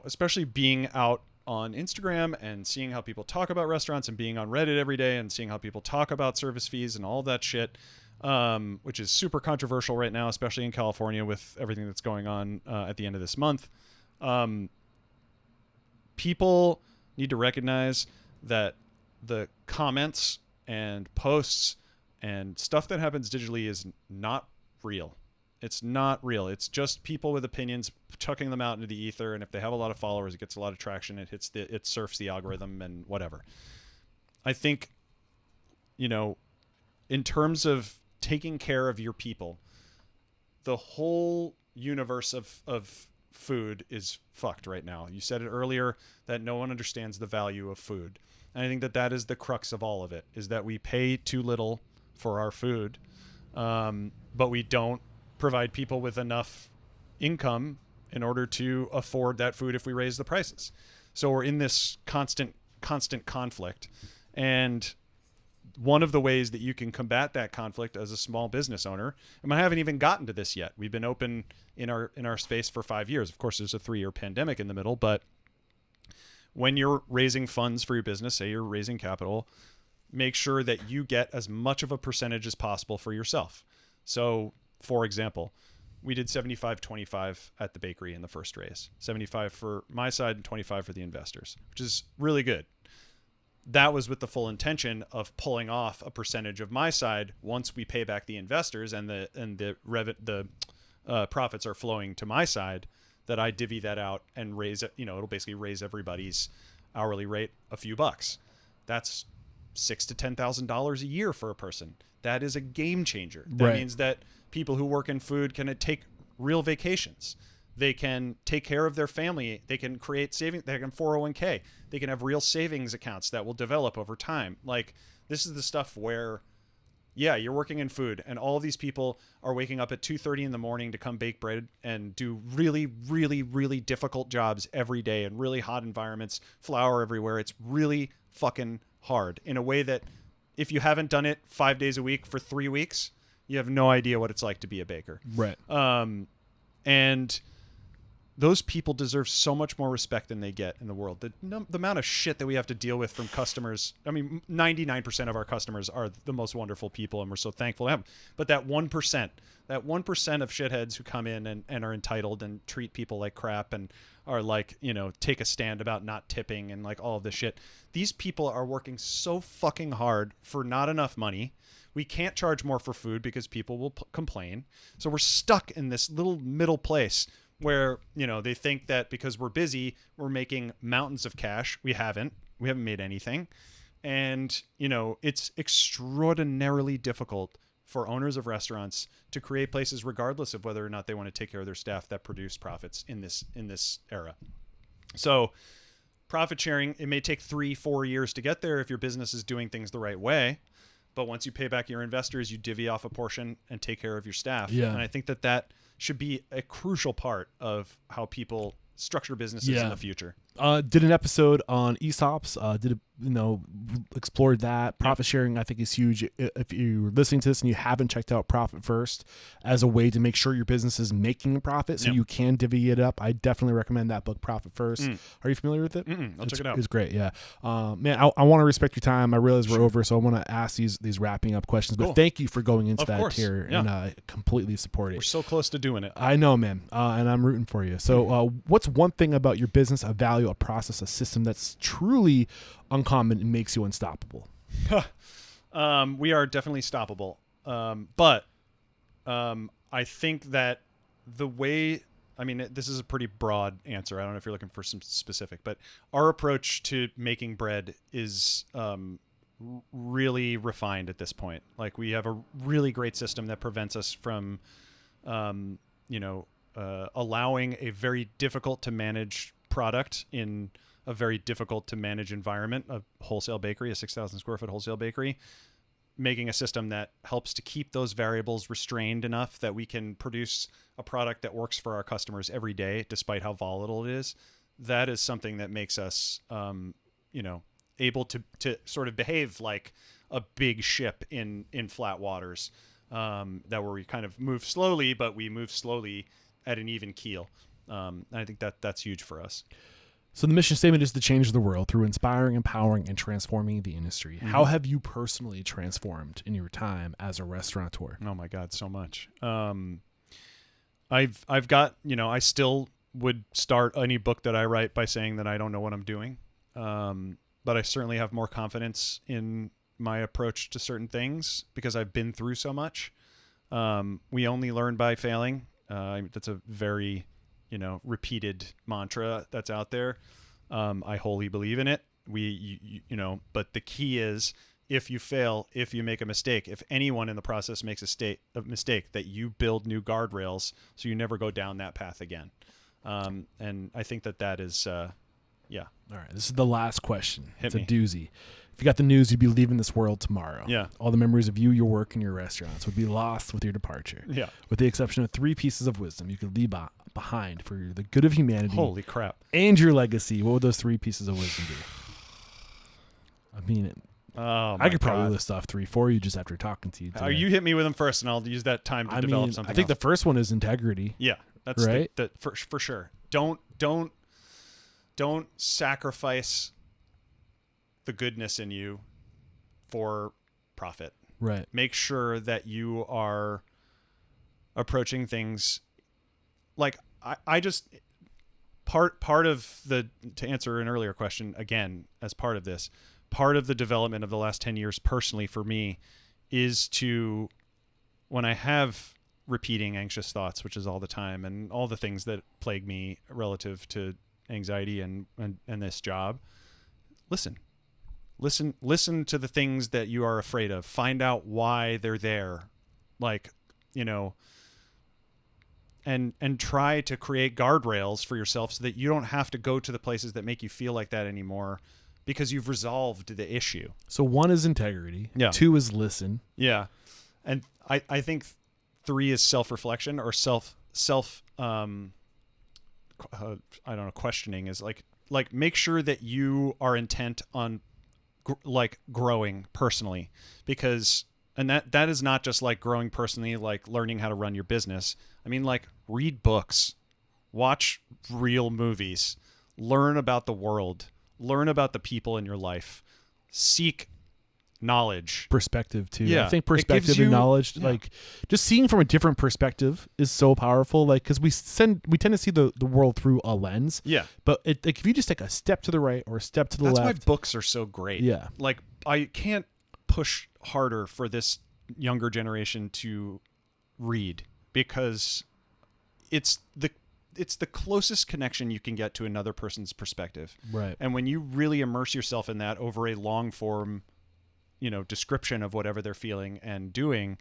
especially being out on Instagram and seeing how people talk about restaurants, and being on Reddit every day and seeing how people talk about service fees and all that shit, which is super controversial right now, especially in California with everything that's going on at the end of this month. People need to recognize that the comments and posts and stuff that happens digitally is not real. It's not real. It's just people with opinions chucking them out into the ether, and if they have a lot of followers, it gets a lot of traction. It surfs the algorithm and whatever. I think, in terms of taking care of your people, the whole universe of food is fucked right now. You said it earlier that no one understands the value of food. And I think that is the crux of all of it, is that we pay too little for our food, but we don't provide people with enough income in order to afford that food if we raise the prices. So we're in this constant conflict. And one of the ways that you can combat that conflict as a small business owner, and I haven't even gotten to this yet. We've been open in our space for 5 years. Of course, there's a 3-year pandemic in the middle, but when you're raising funds for your business, say you're raising capital, make sure that you get as much of a percentage as possible for yourself. So, for example, we did 75-25 at the bakery in the first raise. 75 for my side and 25 for the investors, which is really good. That was with the full intention of pulling off a percentage of my side once we pay back the investors and the profits are flowing to my side, that I divvy that out and raise it. It'll basically raise everybody's hourly rate a few bucks. That's $6,000 to $10,000 a year for a person. That is a game changer. That means that people who work in food can take real vacations. They can take care of their family. They can create savings. They can 401k. They can have real savings accounts that will develop over time. Like, this is the stuff where, you're working in food, and all of these people are waking up at 2:30 in the morning to come bake bread and do really, really, really difficult jobs every day in really hot environments, flour everywhere. It's really fucking hard in a way that if you haven't done it 5 days a week for 3 weeks, you have no idea what it's like to be a baker. Right. And those people deserve so much more respect than they get in the world. The amount of shit that we have to deal with from customers. I mean, 99% of our customers are the most wonderful people, and we're so thankful to have them. But that 1% of shitheads who come in and are entitled and treat people like crap and are like, take a stand about not tipping and like all of this shit. These people are working so fucking hard for not enough money. We can't charge more for food because people will complain. So we're stuck in this little middle place where, they think that because we're busy, we're making mountains of cash. We haven't made anything. And, it's extraordinarily difficult for owners of restaurants to create places, regardless of whether or not they want to take care of their staff, that produce profits in this era. So profit sharing, it may take 3-4 years to get there if your business is doing things the right way. But once you pay back your investors, you divvy off a portion and take care of your staff. Yeah. And I think that should be a crucial part of how people structure businesses in the future. Did an episode on ESOPs. Explored that. Profit sharing, I think, is huge. If you're listening to this and you haven't checked out Profit First as a way to make sure your business is making a profit, so you can divvy it up, I definitely recommend that book, Profit First. Are you familiar with it? I'll check it out. It's great. Yeah, man. I want to respect your time. I realize we're over, so I want to ask these wrapping up questions. But thank you for going into that tier, and I completely support it. We're so close to doing it. I know, man, and I'm rooting for you. So, what's one thing about your business, a value, a process, a system that's truly uncommon and makes you unstoppable? We are definitely stoppable. But I think that the way, this is a pretty broad answer. I don't know if you're looking for some specific, but our approach to making bread is really refined at this point. Like, we have a really great system that prevents us from, allowing a very difficult to manage product in a very difficult to manage environment, a wholesale bakery, a 6,000 square foot wholesale bakery, making a system that helps to keep those variables restrained enough that we can produce a product that works for our customers every day, despite how volatile it is. That is something that makes us, able to sort of behave like a big ship in flat waters, that where we kind of move slowly, but we move slowly at an even keel. And I think that's huge for us. So the mission statement is to change the world through inspiring, empowering, and transforming the industry. Mm-hmm. How have you personally transformed in your time as a restaurateur? Oh my God, so much. I've got, I still would start any book that I write by saying that I don't know what I'm doing. But I certainly have more confidence in my approach to certain things because I've been through so much. We only learn by failing. That's a very, repeated mantra that's out there. I wholly believe in it. But the key is, if you fail, if you make a mistake, if anyone in the process makes a mistake, that you build new guardrails so you never go down that path again. And I think that is, yeah. All right. This is the last question. It's a doozy. If you got the news, you'd be leaving this world tomorrow. Yeah. All the memories of you, your work, and your restaurants would be lost with your departure. Yeah. With the exception of 3 pieces of wisdom you could leave behind for the good of humanity. Holy crap. And your legacy. What would those 3 pieces of wisdom be? I could probably list off 3 for you just after talking to you today. You hit me with them first, and I'll use that time to develop something. I think else. the first one is integrity. Yeah, that's right. For sure. Don't sacrifice the goodness in you for profit. Right. Make sure that you are approaching things like I just part of the, to answer an earlier question again, as part of this, part of the development of the last 10 years personally for me is to, when I have repeating anxious thoughts, which is all the time, and all the things that plague me relative to anxiety and this job, listen to the things that you are afraid of. Find out why they're there. And try to create guardrails for yourself so that you don't have to go to the places that make you feel like that anymore, because you've resolved the issue. So 1 is integrity. Yeah. 2 is listen. Yeah. And I think 3 is self-reflection, or questioning is like make sure that you are intent on growing personally, because, and that is not just like growing personally, like learning how to run your business. Read books, watch real movies, learn about the world, learn about the people in your life, seek knowledge, perspective too. Yeah, I think perspective and knowledge, just seeing from a different perspective is so powerful. Because we tend to see the world through a lens. Yeah. But if you just take a step to the right or a step to the left, that's why books are so great. Yeah. I can't push harder for this younger generation to read, because it's it's the closest connection you can get to another person's perspective. Right. And when you really immerse yourself in that over a long form, description of whatever they're feeling and doing,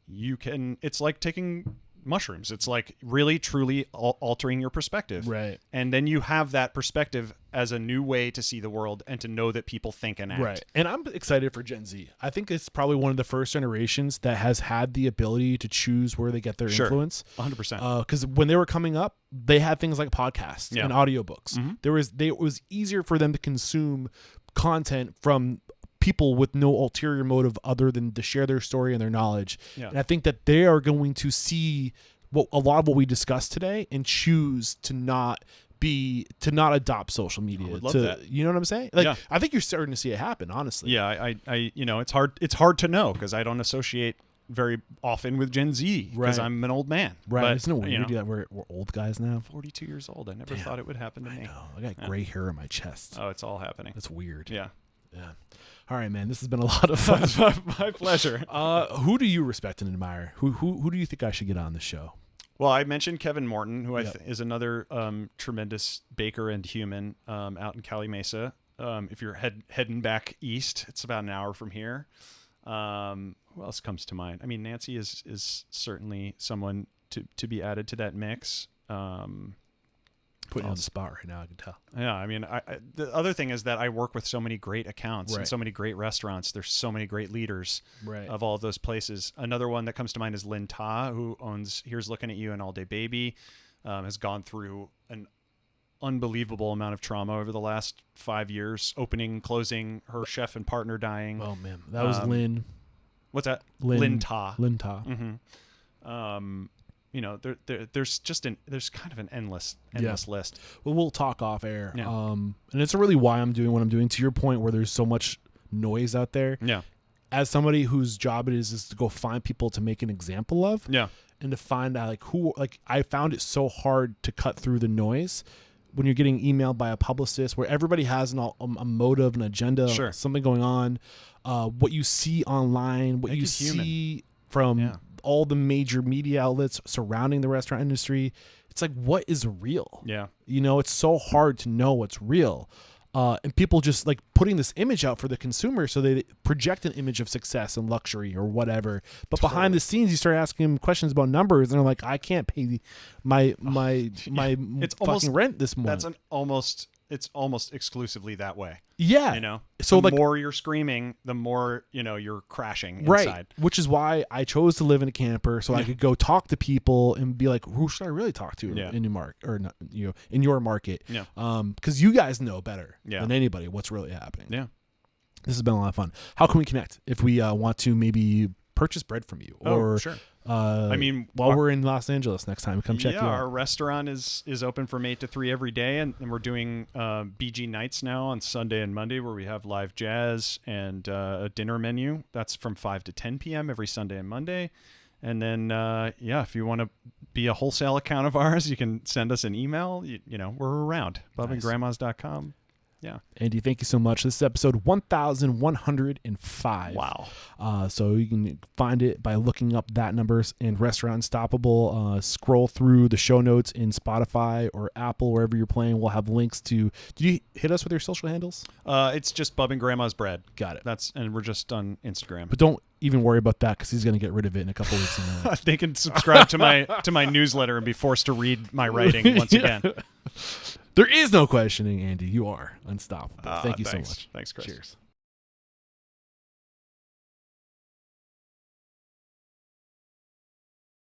it's like taking mushrooms. It's like really truly altering your perspective. Right. And then you have that perspective as a new way to see the world and to know that people think and act. Right. And I'm excited for Gen Z. I think it's probably one of the first generations that has had the ability to choose where they get their influence. 100%. Because when they were coming up, they had things like podcasts and audiobooks. It was easier for them to consume content from people with no ulterior motive other than to share their story and their knowledge. Yeah. And I think that they are going to see a lot of what we discussed today and choose to not adopt social media. I would love that. You know what I'm saying? I think you're starting to see it happen, honestly. Yeah, it's hard to know because I don't associate very often with Gen Z because I'm an old man. Right. But, Isn't it weird that we're old guys now? 42 years old. I never thought it would happen to me. I know. I got gray hair on my chest. Oh, it's all happening. That's weird. Yeah. Yeah. All right, man. This has been a lot of fun. My pleasure. Who do you respect and admire? Who do you think I should get on the show? Well, I mentioned Kevin Morton, who is another tremendous baker and human out in Cali Mesa. If you're heading back east, it's about an hour from here. Who else comes to mind? I mean, Nancy is certainly someone to be added to that mix. Putting you on the spot right now, I can tell. Yeah, I mean, the other thing is that I work with so many great accounts and so many great restaurants. There's so many great leaders of all of those places. Another one that comes to mind is Lynn Ta, who owns Here's Looking at You and All Day Baby, has gone through an unbelievable amount of trauma over the last 5 years, opening, closing, her chef and partner dying. Oh, man. That was Lynn. What's that? Lynn Ta. Lynn Ta. Mm-hmm. There's kind of an endless list. Well, we'll talk off air. Yeah. And it's really why I'm doing what I'm doing. To your point, where there's so much noise out there. Yeah. As somebody whose job it is to go find people to make an example of. Yeah. And to find out I found it so hard to cut through the noise when you're getting emailed by a publicist where everybody has a motive, an agenda, something going on. What you see online, what you see from all the major media outlets surrounding the restaurant industry, it's like, what is real? Yeah. It's so hard to know what's real. And people just like putting this image out for the consumer so they project an image of success and luxury or whatever. But behind the scenes, you start asking them questions about numbers and they're like, I can't pay my fucking rent this month. It's almost exclusively that way. Yeah. So the more you're screaming, the more, you're crashing inside. Right. Which is why I chose to live in a camper so I could go talk to people and be like, who should I really talk to in your market or not, in your market? Yeah. Because you guys know better than anybody what's really happening. Yeah. This has been a lot of fun. How can we connect if we want to maybe purchase bread from you or sure. While we're in Los Angeles next time, come check you out. Our restaurant is open from 8 to 3 every day, and we're doing BG nights now on Sunday and Monday, where we have live jazz and a dinner menu. That's from 5 to 10 p.m. every Sunday and Monday. And then, if you want to be a wholesale account of ours, you can send us an email. We're around. bubandgrandmas.com. Yeah. Andy, thank you so much. This is episode 1105. Wow. So you can find it by looking up that numbers and Restaurant Unstoppable. Scroll through the show notes in Spotify or Apple, wherever you're playing. We'll have links to. Did you hit us with your social handles? It's just Bub and Grandma's Bread. Got it. And we're just on Instagram. But don't even worry about that because he's going to get rid of it in a couple weeks. They can subscribe to my newsletter and be forced to read my writing once again. There is no questioning, Andy. You are unstoppable. Thank you so much. Thanks, Chris. Cheers.